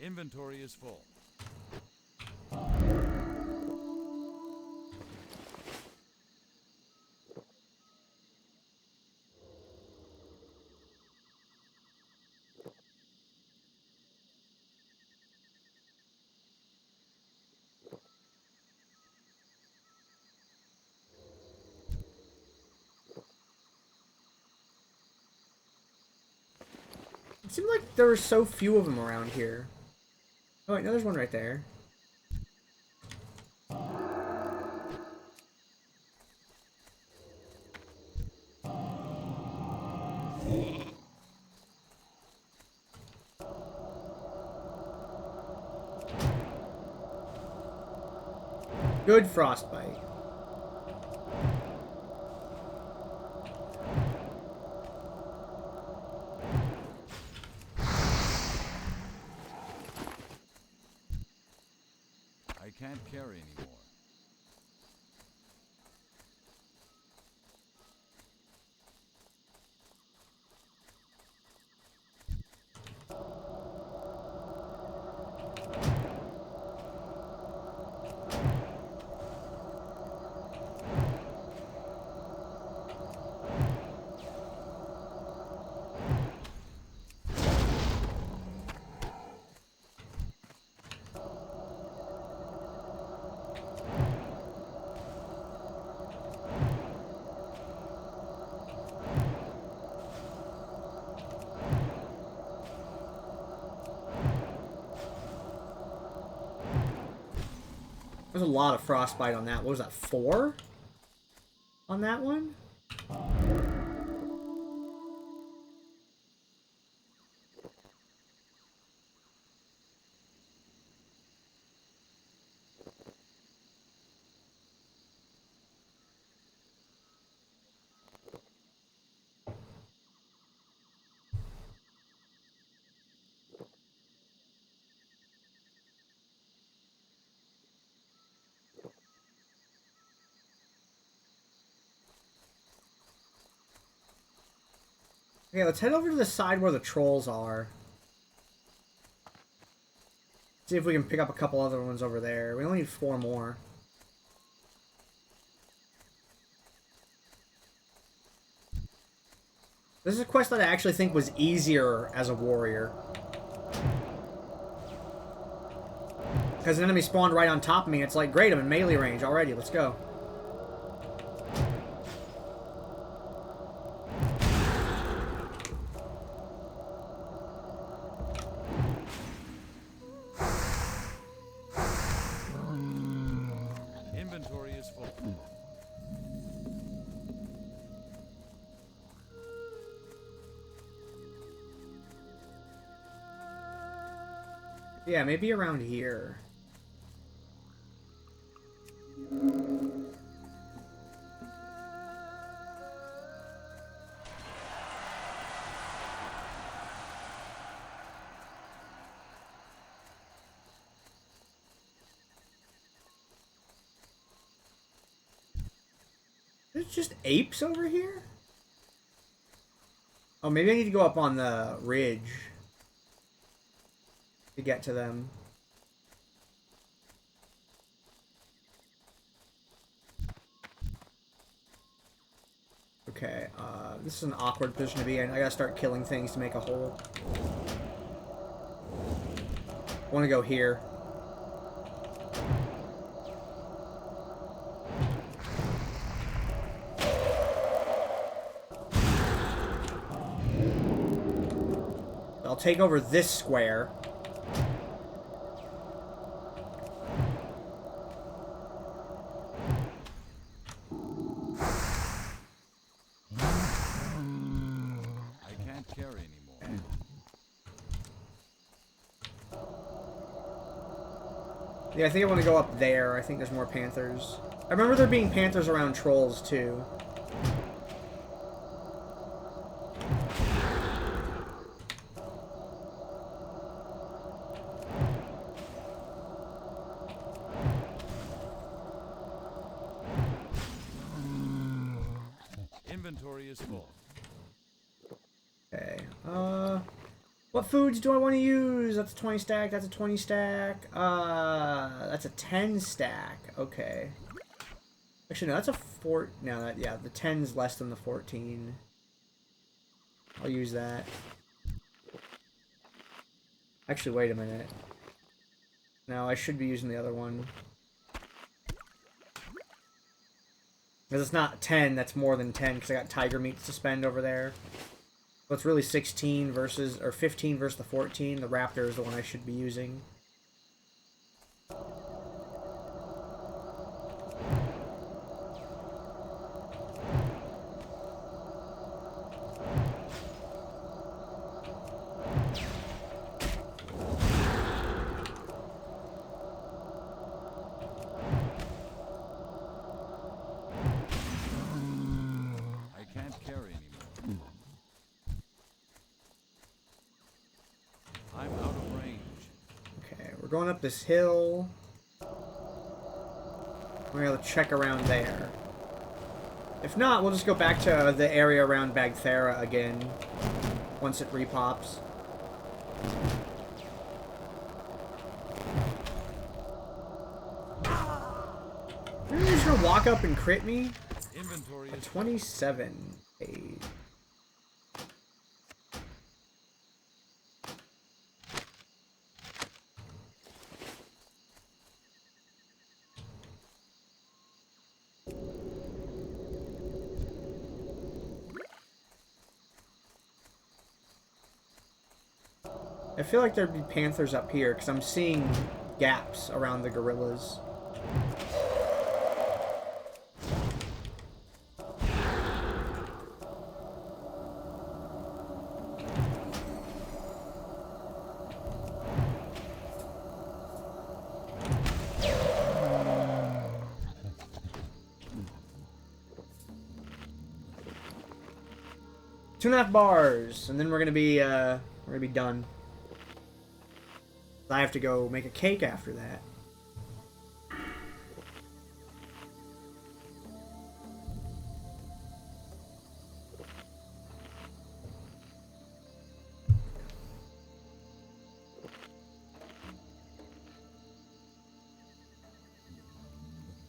Inventory is full. It seemed like there were so few of them around here. Oh wait, no, there's one right there. Good frostbite. I can't carry anymore. There's a lot of frostbite on that. What was that, 4? On that one? Okay, let's head over to the side where the trolls are. See if we can pick up a couple other ones over there. We only need 4 more. This is a quest that I actually think was easier as a warrior. Because an enemy spawned right on top of me. It's like, great, I'm in melee range already. Let's go. Inventory is full. Yeah, maybe around here. There's just apes over here? Oh, maybe I need to go up on the ridge to get to them. Okay, this is an awkward position to be in. I gotta start killing things to make a hole. I want to go here. I'll take over this square. I can't carry anymore. Yeah, I think I want to go up there. I think there's more panthers. I remember there being panthers around trolls, too. Inventory is full. Okay. What foods do I want to use? That's a 20 stack. That's a 20 stack. That's a 10 stack. Okay. Actually, no, that's a 4. No, that, yeah, the 10's less than the 14. I'll use that. Actually, wait a minute. No, I should be using the other one. Because it's not 10, that's more than 10, because I got tiger meat to spend over there. So it's really 16 versus, or 15 versus the 14. The raptor is the one I should be using. I can't carry anymore. I'm out of range. Okay, we're going up this hill. We're going to check around there. If not, we'll just go back to the area around Bagthera again. Once it repops. You're just gonna walk up and crit me? Inventory A is 27. Hey. I feel like there'd be panthers up here because I'm seeing gaps around the gorillas. Two and a half bars, and then we're gonna be done. I have to go make a cake after that.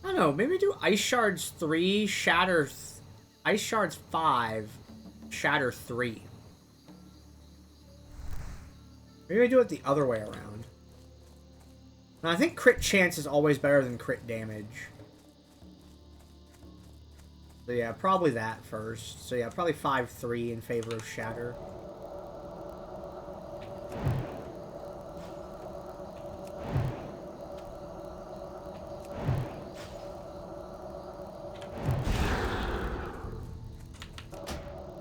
I don't know, maybe do Ice Shards 3, Shatter... Ice Shards 5, Shatter 3. Maybe I do it the other way around. Now, I think crit chance is always better than crit damage. So yeah, probably that first. So yeah, probably 5-3 in favor of Shatter.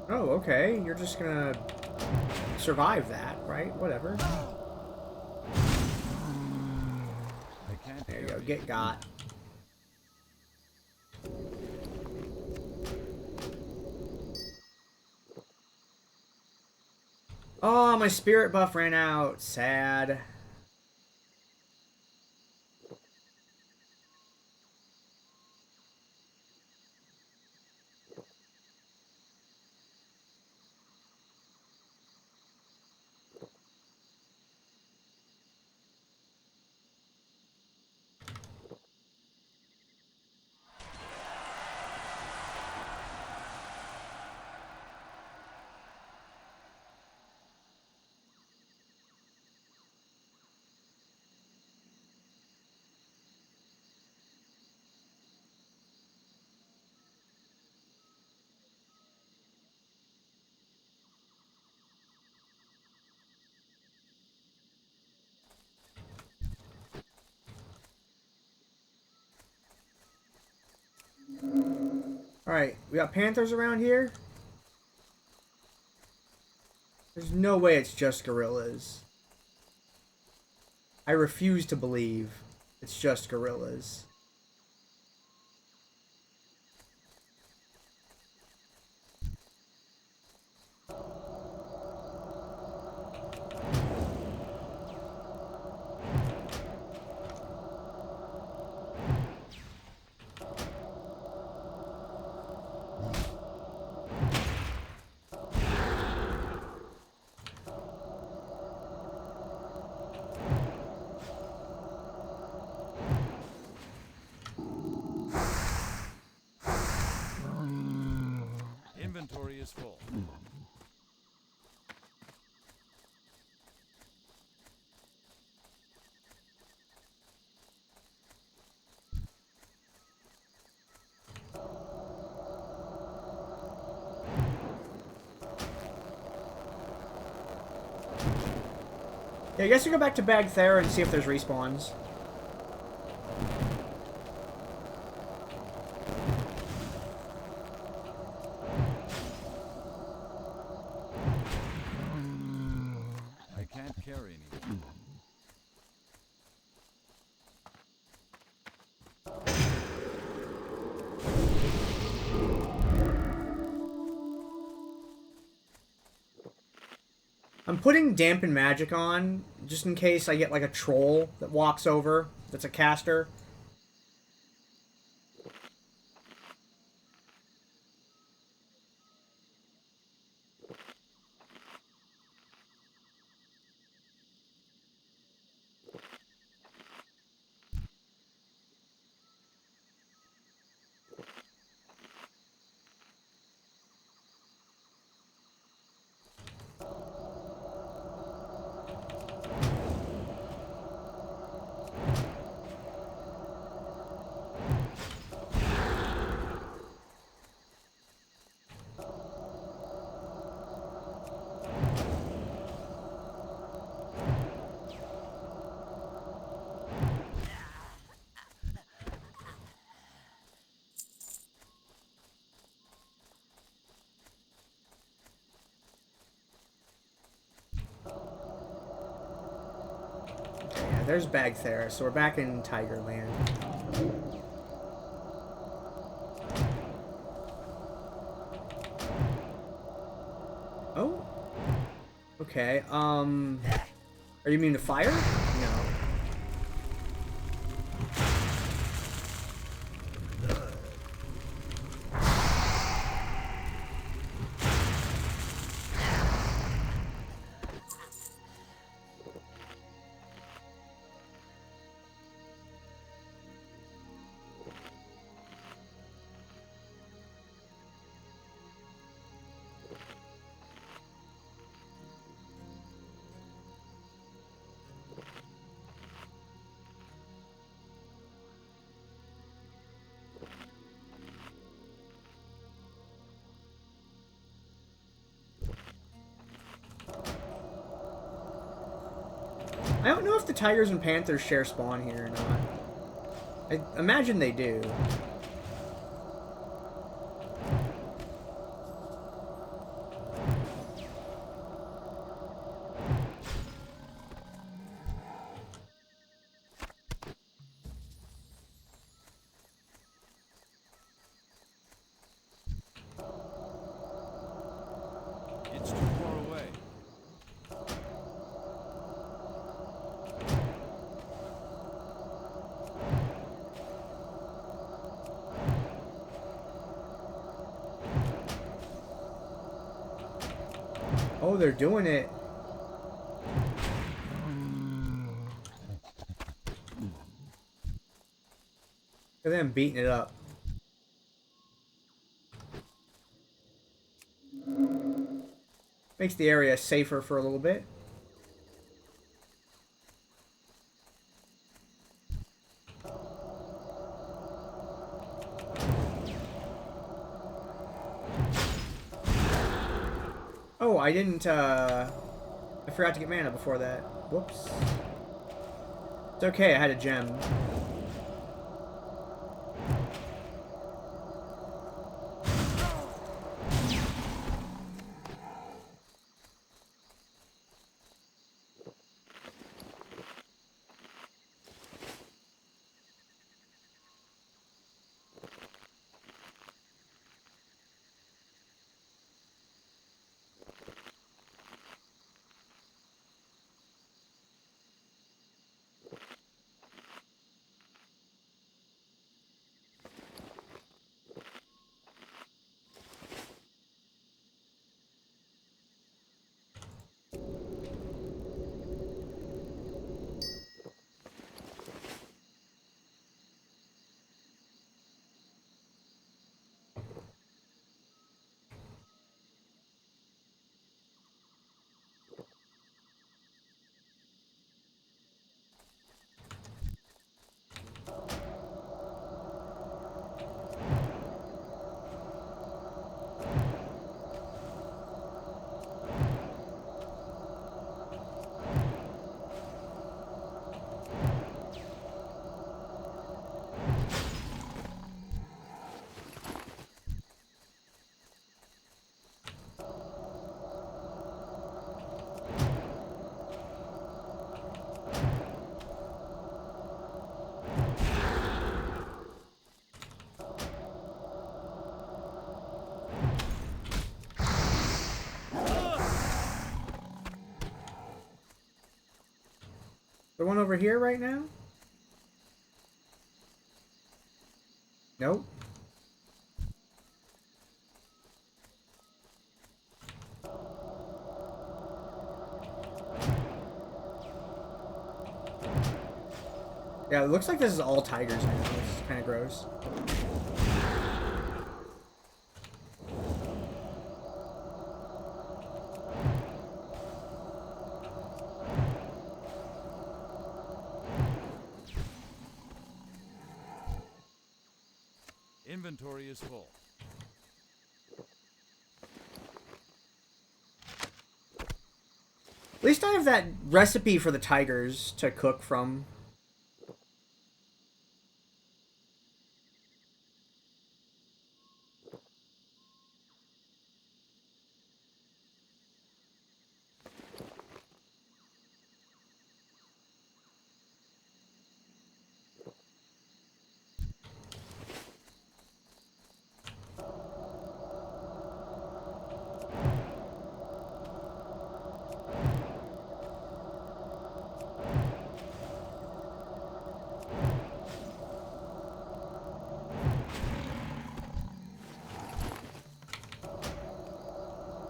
Oh, okay. You're just gonna survive that, right? Whatever. There you go. Get got. Oh, my spirit buff ran out. Sad. Alright, we got panthers around here. There's no way it's just gorillas. I refuse to believe it's just gorillas. Inventory is full. Yeah, I guess we go back to Bagthair and see if there's respawns. I can't carry anyone. I'm putting Dampen Magic on, just in case I get like a troll that walks over, that's a caster. Yeah, there's Bagthair, so we're back in Tigerland. Oh. Okay, are you immune to fire? No. I don't know if the tigers and panthers share spawn here or not. I imagine they do. It's too far away. Oh, they're doing it. Look at them beating it up. Makes the area safer for a little bit. Oh, I didn't, I forgot to get mana before that. Whoops. It's okay, I had a gem. The one over here right now? Nope. Yeah, it looks like this is all tigers now, which is kind of gross. Inventory is full. At least I have that recipe for the tigers to cook from.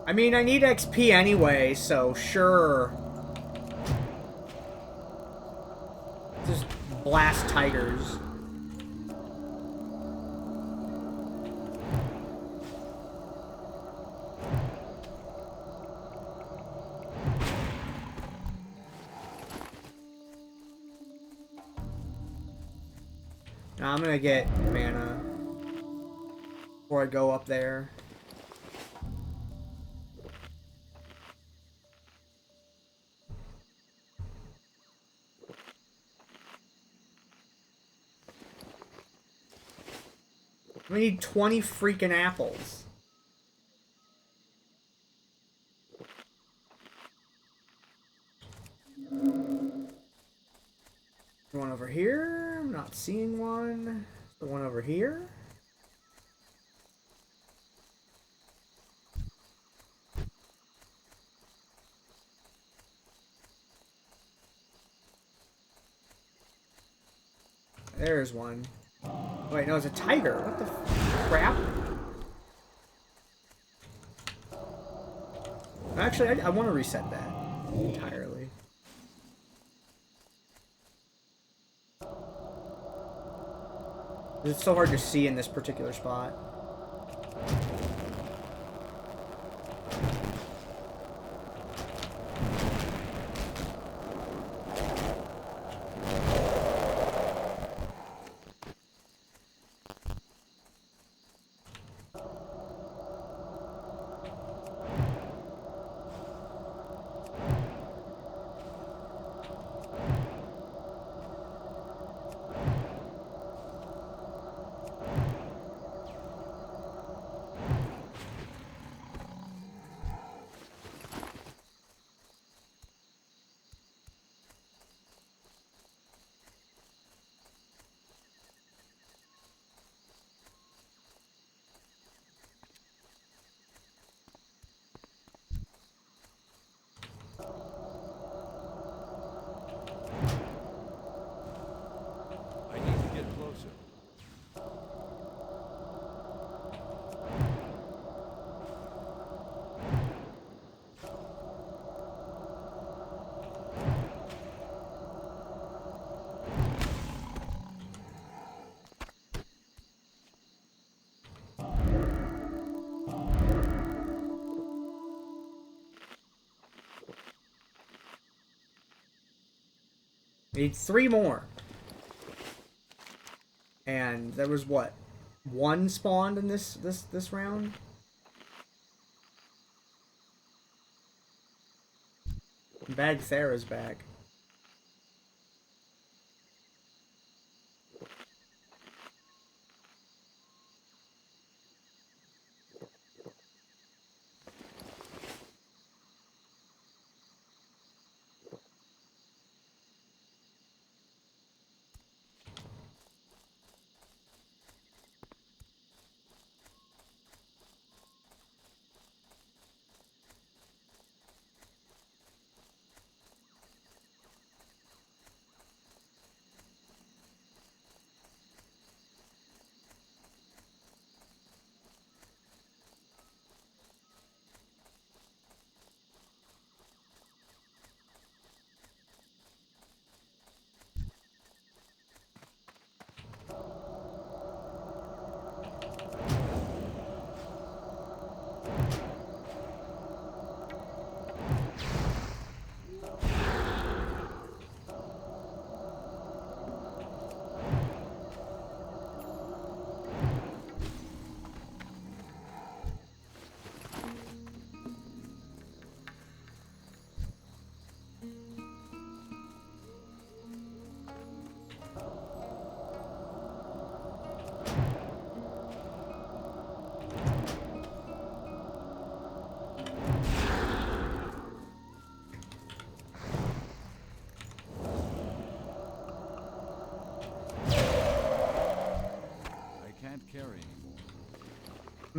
I mean, I need XP anyway, so sure. Just blast tigers. Now I'm gonna get mana before I go up there. We need 20 freaking apples. One over here. I'm not seeing one. The one over here. There's one. Wait, no, it's a tiger. What the crap? Actually, I want to reset that entirely. It's so hard to see in this particular spot. I need to get closer. Need 3 more. And there was what? 1 spawned in this round? Bagthera's back.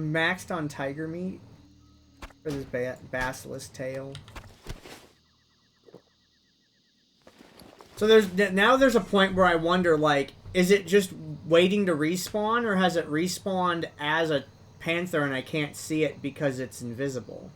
maxed on tiger meat for this basilisk tail. So there's a point where I wonder, like, is it just waiting to respawn, or has it respawned as a panther and I can't see it because it's invisible?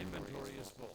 Inventory is full.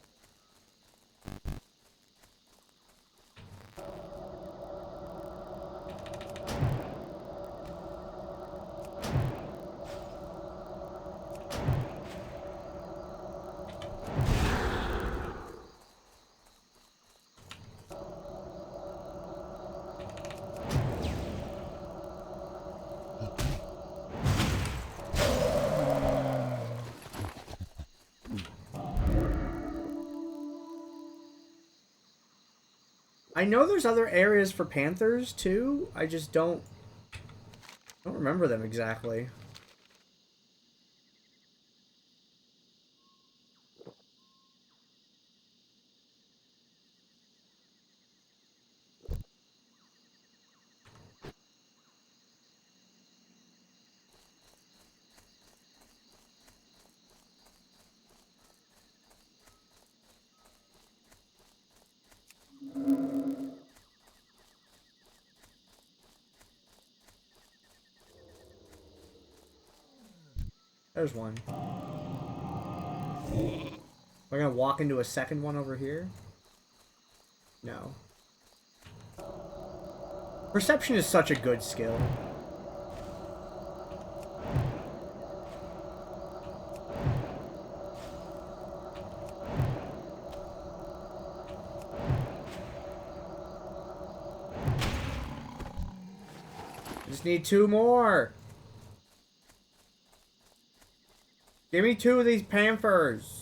I know there's other areas for panthers too. I just don't remember them exactly. There's one. We're gonna walk into a second one over here? No. Perception is such a good skill. Just need 2 more. Give me 2 of these panthers.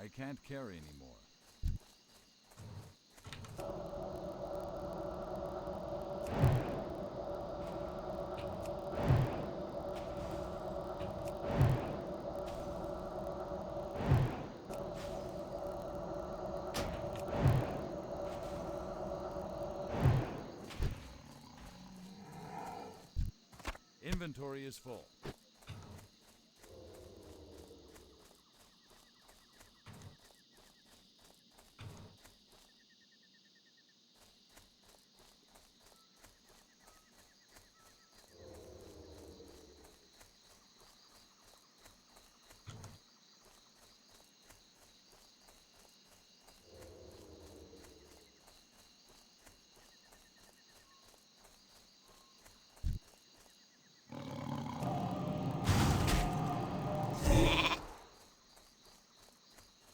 I can't carry anymore. Inventory is full.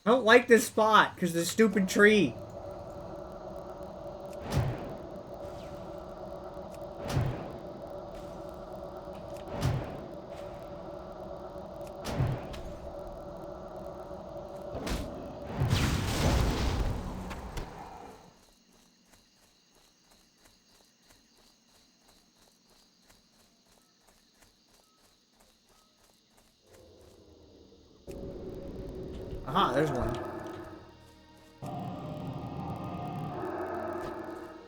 I don't like this spot because of the stupid tree. Aha, there's one.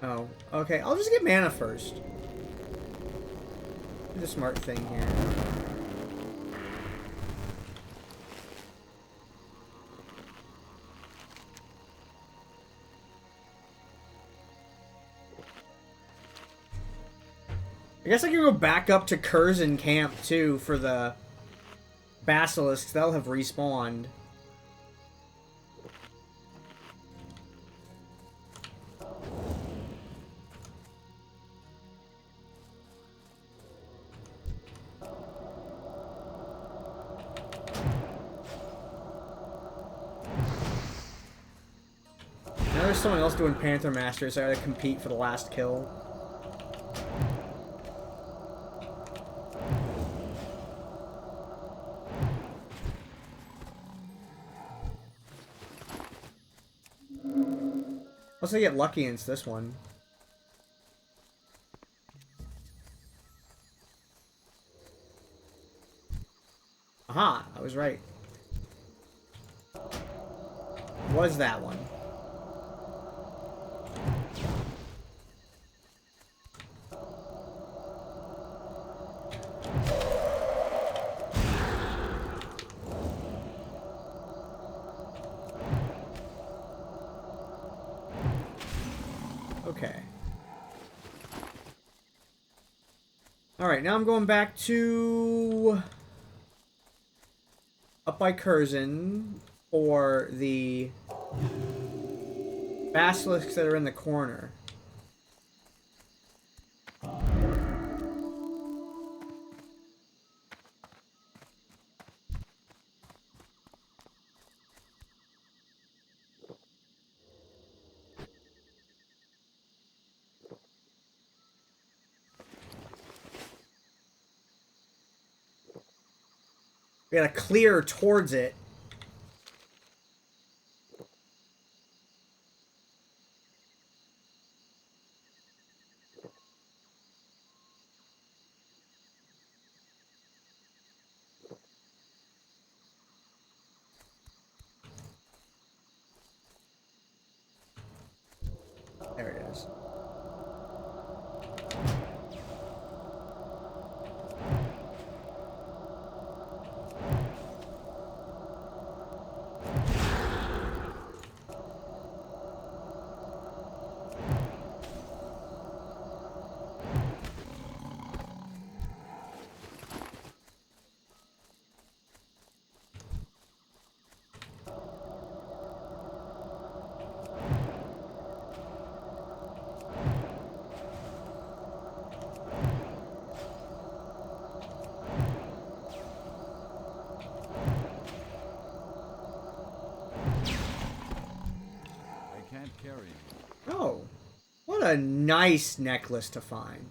Oh, okay. I'll just get mana first. Do the smart thing here. I guess I can go back up to Curzon camp too for the basilisks. They'll have respawned. Now there's someone else doing Panther Master, so I gotta compete for the last kill. Unless I get lucky and it's this one. Aha, I was right. Was that one? Okay. Alright, now I'm going back to... up by Curzon for the basilisks that are in the corner. We gotta clear towards it. There it is. Oh, what a nice necklace to find.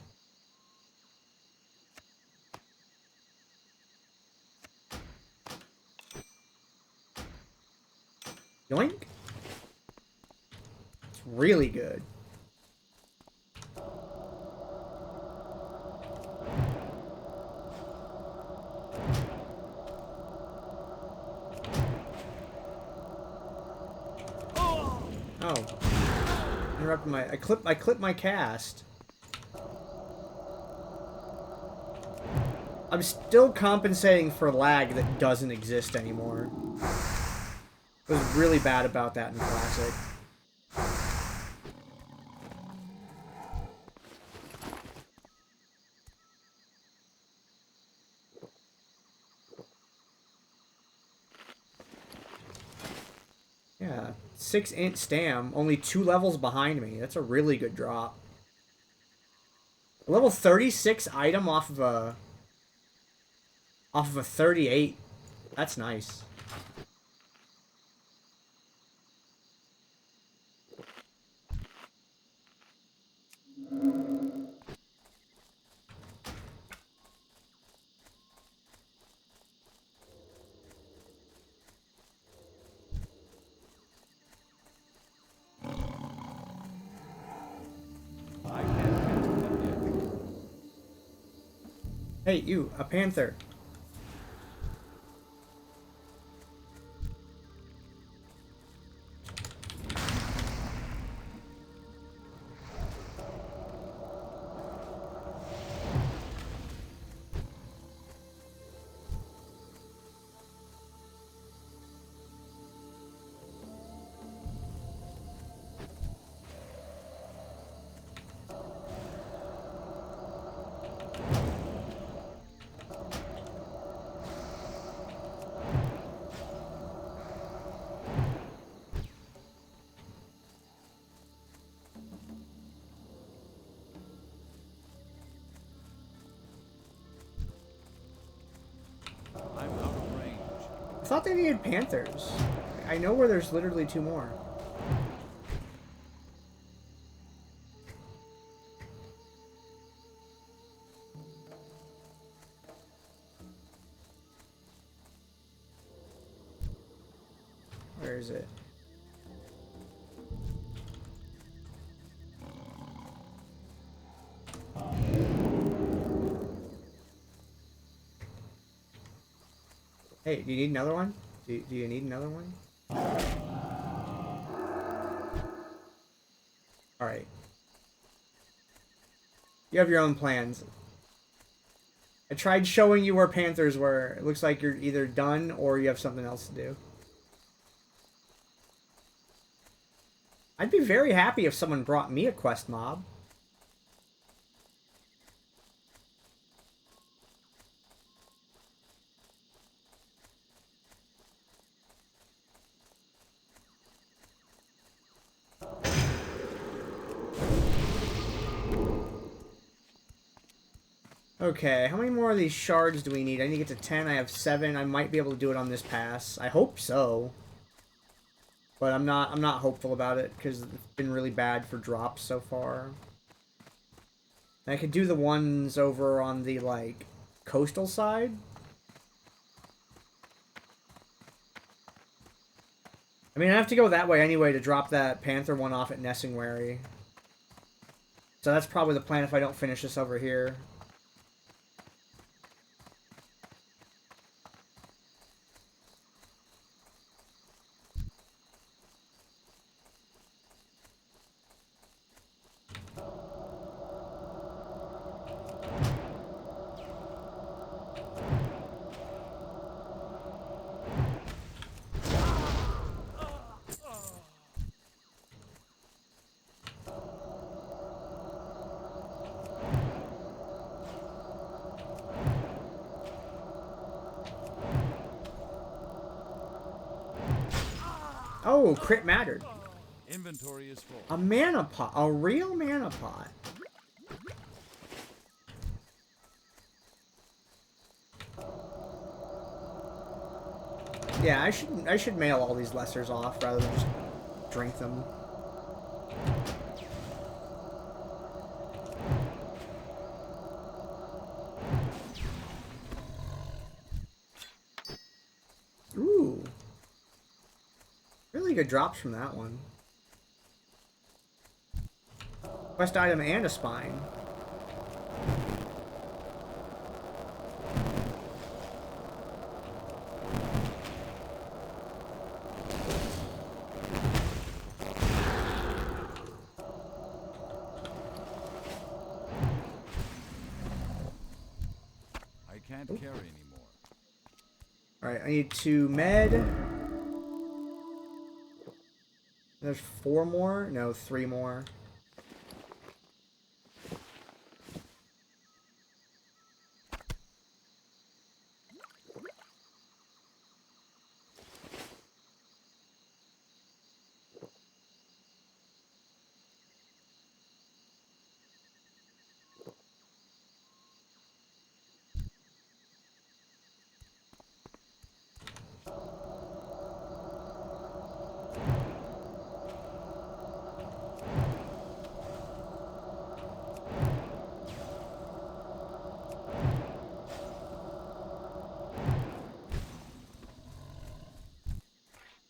Yoink. It's really good. Oh. Interrupted my... I clipped my cast. I'm still compensating for lag that doesn't exist anymore. I was really bad about that in Classic. Yeah, 6 int stam, only 2 levels behind me. That's a really good drop. A level 36 item off of a 38. That's nice. Hey, you, a panther. I thought they needed panthers. I know where there's literally 2 more. Where is it? Hey, do you need another one? Do you need another one? Alright. You have your own plans. I tried showing you where panthers were. It looks like you're either done or you have something else to do. I'd be very happy if someone brought me a quest mob. Okay, how many more of these shards do we need? I need to get to 10. I have 7. I might be able to do it on this pass. I hope so. But I'm not hopeful about it because it's been really bad for drops so far. And I could do the ones over on the like coastal side. I mean, I have to go that way anyway to drop that panther one off at Nessingwary. So that's probably the plan if I don't finish this over here. Oh, crit mattered. Inventory is full. A mana pot. A real mana pot. Yeah, I should mail all these lessers off rather than just drink them. Ooh. Really good drops from that one. Quest item and a spine. I can't carry anymore. Alright, I need 2 med. There's 4 more? No, 3 more.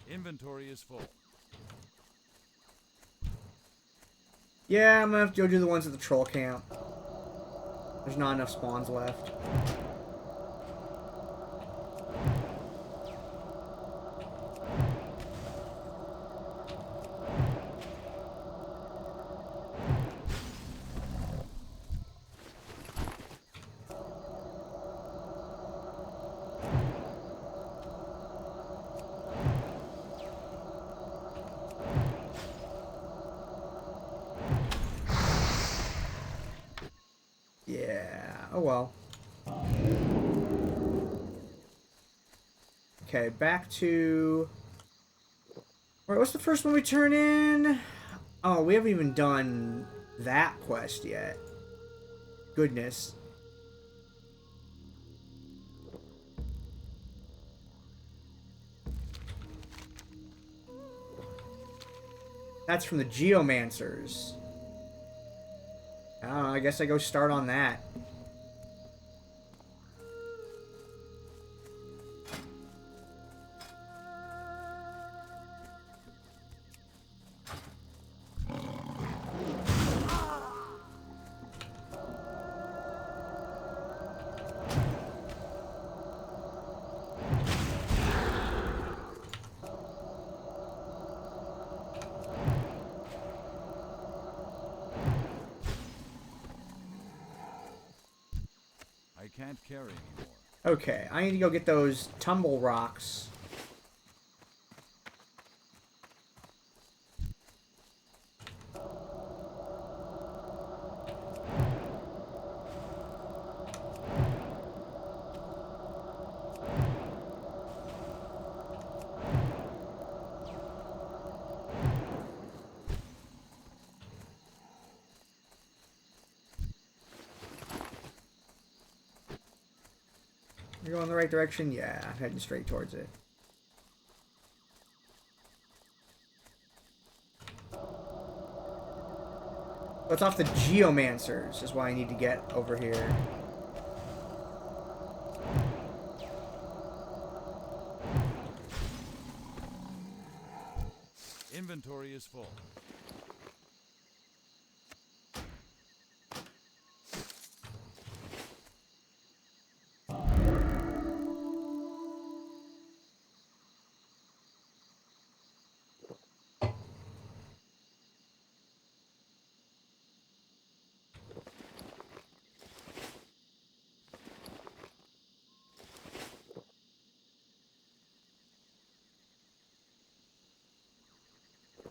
Inventory is full. Yeah, I'm gonna have to go do the ones at the troll camp. There's not enough spawns left. Yeah, oh well. Okay, back to... Alright, what's the first one we turn in? Oh, we haven't even done that quest yet. Goodness. That's from the Geomancers. I don't know, I guess I go start on that. I can't carry anymore. Okay, I need to go get those tumble rocks. You're going in the right direction? Yeah, I'm heading straight towards it. It's off the Geomancers is why I need to get over here. Inventory is full.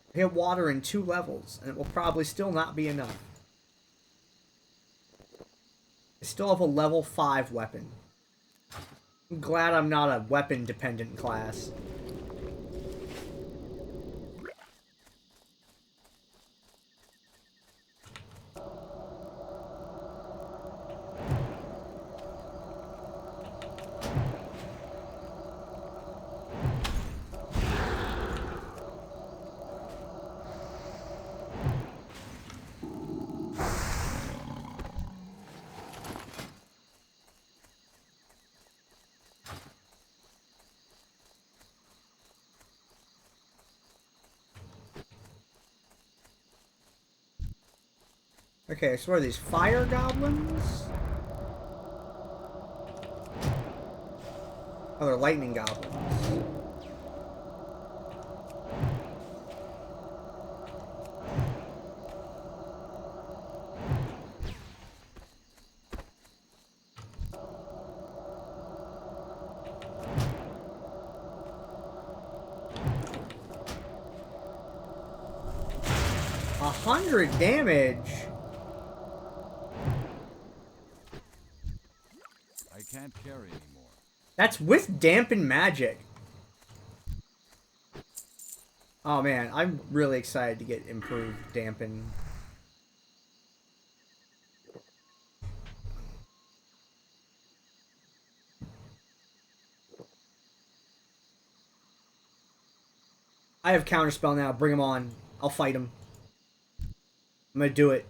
I hit water in 2 levels, and it will probably still not be enough. I still have a level 5 weapon. I'm glad I'm not a weapon-dependent class. Okay, so what are these? Fire goblins? Oh, they're lightning goblins. A 100 damage! I can't carry anymore. That's with dampen magic. Oh man, I'm really excited to get improved dampen. I have counterspell now. Bring him on. I'll fight him. I'm gonna do it.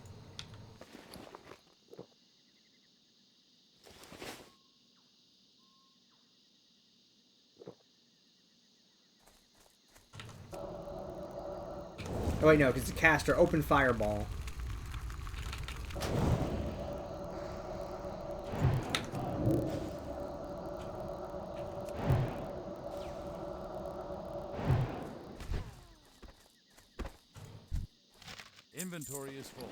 Oh wait, no, because it's a caster. Open fireball. Inventory is full.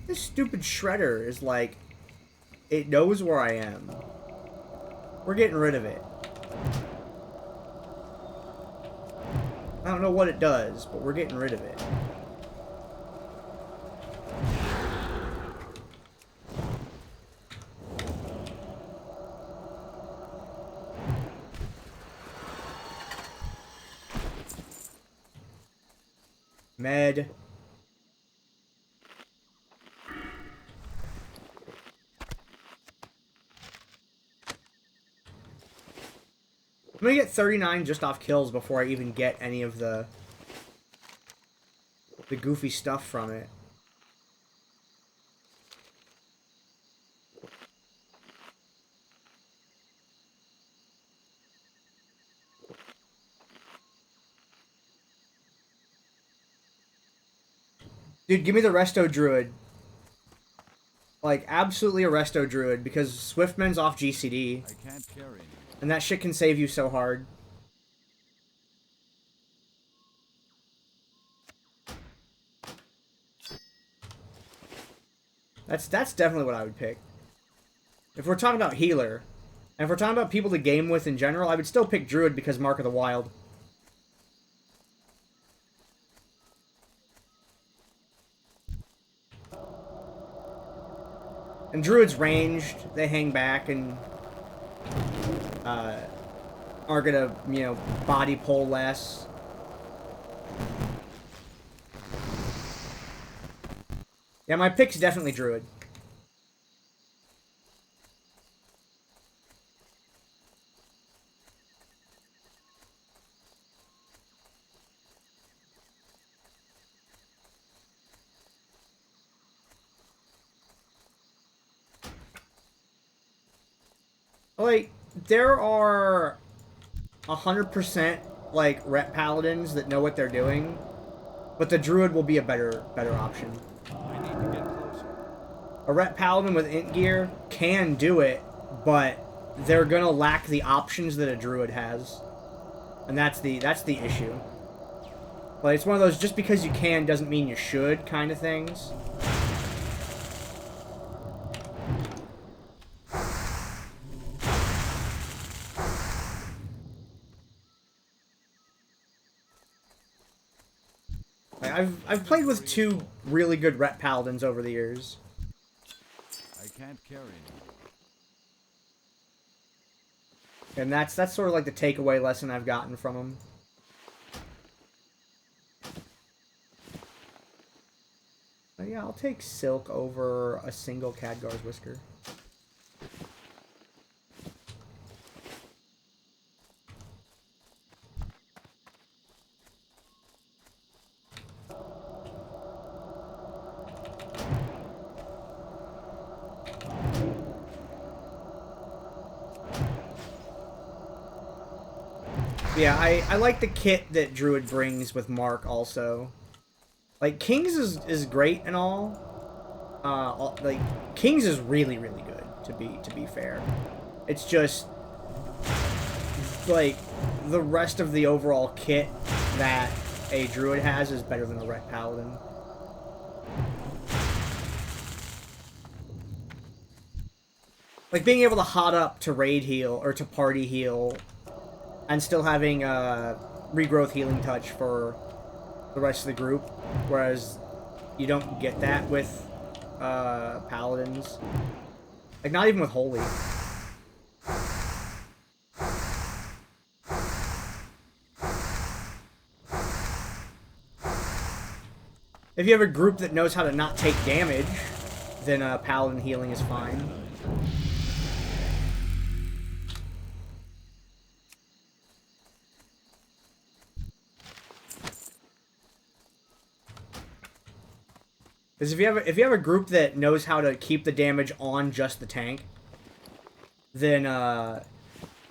This stupid shredder is like, it knows where I am. We're getting rid of it. I don't know what it does, but we're getting rid of it. Med. I'm gonna get 39 just off kills before I even get any of the goofy stuff from it. Dude, give me the Resto Druid. Like, absolutely a Resto Druid, because Swiftman's off GCD. I can't carry anymore. And that shit can save you so hard. That's definitely what I would pick. If we're talking about healer, and if we're talking about people to game with in general, I would still pick Druid because Mark of the Wild. And Druid's ranged, they hang back and are gonna, you know, body pull less. Yeah, my pick's definitely Druid. Like, there are 100% like rep paladins that know what they're doing, but the Druid will be a better option. I need to get closer. A rep paladin with int gear can do it, but they're gonna lack the options that a Druid has, and that's the issue. Like, it's one of those just because you can doesn't mean you should kind of things. Like, I've played with 2 really good rep paladins over the years. I can't carry anymore. And that's sort of like the takeaway lesson I've gotten from them. But yeah, I'll take Silk over a single Khadgar's Whisker. Yeah, I like the kit that Druid brings with Mark also. Like, Kings is great and all. Like, Kings is really, really good, to be fair. It's just, like, the rest of the overall kit that a Druid has is better than a Ret Paladin. Like, being able to hot up to raid heal, or to party heal, and still having regrowth healing touch for the rest of the group, whereas you don't get that with paladins. Like, not even with holy. If you have a group that knows how to not take damage, then paladin healing is fine. Because if you have a group that knows how to keep the damage on just the tank, then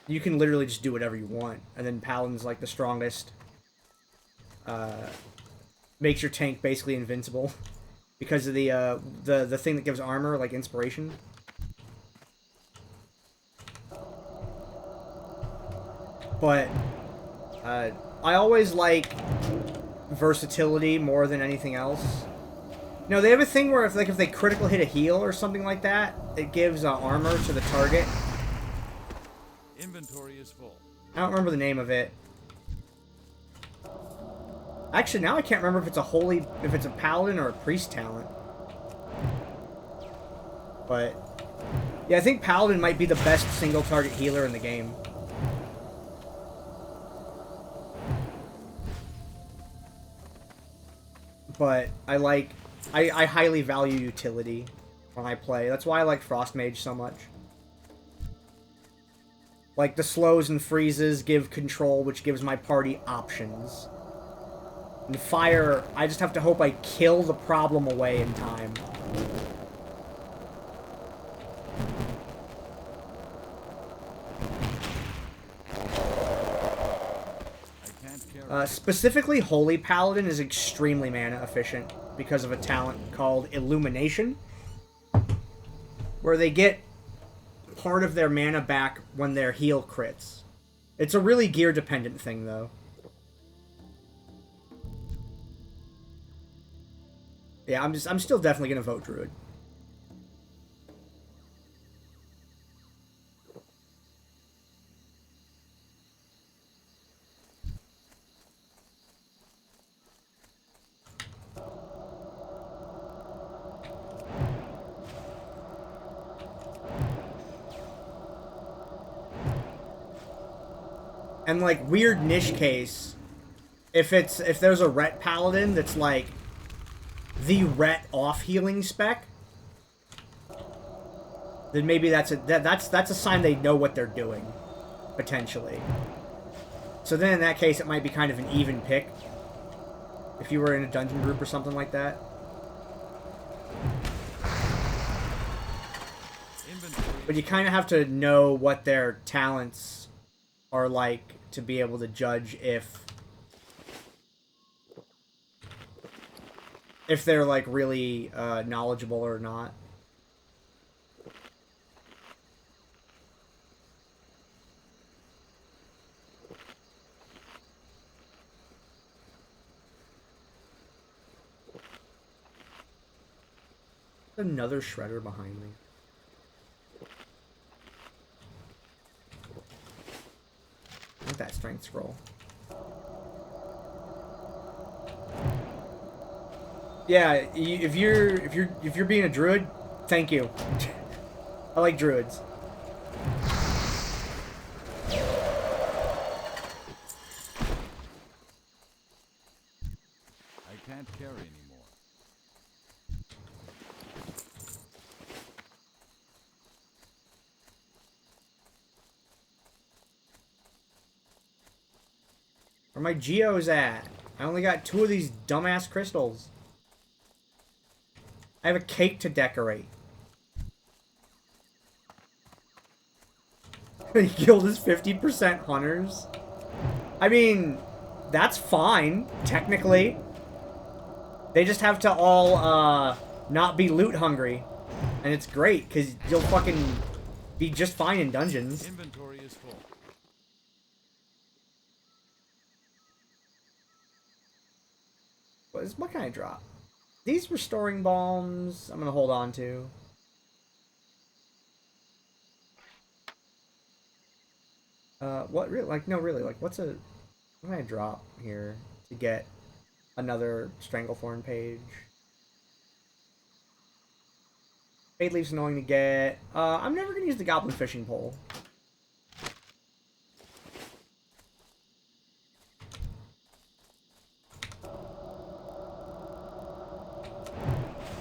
you can literally just do whatever you want. And then Paladin's like the strongest. Makes your tank basically invincible because of the thing that gives armor, like inspiration. But I always like versatility more than anything else. No, they have a thing where if they critical hit a heal or something like that, it gives armor to the target. Inventory is full. I don't remember the name of it. Actually, now I can't remember if it's a paladin or a priest talent. But yeah, I think paladin might be the best single target healer in the game. but I highly value utility when I play. That's why I like Frost Mage so much. Like, the slows and freezes give control, which gives my party options. And fire, I just have to hope I kill the problem away in time. Specifically, Holy Paladin is extremely mana efficient because of a talent called Illumination, where they get part of their mana back when their heal crits. It's a really gear-dependent thing, though. Yeah, I'm still definitely gonna vote Druid. And, like, weird niche case, if there's a Ret Paladin that's, like, the Ret off-healing spec, then maybe that's a sign they know what they're doing, potentially. So then in that case, it might be kind of an even pick, if you were in a dungeon group or something like that. But you kind of have to know what their talents are like to be able to judge if they're, like, really knowledgeable or not. Another shredder behind me. I want that strength scroll. Yeah, if you're being a druid, thank you. I like druids. I can't carry anymore. Where my geos at? I only got 2 of these dumbass crystals. I have a cake to decorate. Guild is 50% hunters. I mean, that's fine, technically. They just have to all, not be loot hungry. And it's great, because you'll fucking be just fine in dungeons. Inventory is full. What can I drop? These restoring bombs, I'm gonna hold on to. What really? Like, no, really. Like, what can I drop here to get another Stranglethorn page? Fade Leaf's annoying to get. I'm never gonna use the Goblin Fishing Pole.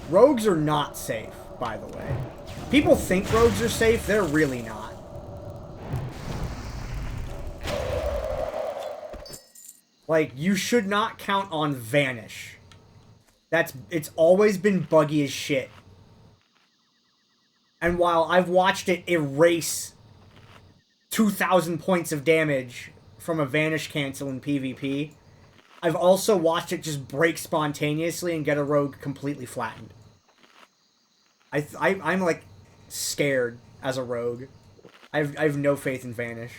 Rogues are not safe, by the way. People think rogues are safe, they're really not. Like, you should not count on Vanish. It's always been buggy as shit. And while I've watched it erase 2,000 points of damage from a Vanish cancel in PvP, I've also watched it just break spontaneously and get a rogue completely flattened. I'm like scared as a rogue. I have no faith in Vanish.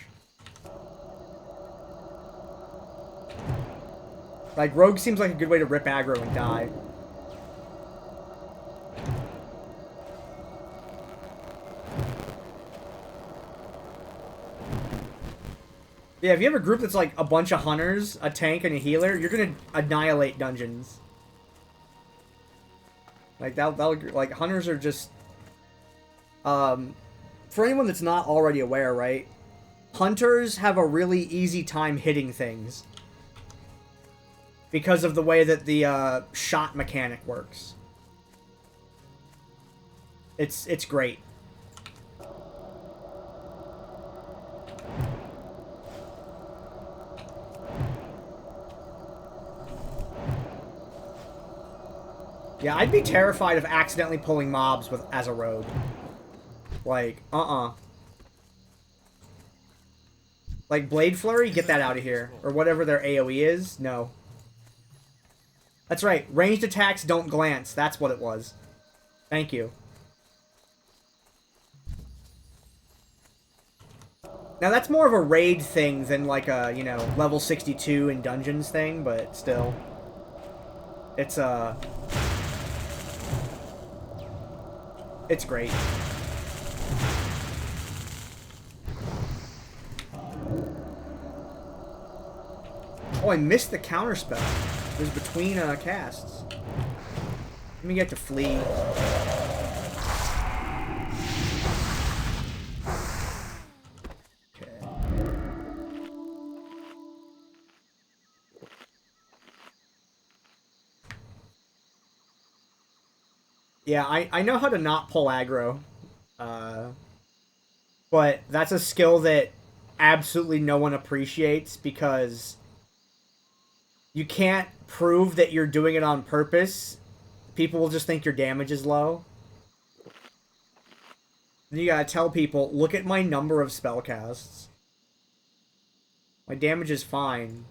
Like, rogue seems like a good way to rip aggro and die. Yeah, if you have a group that's like a bunch of hunters, a tank, and a healer, you're gonna annihilate dungeons. Like, like, hunters are just, for anyone that's not already aware, right? Hunters have a really easy time hitting things. because of the way that the shot mechanic works. It's great. Yeah, I'd be terrified of accidentally pulling mobs with as a rogue. Like, Like, Blade Flurry, get that out of here. Or whatever their AoE is, no. That's right, ranged attacks don't glance. That's what it was. Thank you. Now, that's more of a raid thing than, like, a, you know, level 62 in dungeons thing, but still. It's great. Oh, I missed the counterspell. It was between casts. Let me get to flee. Okay. Yeah, I know how to not pull aggro. But that's a skill that absolutely no one appreciates because you can't prove that you're doing it on purpose. People will just think your damage is low. You gotta tell people, look at my number of spell casts. My damage is fine.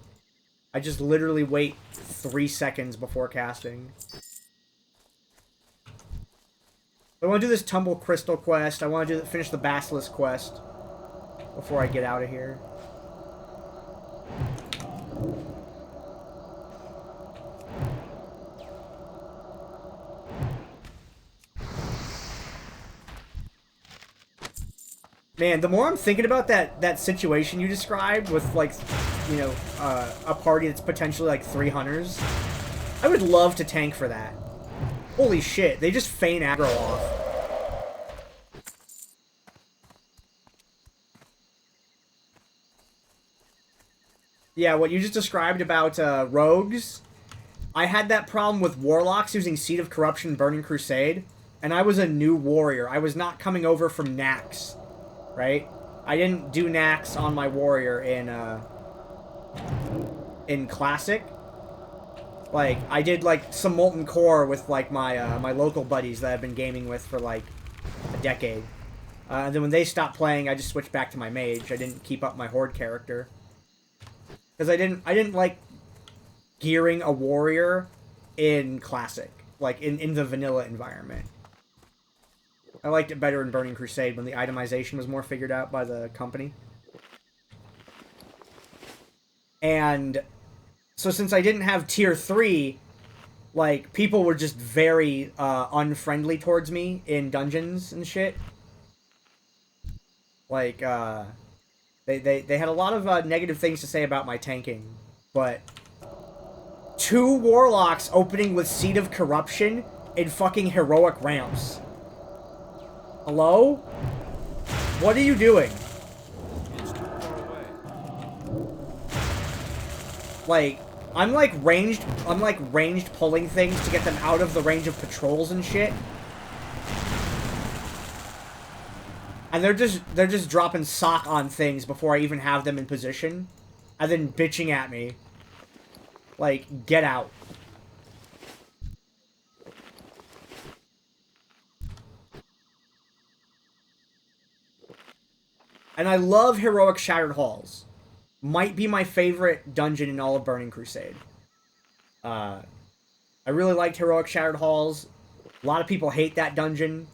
I just literally wait 3 seconds before casting. I want to do this Tumble Crystal quest. I want to finish the Basilisk quest before I get out of here. Man, the more I'm thinking about that situation you described with, like, you know, a party that's potentially like 3 hunters, I would love to tank for that. Holy shit, they just feign aggro off. Yeah, what you just described about rogues, I had that problem with warlocks using Seed of Corruption Burning Crusade, and I was a new warrior. I was not coming over from Nax, right? I didn't do Nax on my warrior in Classic. Like, I did, like, some Molten Core with, like, my, my local buddies that I've been gaming with for, like, a decade. And then when they stopped playing, I just switched back to my Mage. I didn't keep up my Horde character. Because I didn't like gearing a warrior in Classic. Like, in the vanilla environment. I liked it better in Burning Crusade when the itemization was more figured out by the company. And so since I didn't have tier 3, like, people were just very unfriendly towards me in dungeons and shit. Like, they had a lot of negative things to say about my tanking. But 2 warlocks opening with Seed of Corruption in fucking heroic ramps. Hello? What are you doing? It's too far away. Like, I'm like ranged pulling things to get them out of the range of patrols and shit. And they're just dropping sock on things before I even have them in position. And then bitching at me. Like, get out. And I love Heroic Shattered Halls. Might be my favorite dungeon in all of Burning Crusade. I really liked Heroic Shattered Halls. A lot of people hate that dungeon.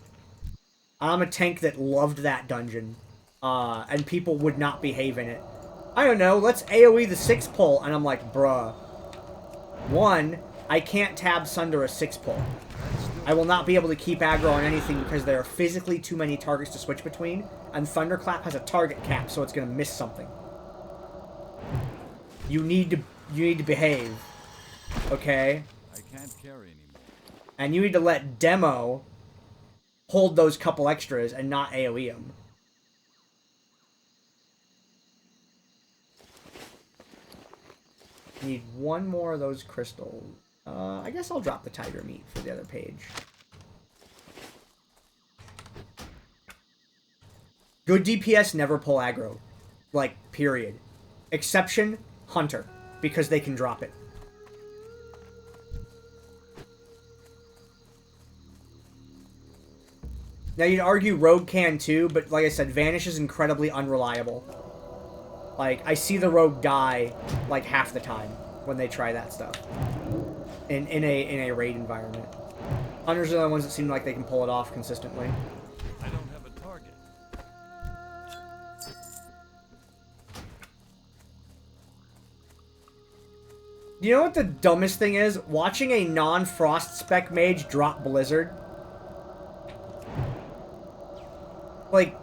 I'm a tank that loved that dungeon. And people would not behave in it. I don't know, let's AoE the 6 pull. And I'm like, bruh. 1, I can't tab Sunder a 6 pull. I will not be able to keep aggro on anything because there are physically too many targets to switch between. And Thunderclap has a target cap, so it's going to miss something. You need to behave. Okay? I can't carry anymore. And you need to let Demo hold those couple extras and not AoE them. Need one more of those crystals. I guess I'll drop the tiger meat for the other page. Good DPS never pull aggro. Like, period. Exception, Hunter. Because they can drop it. Now, you'd argue Rogue can too, but like I said, Vanish is incredibly unreliable. Like, I see the Rogue die, like, half the time when they try that stuff. In a raid environment. Hunters are the ones that seem like they can pull it off consistently. I don't have a target. You know what the dumbest thing is? Watching a non-frost spec mage drop Blizzard. Like,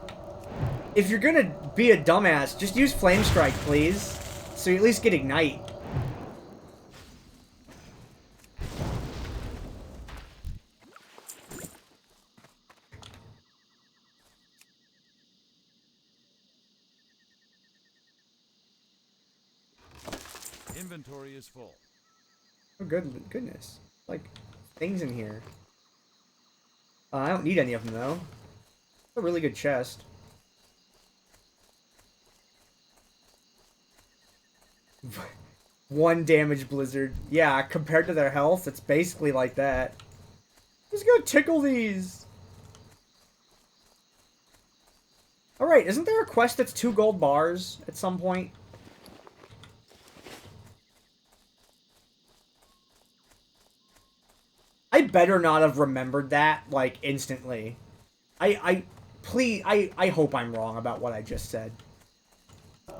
if you're gonna be a dumbass, just use Flame Strike, please. So you at least get Ignite. Inventory is full. Oh, goodness. Like, things in here. I don't need any of them, though. A really good chest. One damage Blizzard. Yeah, compared to their health, it's basically like that. Just go tickle these. Alright, isn't there a quest that's 2 gold bars at some point? I better not have remembered that, like, instantly. Please, I hope I'm wrong about what I just said. I'm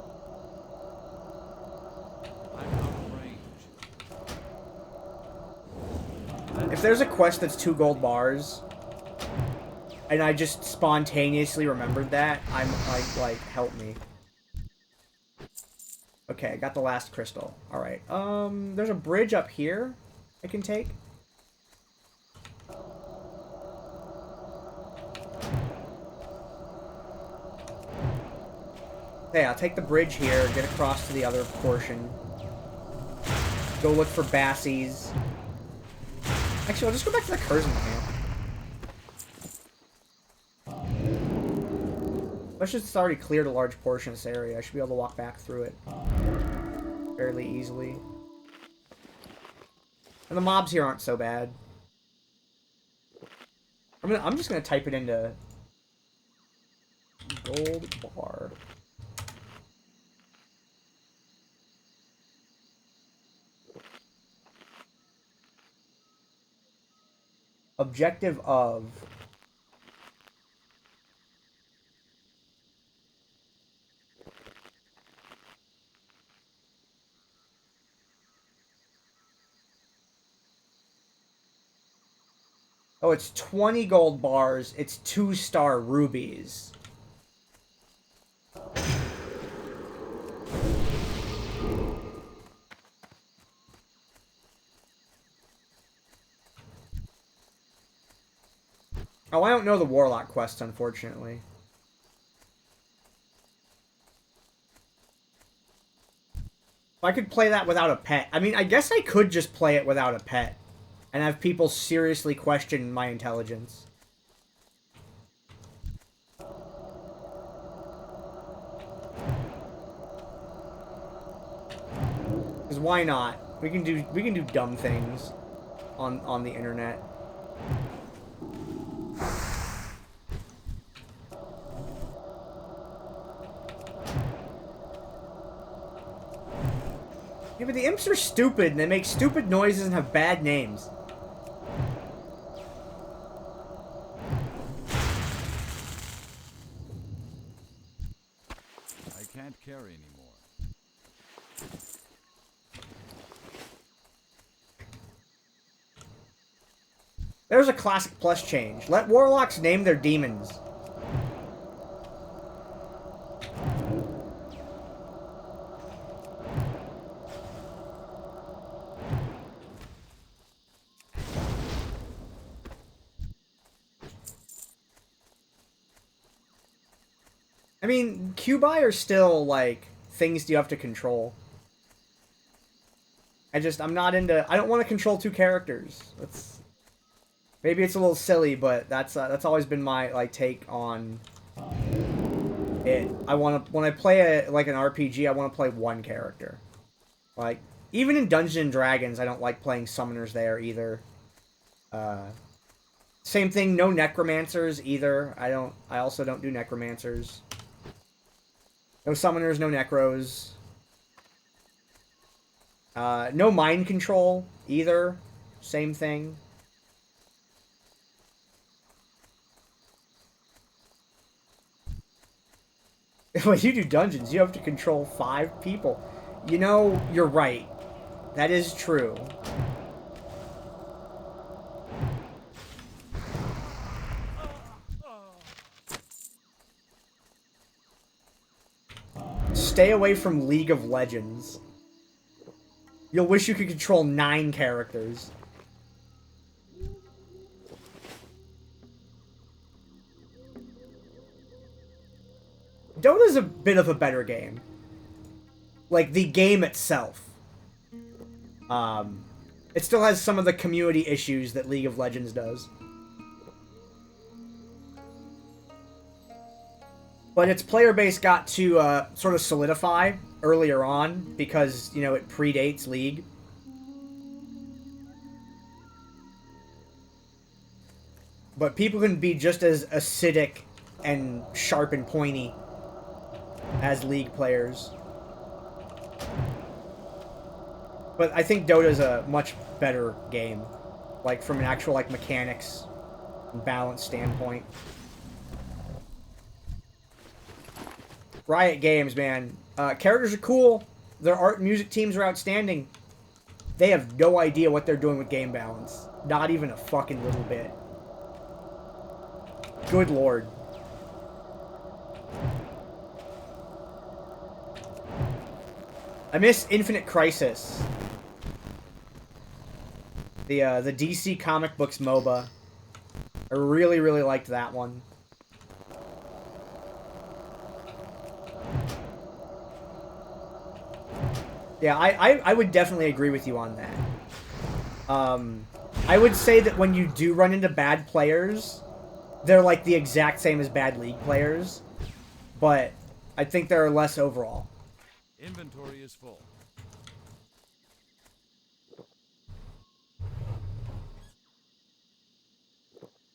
out of range. If there's a quest that's 2 gold bars, and I just spontaneously remembered that, I'm like, help me. Okay, I got the last crystal. Alright, there's a bridge up here I can take. Hey, I'll take the bridge here, get across to the other portion. Go look for bassies. Actually, I'll just go back to the Curzon camp. Let's just already cleared a large portion of this area. I should be able to walk back through it fairly easily. And the mobs here aren't so bad. I'm just gonna type it into gold bar. Objective of... Oh, it's 20 gold bars. It's 2-star rubies. Oh, I don't know the Warlock quest, unfortunately. I could play that without a pet. I mean, I guess I could just play it without a pet. And have people seriously question my intelligence. Because why not? We can do dumb things on the internet. Yeah, but the imps are stupid, and they make stupid noises and have bad names. I can't carry anymore. There's a classic plus change. Let warlocks name their demons. I mean, Cubi are still, like, things you have to control. I'm not into. I don't want to control two characters. Maybe it's a little silly, but that's always been my like take on it. When I play like an RPG, I want to play one character. Like even in Dungeons and Dragons, I don't like playing summoners there either. Same thing, no necromancers either. I also don't do necromancers. No summoners, no necros. No mind control either. Same thing. When you do dungeons, you have to control 5 people. You know, you're right. That is true. Stay away from League of Legends. You'll wish you could control 9 characters. Dota's a bit of a better game. Like, the game itself. It still has some of the community issues that League of Legends does. But its player base got to sort of solidify earlier on because, you know, it predates League. But people can be just as acidic and sharp and pointy as League players. But I think Dota's a much better game. Like, from an actual, like, mechanics and balance standpoint. Riot Games, man. Characters are cool. Their art and music teams are outstanding. They have no idea what they're doing with game balance. Not even a fucking little bit. Good lord. I miss Infinite Crisis. The DC Comic Books MOBA. I really, really liked that one. Yeah, I would definitely agree with you on that. I would say that when you do run into bad players, they're like the exact same as bad League players, but I think there are less overall. Inventory is full.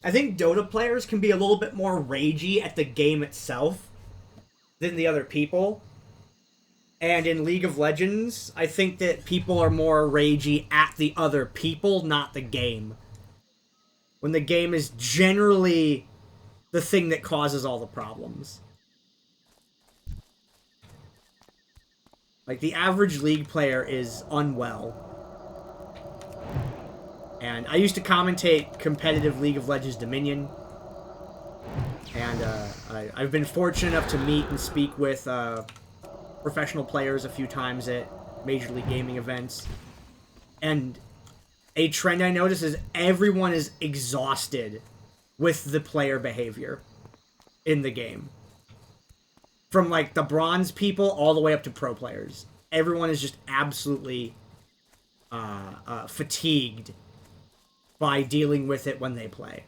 I think Dota players can be a little bit more ragey at the game itself than the other people. And in League of Legends, I think that people are more ragey at the other people, not the game. When the game is generally the thing that causes all the problems. Like, the average League player is unwell. And I used to commentate competitive League of Legends Dominion. And I've been fortunate enough to meet and speak with professional players a few times at Major League Gaming events. And a trend I notice is everyone is exhausted with the player behavior in the game. From, like, the bronze people all the way up to pro players. Everyone is just absolutely fatigued by dealing with it when they play.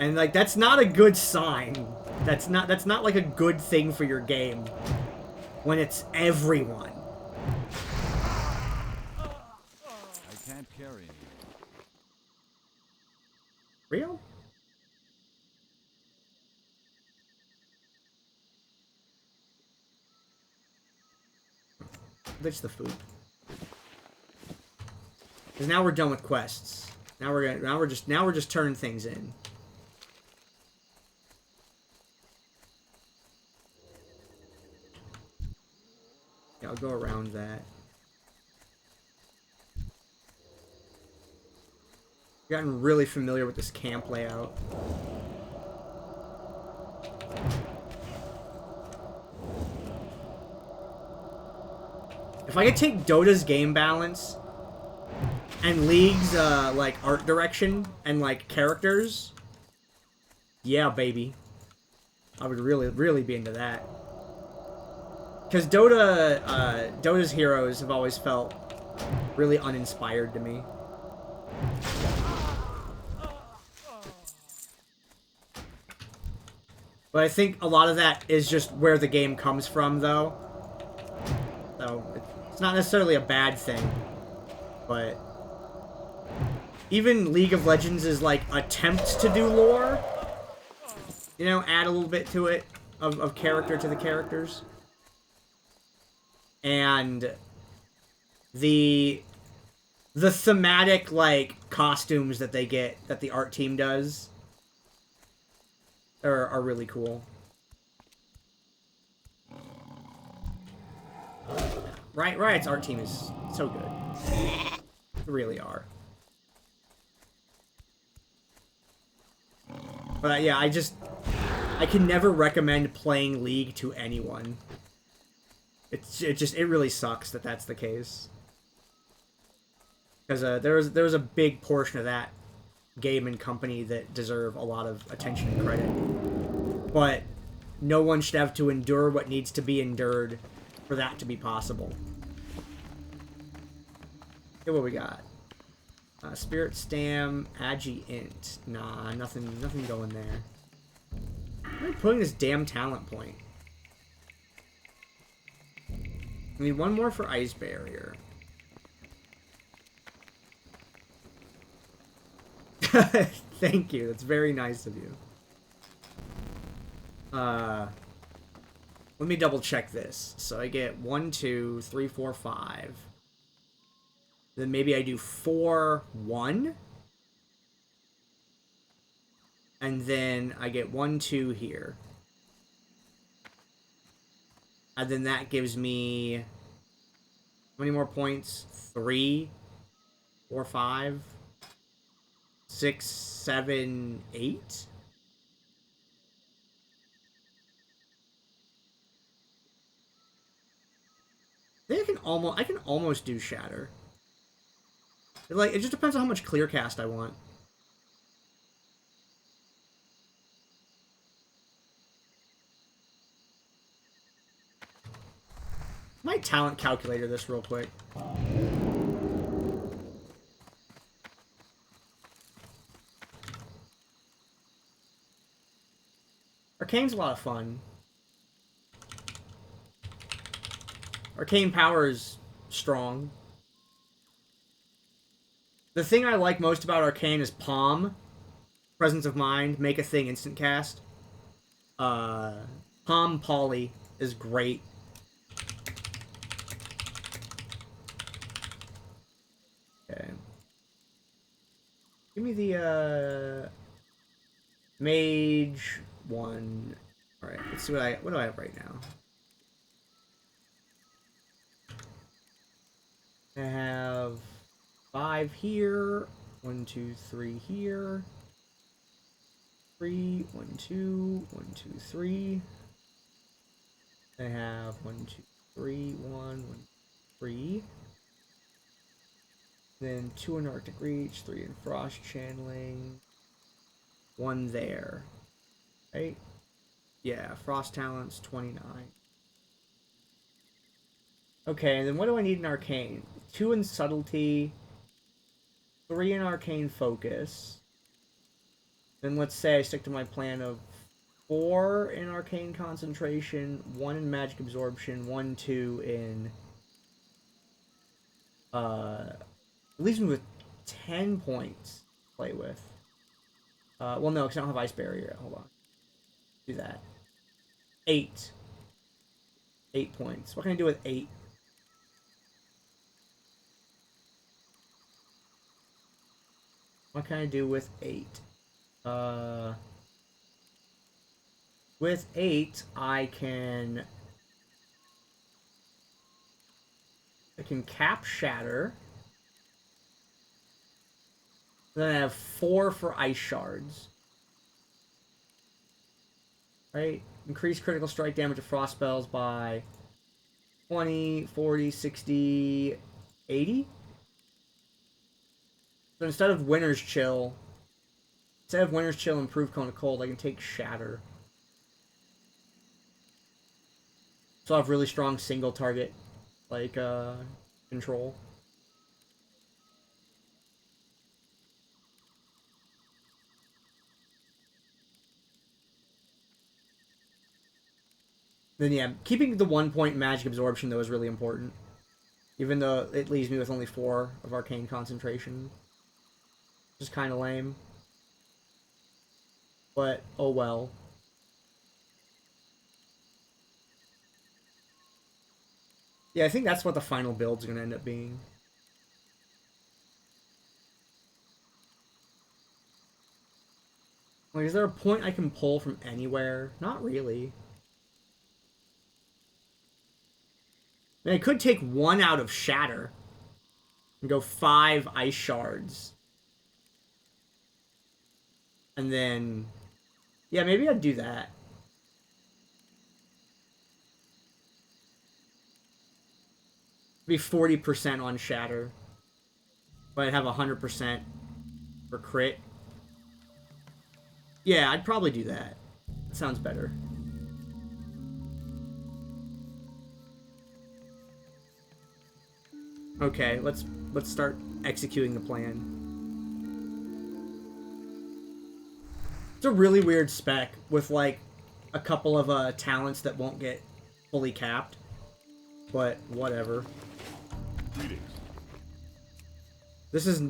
And, like, that's not a good sign. That's not like a good thing for your game when it's everyone. I can't carry anymore. Real? Ditch the food. Because now we're done with quests. Now we're just turning things in. Yeah, I'll go around that. Gotten really familiar with this camp layout. If I could take Dota's game balance and League's like art direction and like characters, yeah, baby, I would really be into that. Because Dota's heroes have always felt really uninspired to me. But I think a lot of that is just where the game comes from, though. So, it's not necessarily a bad thing. But even League of Legends' like attempt to do lore, you know, add a little bit to it of character to the characters. And the thematic like costumes that they get, that the art team does, are really cool. Riot's art team is so good. They really are. But yeah, I can never recommend playing League to anyone. It really sucks that that's the case. Because there was a big portion of that game and company that deserve a lot of attention and credit. But no one should have to endure what needs to be endured for that to be possible. Okay, what we got? Spirit Stam, Agi Int. Nah, nothing going there. Where am I putting this damn talent point? I need one more for Ice Barrier. Thank you. That's very nice of you. Let me double check this. So I get 1, 2, 3, 4, 5. Then maybe I do 4, 1. And then I get 1, 2 here. And then that gives me... how many more points? 3, 4, 5, 6, 7, 8? I think I can almost do Shatter. It just depends on how much clear cast I want. Might talent calculator this real quick. Arcane's a lot of fun. Arcane power is strong. The thing I like most about Arcane is Palm. Presence of Mind. Make a thing instant cast. Palm Poly is great. Okay. Give me the, Mage 1. Alright, let's see what do I have right now. I have 5 here, 1, 2, 3 here, 3, 1, 2, 1, 2, 3. I have 1, 2, 3, 1, 1, 3. Then 2 in Arctic Reach, 3 in Frost Channeling, 1 there, right? Yeah, Frost Talents, 29. Okay, and then what do I need in Arcane? 2 in Subtlety, 3 in Arcane Focus. Then let's say I stick to my plan of 4 in Arcane Concentration, 1 in Magic Absorption, 1, 2 in... leaves me with 10 points to play with. Well, no, because I don't have Ice Barrier yet. Hold on. Do that. 8. 8 points. What can I do with 8? What can I do with 8? With 8, I can cap Shatter. Then I have 4 for Ice Shards. Right? Increase critical strike damage of frost spells by 20, 40, 60, 80. So instead of Winter's Chill, Improve Cone of Cold, I can take Shatter. So I have really strong single target, like, control. Then yeah, keeping the 1 point magic absorption though is really important. Even though it leaves me with only 4 of arcane concentration. Which is kind of lame. But, oh well. Yeah, I think that's what the final build's gonna end up being. Like, is there a point I can pull from anywhere? Not really. I mean, I could take 1 out of Shatter. And go 5 Ice Shards. And then... yeah, maybe I'd do that. Be 40% on Shatter. But I'd have 100% for crit. Yeah, I'd probably do that. That sounds better. Okay, let's start executing the plan. It's a really weird spec with like a couple of talents that won't get fully capped. But whatever. Greetings.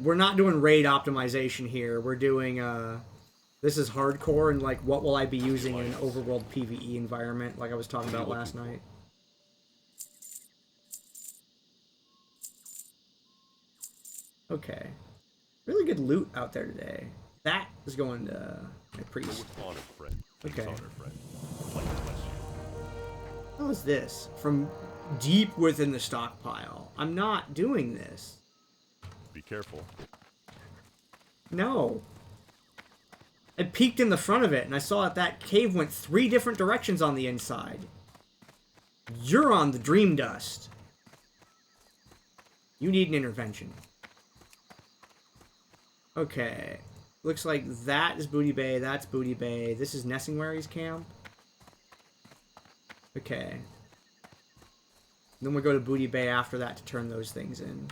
We're not doing raid optimization here. We're doing this is hardcore and like what will I be using in an overworld PvE environment like I was talking about last night. Okay. Really good loot out there today. That is going to my priest. With honor, friend. Okay. With honor, friend. Light bless you. What was this? From deep within the stockpile. I'm not doing this. Be careful. No. I peeked in the front of it and I saw that cave went 3 different directions on the inside. You're on the dream dust. You need an intervention. Okay. Looks like that is Booty Bay, that's Booty Bay. This is Nessingwary's camp. Okay. Then we go to Booty Bay after that to turn those things in.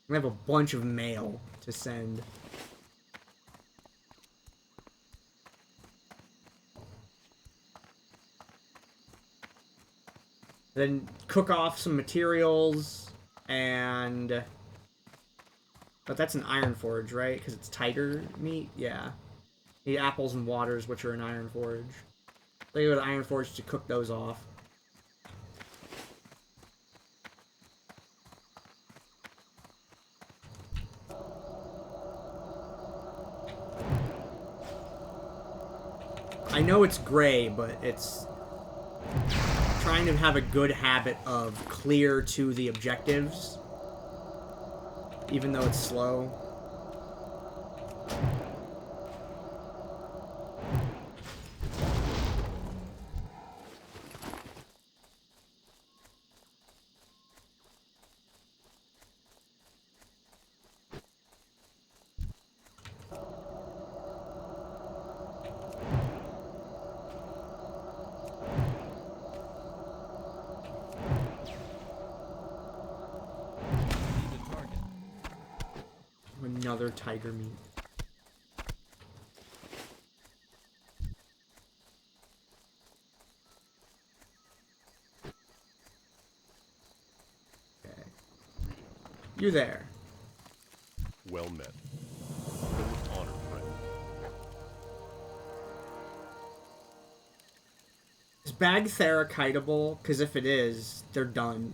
We have a bunch of mail to send. Then cook off some materials and... but that's an iron forge, right? Because it's tiger meat? Yeah. Need apples and waters, which are an iron forge. So you go to iron forge to cook those off. I know it's gray, but it's trying to have a good habit of clear to the objectives, even though it's slow. Another tiger meat. Okay. You there. Well met. With honor, friend. Is Bagthera kiteable? Because if it is, they're done.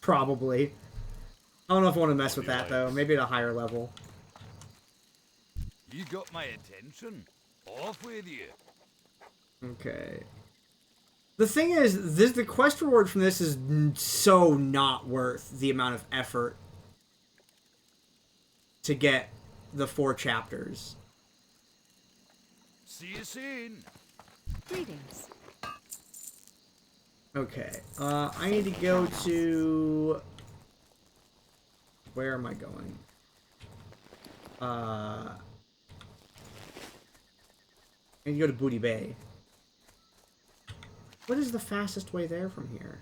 Probably. I don't know if I want to mess with that, though. Maybe at a higher level. You got my attention. Off with you. Okay. The thing is, the quest reward from this is so not worth the amount of effort to get the 4 chapters. See you soon. Greetings. Okay. I need to go to... Where am I going? I need to go to Booty Bay. What is the fastest way there from here?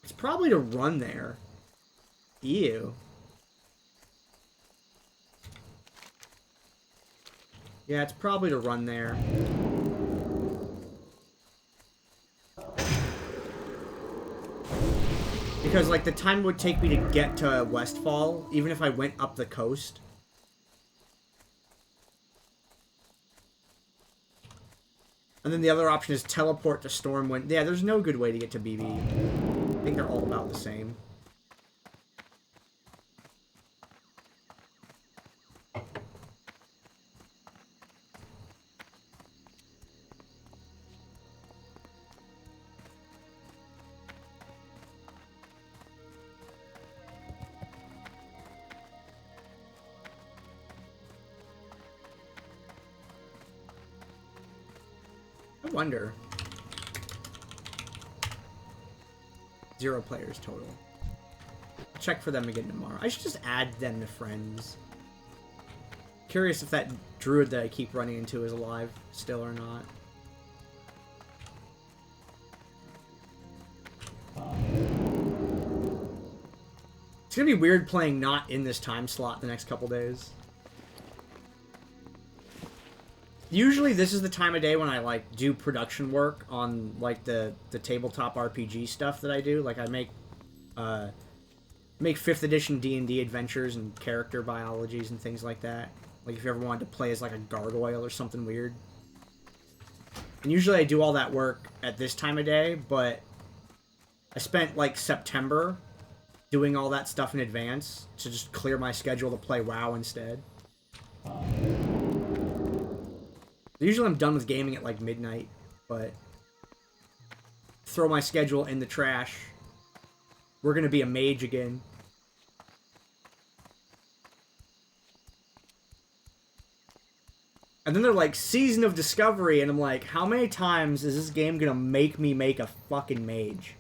It's probably to run there. Ew. Yeah, it's probably to run there. Because, like, the time it would take me to get to Westfall, even if I went up the coast. And then the other option is teleport to Stormwind. Yeah, there's no good way to get to BB. I think they're all about the same. I wonder. 0 players total. Check for them again tomorrow. I should just add them to friends. Curious if that druid that I keep running into is alive still or not. It's gonna be weird playing not in this time slot the next couple days. Usually this is the time of day when I, like, do production work on, like, the tabletop RPG stuff that I do. Like, I make 5th edition D&D adventures and character biologies and things like that. Like, if you ever wanted to play as, like, a gargoyle or something weird. And usually I do all that work at this time of day, but I spent, like, September doing all that stuff in advance to just clear my schedule to play WoW instead. Usually I'm done with gaming at, like, midnight, but throw my schedule in the trash. We're gonna be a mage again. And then they're like, Season of Discovery, and I'm like, how many times is this game gonna make me make a fucking mage?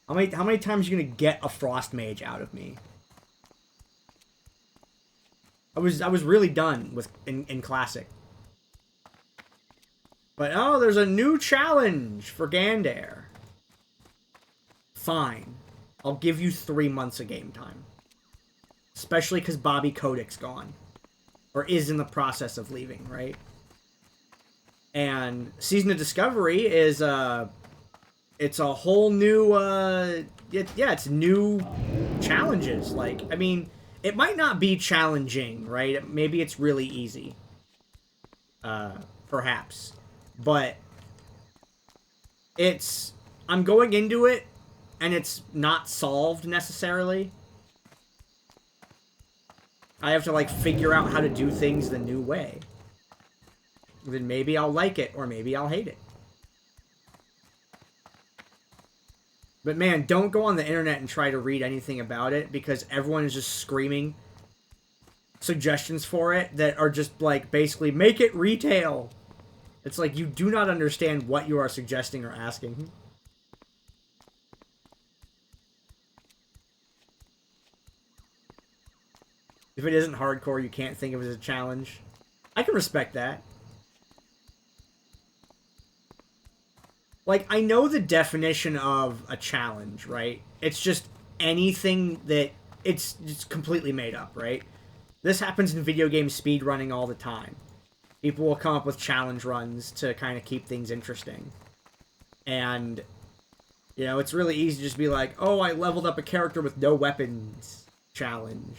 How many times are you gonna get a frost mage out of me? I was really done with in Classic. But oh, there's a new challenge for Gandair. Fine. I'll give you 3 months of game time. Especially because Bobby Kodak's gone. Or is in the process of leaving, right? And Season of Discovery is it's a whole new it's new challenges. Like, I mean, it might not be challenging, right? Maybe it's really easy. Perhaps. But I'm going into it, and it's not solved necessarily. I have to, like, figure out how to do things the new way. Then maybe I'll like it, or maybe I'll hate it. But man, don't go on the internet and try to read anything about it, because everyone is just screaming suggestions for it that are just, like, basically, make it retail. It's like, you do not understand what you are suggesting or asking. If it isn't hardcore, you can't think of it as a challenge. I can respect that. Like, I know the definition of a challenge, right? It's just anything that... It's completely made up, right? This happens in video game speedrunning all the time. People will come up with challenge runs to kind of keep things interesting. And, you know, it's really easy to just be like, oh, I leveled up a character with no weapons. Challenge.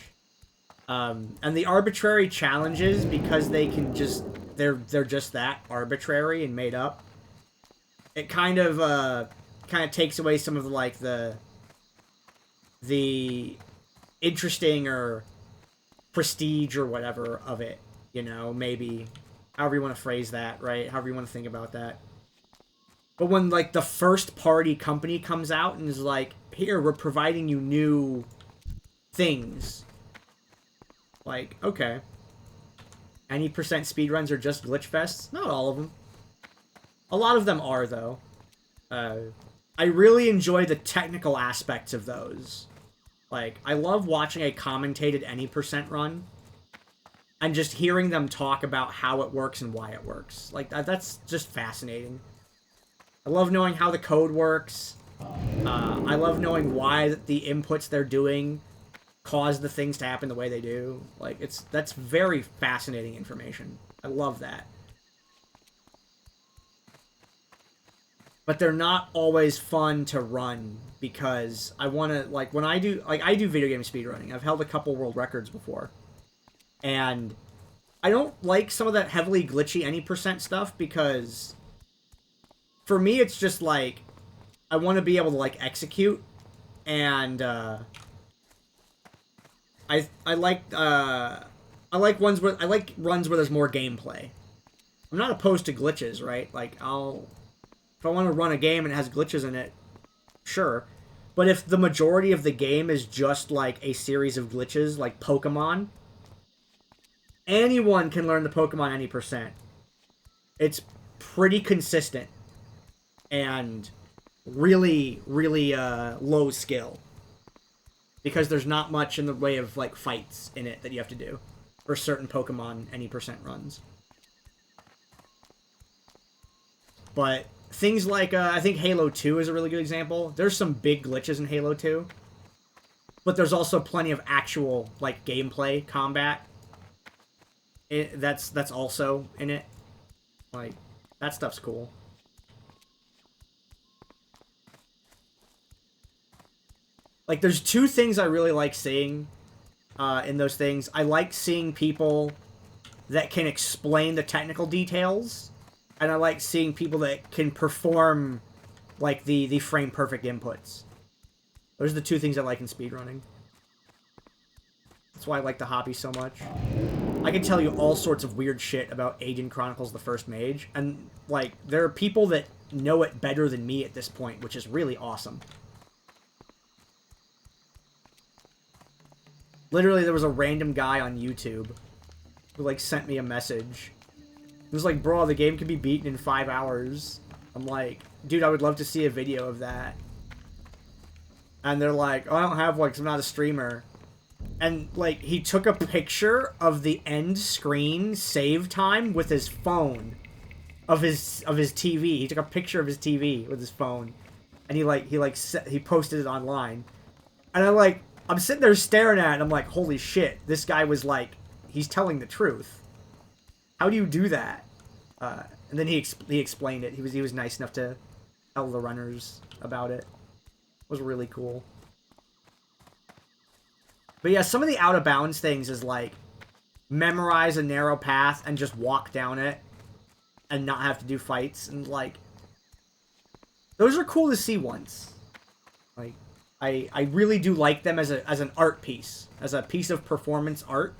And the arbitrary challenges, because they can just... They're just that, arbitrary and made up. It kind of takes away some of, like, the interesting or prestige or whatever of it. You know, maybe... However you want to phrase that, right? However you want to think about that. But when, like, the first party company comes out and is like, here, we're providing you new things. Like, okay. any percent speedruns are just glitch fests. Not all of them. A lot of them are, though. I really enjoy the technical aspects of those. Like, I love watching a commentated any percent run and just hearing them talk about how it works and why it works. Like, that's just fascinating. I love knowing how the code works. I love knowing why the inputs they're doing cause the things to happen the way they do. Like, that's very fascinating information. I love that. But they're not always fun to run because I want to, like, when I do, like, I do video game speedrunning. I've held a couple world records before. And I don't like some of that heavily glitchy any percent stuff because for me it's just like I want to be able to, like, execute, and I like runs where there's more gameplay. I'm not opposed to glitches, right? Like, if I want to run a game and it has glitches in it, sure. But if the majority of the game is just like a series of glitches, like Pokemon, anyone can learn the Pokemon any percent. It's pretty consistent and really, really low skill. Because there's not much in the way of, like, fights in it that you have to do for certain Pokemon any percent runs. But things like, I think Halo 2 is a really good example. There's some big glitches in Halo 2. But there's also plenty of actual, like, gameplay, combat. That's also in it. Like, that stuff's cool. Like, there's two things I really like seeing in those things. I like seeing people that can explain the technical details. And I like seeing people that can perform, like, the frame-perfect inputs. Those are the two things I like in speedrunning. That's why I like the hobby so much. I can tell you all sorts of weird shit about Agent Chronicles the First Mage. And, like, there are people that know it better than me at this point, which is really awesome. Literally, there was a random guy on YouTube who, like, sent me a message. It was like, bro, the game can be beaten in 5 hours. I'm like, dude, I would love to see a video of that. And they're like, oh, I don't have, like, I'm not a streamer. And, like, he took a picture of the end screen save time with his phone of his TV. He took a picture of his TV with his phone. And he posted it online. And I'm sitting there staring at it, and I'm like, holy shit, this guy was like, he's telling the truth. How do you do that? And then he explained it. He was nice enough to tell the runners about it. It was really cool. But yeah, some of the out of bounds things is like memorize a narrow path and just walk down it and not have to do fights, and like those are cool to see once. Like I really do like them as an art piece, as a piece of performance art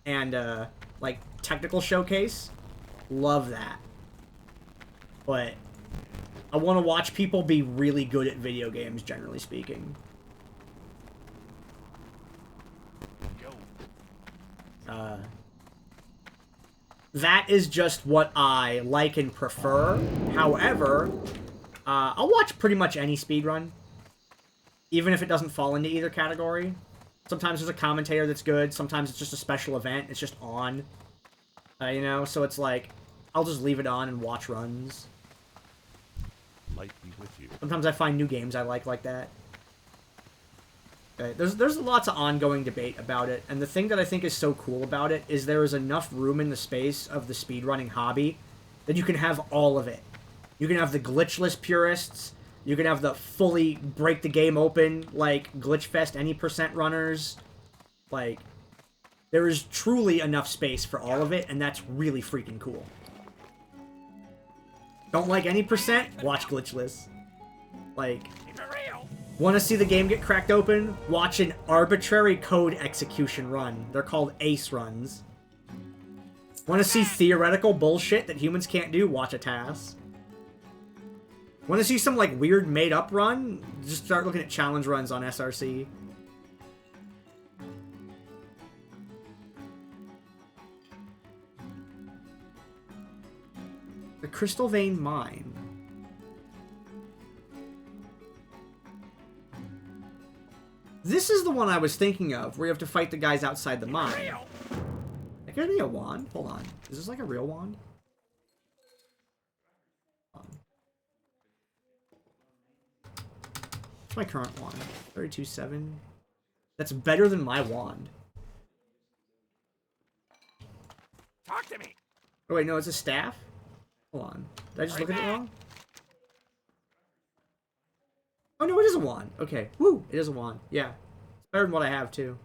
and like technical showcase. Love that. But I want to watch people be really good at video games, generally speaking. That is just what I like and prefer. However, I'll watch pretty much any speedrun, even if it doesn't fall into either category. Sometimes there's a commentator that's good. Sometimes it's just a special event. It's just on. You know, so it's like, I'll just leave it on and watch runs. Might be with you. Sometimes I find new games I like that. There's lots of ongoing debate about it, and the thing that I think is so cool about it is there is enough room in the space of the speedrunning hobby that you can have all of it. You can have the glitchless purists, you can have the fully break the game open, like, glitchfest any percent runners. Like, there is truly enough space for all of it, and that's really freaking cool. Don't like any percent? Watch glitchless. Like, want to see the game get cracked open? Watch an arbitrary code execution run. They're called ace runs. Want to see theoretical bullshit that humans can't do? Watch a task. Want to see some, like, weird made-up run? Just start looking at challenge runs on SRC. Crystal Vein Mine. This is the one I was thinking of, where you have to fight the guys outside the mine. That could be a wand? Hold on. Is this like a real wand? What's my current wand? 32.7. That's better than my wand. Talk to me. Oh wait, no, it's a staff? Hold on. Did I just look at it wrong? Oh no, it is a wand. Okay. Woo! It is a wand. Yeah. It's better than what I have too.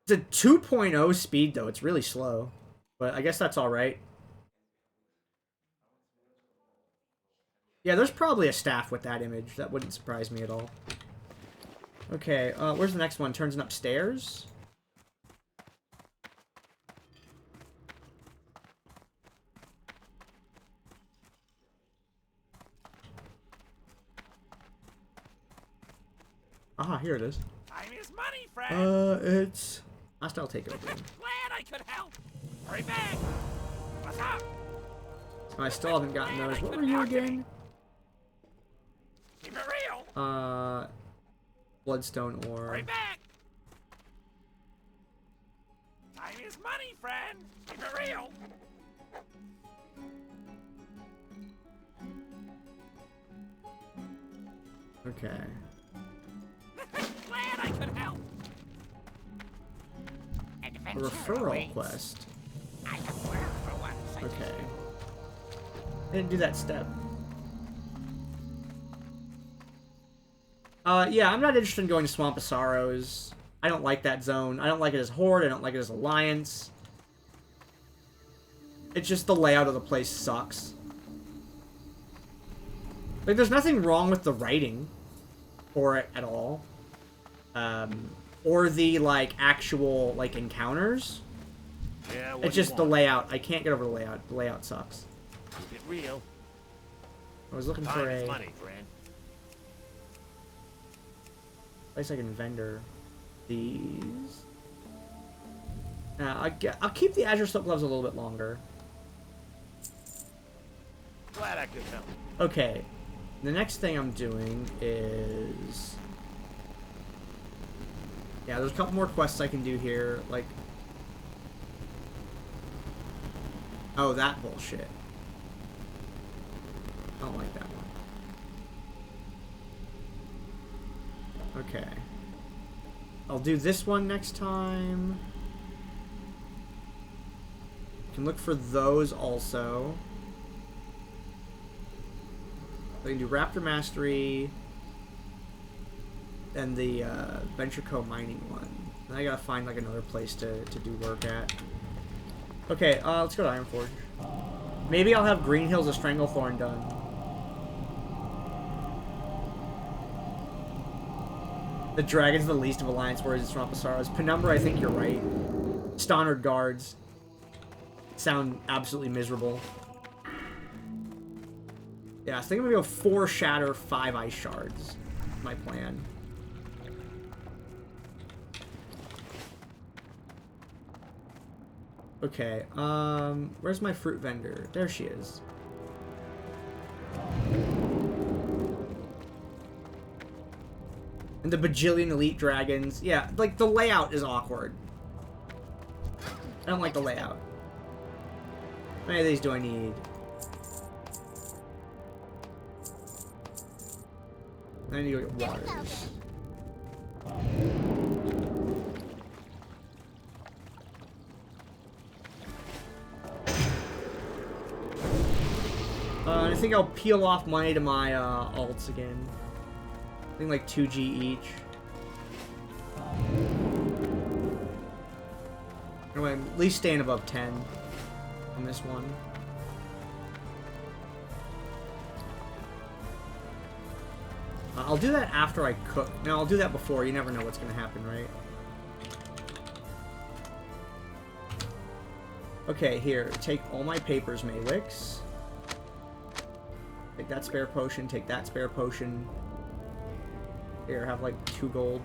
It's a 2.0 speed though. It's really slow. But I guess that's alright. Yeah, there's probably a staff with that image. That wouldn't surprise me at all. Okay, where's the next one? Turns it upstairs? Ah, here it is. Time is money, friend. It's... I'll take it over. Glad I could help. Hurry back. What's up? I still haven't gotten those. What were you again? Keep it real. Bloodstone ore. Hurry back. Time is money, friend. Keep it real. Okay. Glad I could help. A referral quest. I have work for once. Okay. I didn't do that step. Yeah, I'm not interested in going to Swamp of Sorrows. I don't like that zone. I don't like it as Horde. I don't like it as Alliance. It's just the layout of the place sucks. Like, there's nothing wrong with the writing for it at all. Or the, like, actual, like, encounters. Yeah, It's just the layout. I can't get over the layout. The layout sucks. Keep it real. I was looking Time for is a money, friend. place I can vendor these. I'll keep the Azure Silk Gloves a little bit longer. Glad I could help. Okay. The next thing I'm doing is... Yeah, there's a couple more quests I can do here. Like... Oh, that bullshit. I don't like that one. Okay. I'll do this one next time. Can look for those also. I can do Raptor Mastery and the Venture Co mining one. Then I gotta find like another place to do work at. Okay, let's go to Ironforge. Maybe I'll have Green Hills of Stranglethorn done. The Dragon's the least of Alliance Warriors in Swamp of Sorrows. Penumbra, I think you're right. Stonard Guards sound absolutely miserable. Yeah, I think I'm gonna go 4 Shatter, 5 Ice Shards. My plan. Okay, where's my fruit vendor? There she is. And the bajillion elite dragons. Yeah, like, the layout is awkward. I don't like the layout. How many of these do I need? I need to go get waters. I think I'll peel off money to my alts again. I think like 2G each. Anyway, at least staying above 10 on this one. I'll do that after I cook. No, I'll do that before. You never know what's going to happen, right? Okay, here. Take all my papers, Maywix. Take that spare potion. Take that spare potion. Here, have like 2 gold.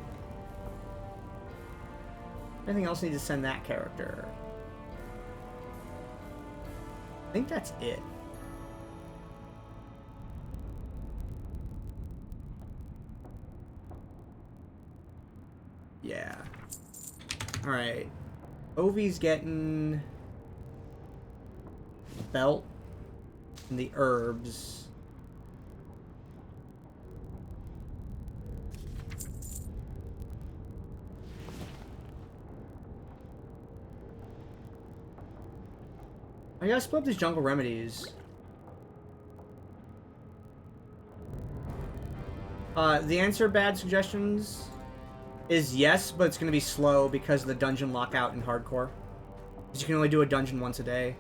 Anything else I need to send that character? I think that's it. Yeah. Alright. Ovi's getting... belt and the herbs. I gotta split up these jungle remedies. The answer bad suggestions is yes, but it's gonna be slow because of the dungeon lockout in hardcore. Because you can only do a dungeon once a day.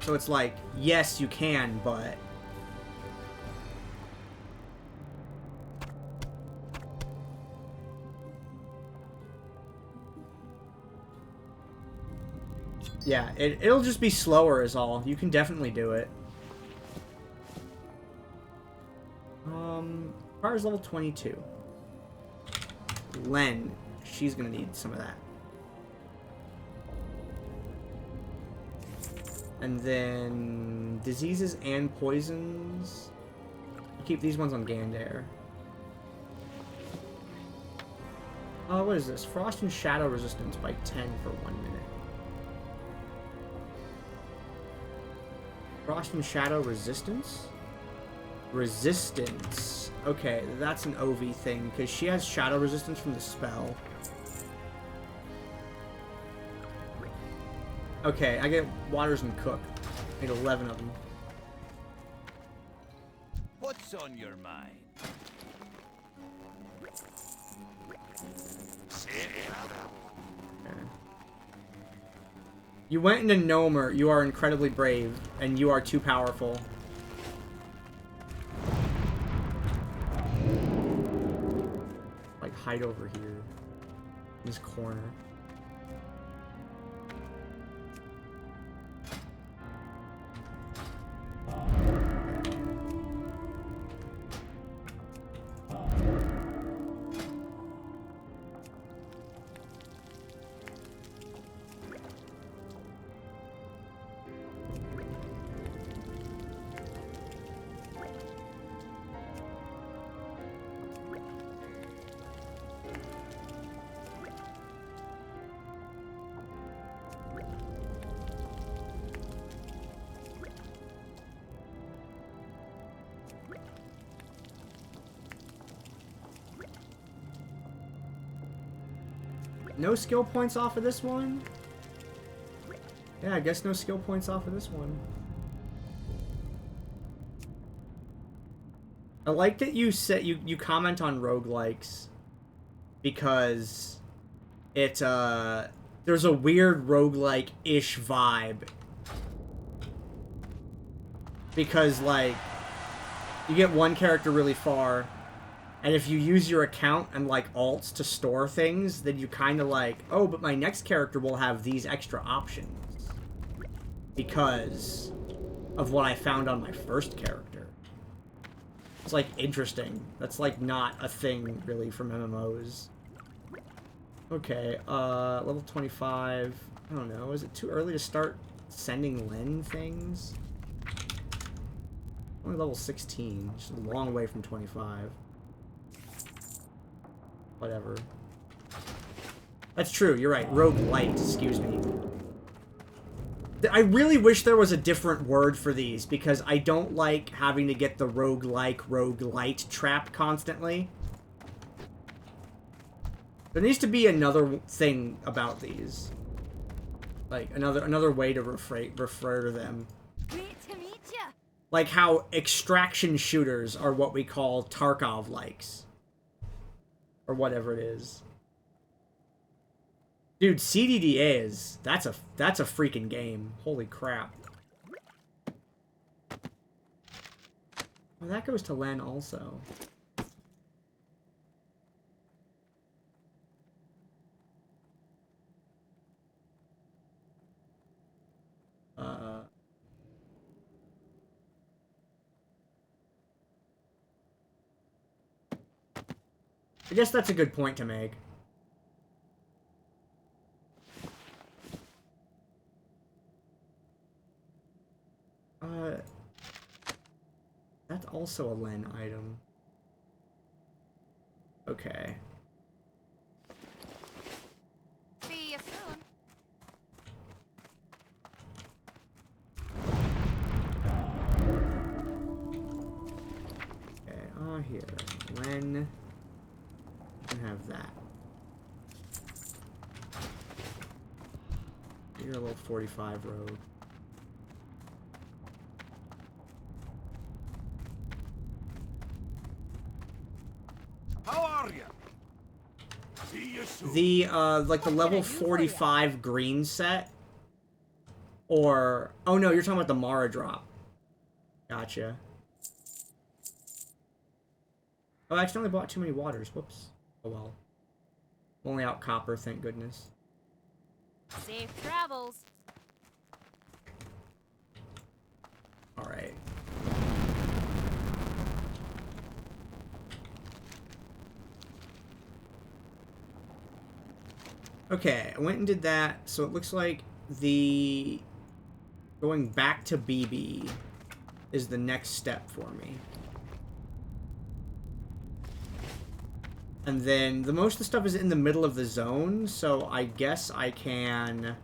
So it's like, yes, you can, but... yeah, it'll just be slower is all. You can definitely do it. Requires level 22. Len, she's gonna need some of that. And then diseases and poisons. Keep these ones on Gandair. What is this? Frost and shadow resistance by 10 for 1 minute. Frost and shadow resistance? Resistance. Okay, that's an OV thing, because she has shadow resistance from the spell. Okay, I get waters and cook. I need 11 of them. What's on your mind? Okay. You went into Nomer. You are incredibly brave, and you are too powerful. Like, hide over here. In this corner. No skill points off of this one? Yeah, I guess no skill points off of this one. I like that you said you comment on roguelikes because it there's a weird roguelike-ish vibe. Because like you get one character really far, and if you use your account and, like, alts to store things, then you kind of like, oh, but my next character will have these extra options. Because of what I found on my first character. It's, like, interesting. That's, like, not a thing, really, from MMOs. Okay, level 25. I don't know, is it too early to start sending Len things? Only level 16, just a long way from 25. Whatever. That's true, you're right. Roguelite, excuse me. I really wish there was a different word for these, because I don't like having to get the roguelite trap constantly. There needs to be another thing about these. Like, another way to refer to them. Great to meet ya. Like how extraction shooters are what we call Tarkov-likes. Or whatever it is. Dude, CDDA is... That's a freaking game. Holy crap. Well, that goes to Len also. I guess that's a good point to make. That's also a Len item. Okay. See you soon. Okay, here. Len can have that. You're a little 45 road. How are you? See you soon. The, like the What level can I do for ya? 45 green set? Or... Oh no, you're talking about the Mara drop. Gotcha. Oh, I accidentally bought too many waters. Whoops. Oh well. Only out copper, thank goodness. Safe travels. Alright. Okay, I went and did that, so it looks like the... going back to BB is the next step for me. And then, the most of the stuff is in the middle of the zone, so I guess I can...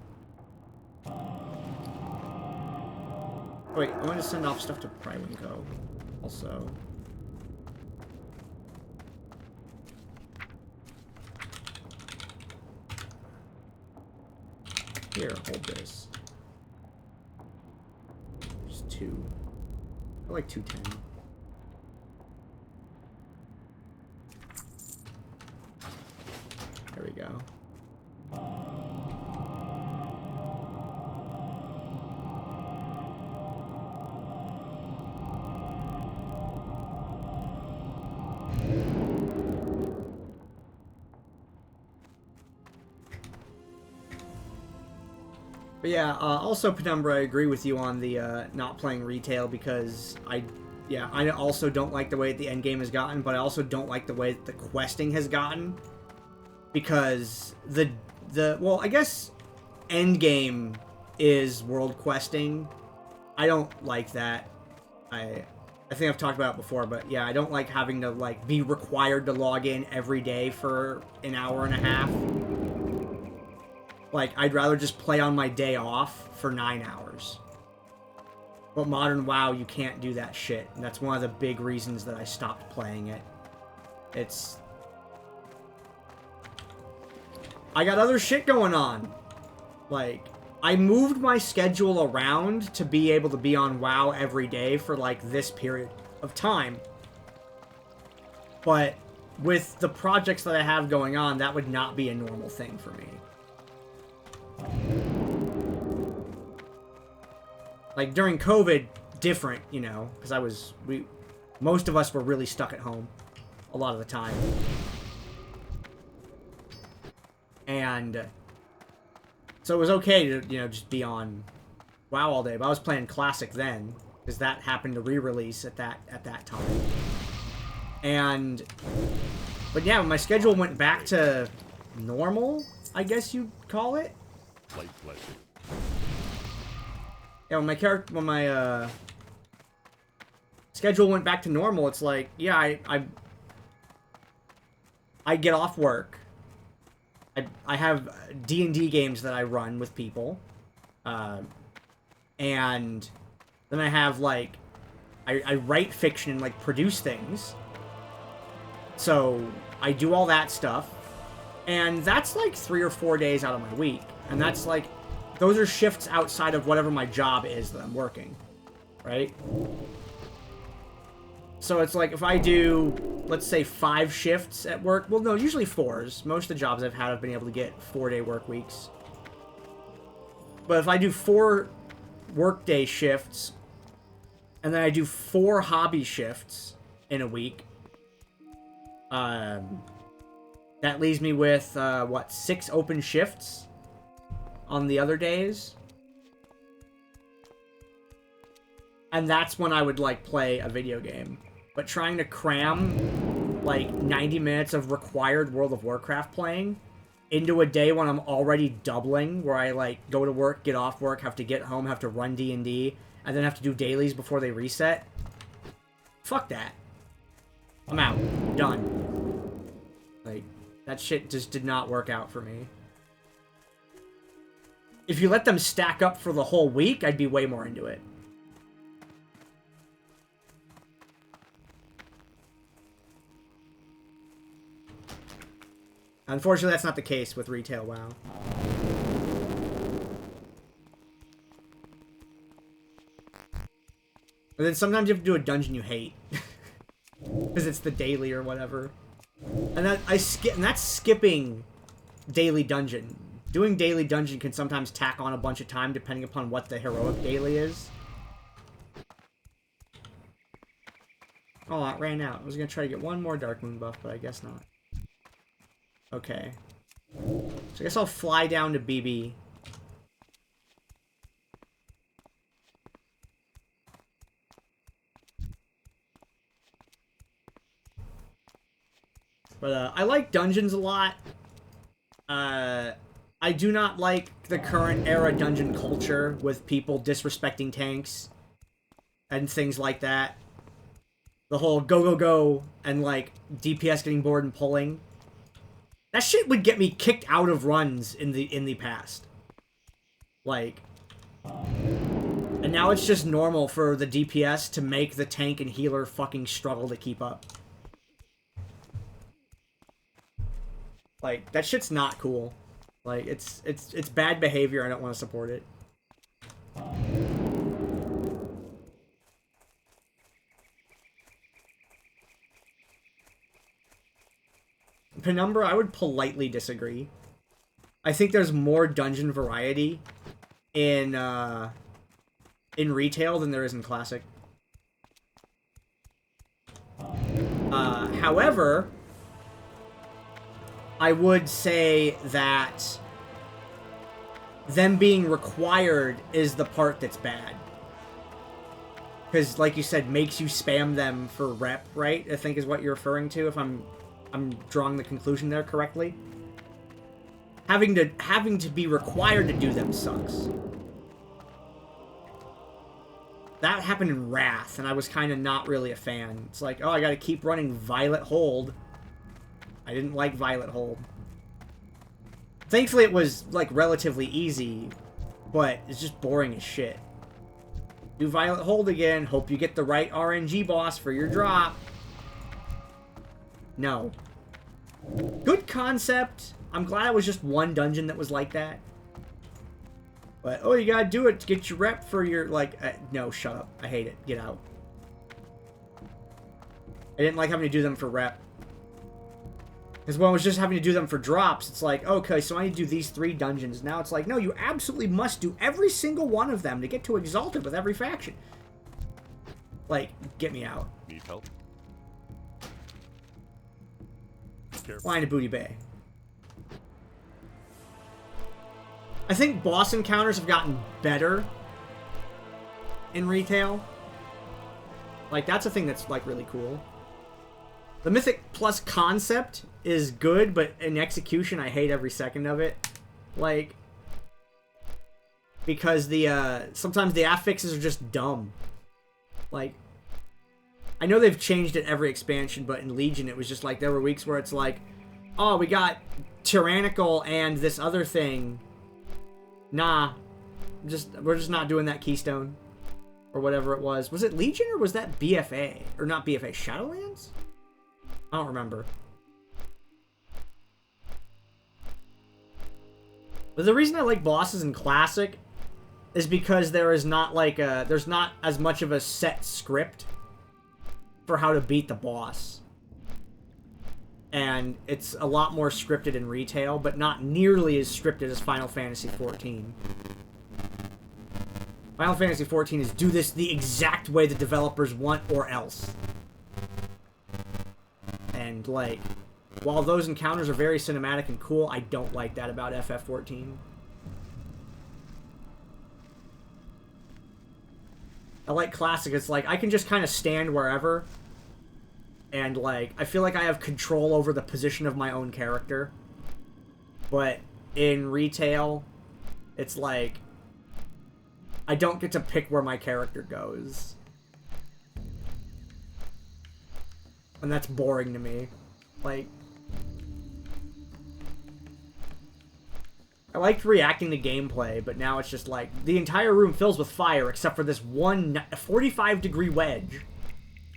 Wait, I want to send off stuff to Prywinko, also. Here, hold this. Just 2. I like 210. There we go. But yeah, also Penumbra, I agree with you on the not playing retail because I also don't like the way the end game has gotten, but I also don't like the way that the questing has gotten because well, I guess end game is world questing. I don't like that. I think I've talked about it before, but yeah, I don't like having to like be required to log in every day for an hour and a half. Like, I'd rather just play on my day off for 9 hours. But Modern WoW, you can't do that shit. And that's one of the big reasons that I stopped playing it. It's... I got other shit going on. Like, I moved my schedule around to be able to be on WoW every day for, like, this period of time. But with the projects that I have going on, that would not be a normal thing for me. Like, during COVID, different, you know, because most of us were really stuck at home a lot of the time. And so it was okay to, you know, just be on WoW all day, but I was playing Classic then, because that happened to re-release at that time. But yeah, my schedule went back to normal, I guess you'd call it. Light blessing. Yeah, when my schedule went back to normal, it's like, yeah, I get off work. I have D&D games that I run with people. And then I have, like, I write fiction and, like, produce things. So, I do all that stuff. And that's, like, 3 or 4 days out of my week. And that's, like, those are shifts outside of whatever my job is that I'm working, right? So it's like if I do, let's say 5 shifts at work, well, no, usually 4s. Most of the jobs I've had, I've been able to get 4-day work weeks. But if I do 4 workday shifts, and then I do 4 hobby shifts in a week, that leaves me with, 6 open shifts on the other days. And that's when I would, like, play a video game. But trying to cram, like, 90 minutes of required World of Warcraft playing into a day when I'm already doubling, where I, like, go to work, get off work, have to get home, have to run D&D, and then have to do dailies before they reset. Fuck that. I'm out. Done. Like, that shit just did not work out for me. If you let them stack up for the whole week, I'd be way more into it. Unfortunately, that's not the case with retail WoW. And then sometimes you have to do a dungeon you hate. Because it's the daily or whatever. And that's skipping daily dungeon. Doing daily dungeon can sometimes tack on a bunch of time depending upon what the heroic daily is. Oh, it ran out. I was going to try to get one more Dark Moon buff, but I guess not. Okay. So I guess I'll fly down to BB. But I like dungeons a lot. I do not like the current era dungeon culture with people disrespecting tanks and things like that. The whole go, go, go, and like DPS getting bored and pulling. That shit would get me kicked out of runs in the past. Like, and now it's just normal for the DPS to make the tank and healer fucking struggle to keep up. Like, that shit's not cool. Like, it's bad behavior. I don't want to support it. Penumbra, I would politely disagree. I think there's more dungeon variety in retail than there is in classic. However, I would say that them being required is the part that's bad. Because, like you said, makes you spam them for rep, right? I think is what you're referring to, if I'm drawing the conclusion there correctly. Having to be required to do them sucks. That happened in Wrath, and I was kind of not really a fan. It's like, oh, I gotta keep running Violet Hold. I didn't like Violet Hold. Thankfully, it was, like, relatively easy, but it's just boring as shit. Do Violet Hold again, hope you get the right RNG boss for your drop. No. Good concept. I'm glad it was just one dungeon that was like that. But, oh, you gotta do it to get your rep for your, like... no, shut up. I hate it. Get out. I didn't like having to do them for rep. Because when I was just having to do them for drops, it's like, okay, so I need to do these 3 dungeons. Now it's like, no, you absolutely must do every single one of them to get to Exalted with every faction. Like, get me out. Need help? Careful. Flying to Booty Bay. I think boss encounters have gotten better in retail. Like, that's a thing that's, like, really cool. The Mythic Plus concept is good, but in execution, I hate every second of it. Like, because sometimes the affixes are just dumb. Like, I know they've changed it every expansion, but in Legion, it was just like, there were weeks where it's like, oh, we got Tyrannical and this other thing. Nah, we're just not doing that Keystone. Or whatever it was. Was it Legion or was that BFA? Or not BFA, Shadowlands? I don't remember. But the reason I like bosses in Classic is because there is not like there's not as much of a set script for how to beat the boss. And it's a lot more scripted in retail, but not nearly as scripted as Final Fantasy XIV. Final Fantasy XIV is do this the exact way the developers want or else. And, like, while those encounters are very cinematic and cool, I don't like that about FF14. I like Classic. It's like, I can just kind of stand wherever. And, like, I feel like I have control over the position of my own character. But in retail, it's like, I don't get to pick where my character goes. And that's boring to me. Like, I liked reacting to gameplay, but now it's just like, the entire room fills with fire except for this one 45-degree wedge.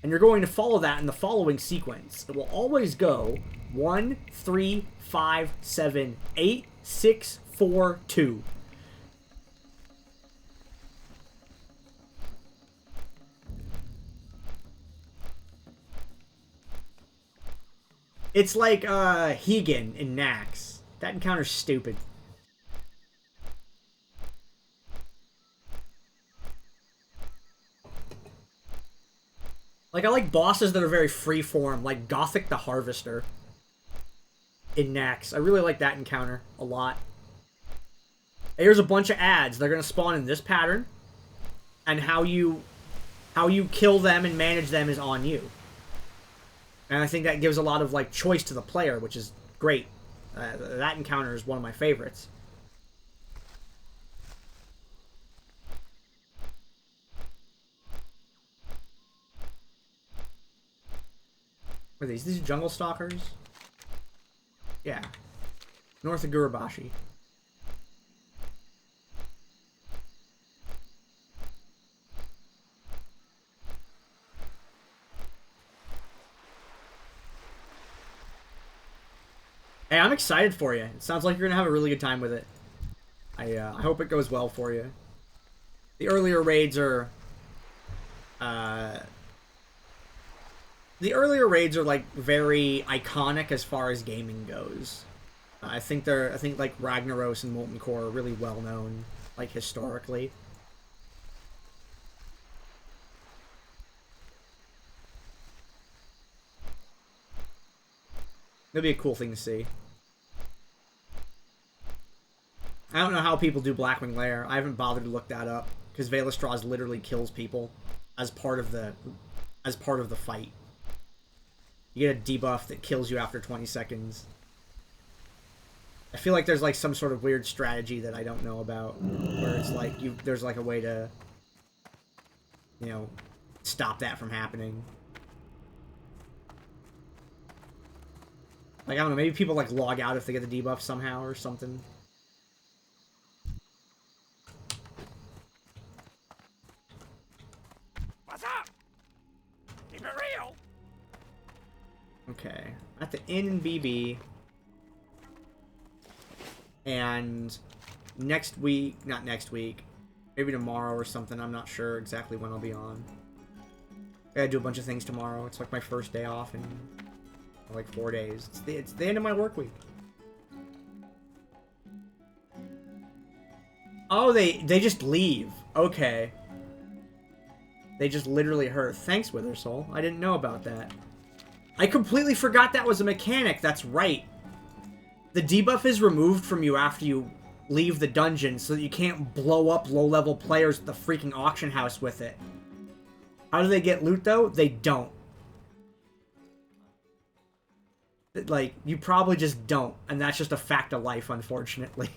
And you're going to follow that in the following sequence. It will always go 1, 3, 5, 7, 8, 6, 4, 2. It's like Hegan in Nax. That encounter's stupid. Like, I like bosses that are very freeform, like Gothic the Harvester in Nax. I really like that encounter a lot. Here's a bunch of ads. They're going to spawn in this pattern, and how you kill them and manage them is on you. And I think that gives a lot of, like, choice to the player, which is great. That encounter is one of my favorites. What are these? These are jungle stalkers? Yeah. North of Gurubashi. Hey, I'm excited for you. It sounds like you're gonna have a really good time with it. I hope it goes well for you. The earlier raids are... the earlier raids are, like, very iconic as far as gaming goes. I think like Ragnaros and Molten Core are really well known, like, historically. That'd be a cool thing to see. I don't know how people do Blackwing Lair. I haven't bothered to look that up, because Veilastraz literally kills people as part of the fight. You get a debuff that kills you after 20 seconds. I feel like there's like some sort of weird strategy that I don't know about, where it's like there's like a way to, you know, stop that from happening. Like, I don't know, maybe people like log out if they get the debuff somehow or something. What's up? Keep it real. Okay, at the inn in BB, and next week, not next week, maybe tomorrow or something, I'm not sure exactly when I'll be on. I gotta do a bunch of things tomorrow. It's like my first day off in like 4 days. It's the end of my work week. Oh, they just leave. Okay. They just literally hurt. Thanks, Withersoul. I didn't know about that. I completely forgot that was a mechanic. That's right. The debuff is removed from you after you leave the dungeon so that you can't blow up low-level players at the freaking auction house with it. How do they get loot, though? They don't. Like, you probably just don't. And that's just a fact of life, unfortunately.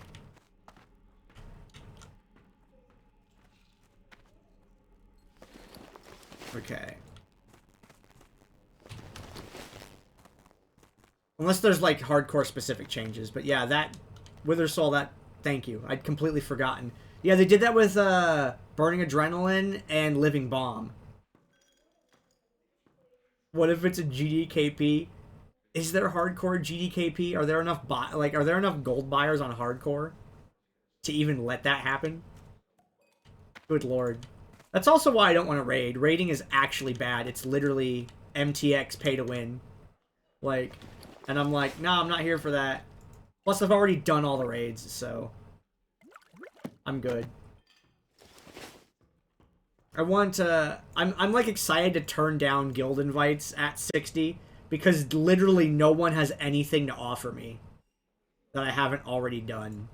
Okay. Unless there's, like, hardcore specific changes. But yeah, that... Withersoul, that... Thank you. I'd completely forgotten. Yeah, they did that with, Burning Adrenaline and Living Bomb. What if it's a GDKP? Is there hardcore GDKP? Are there enough are there enough gold buyers on hardcore to even let that happen? Good lord. That's also why I don't want to raid. Raiding is actually bad. It's literally MTX pay to win. Like, and I'm like, nah, I'm not here for that. Plus, I've already done all the raids, so I'm good. I want to... I'm like excited to turn down guild invites at 60 because literally no one has anything to offer me that I haven't already done.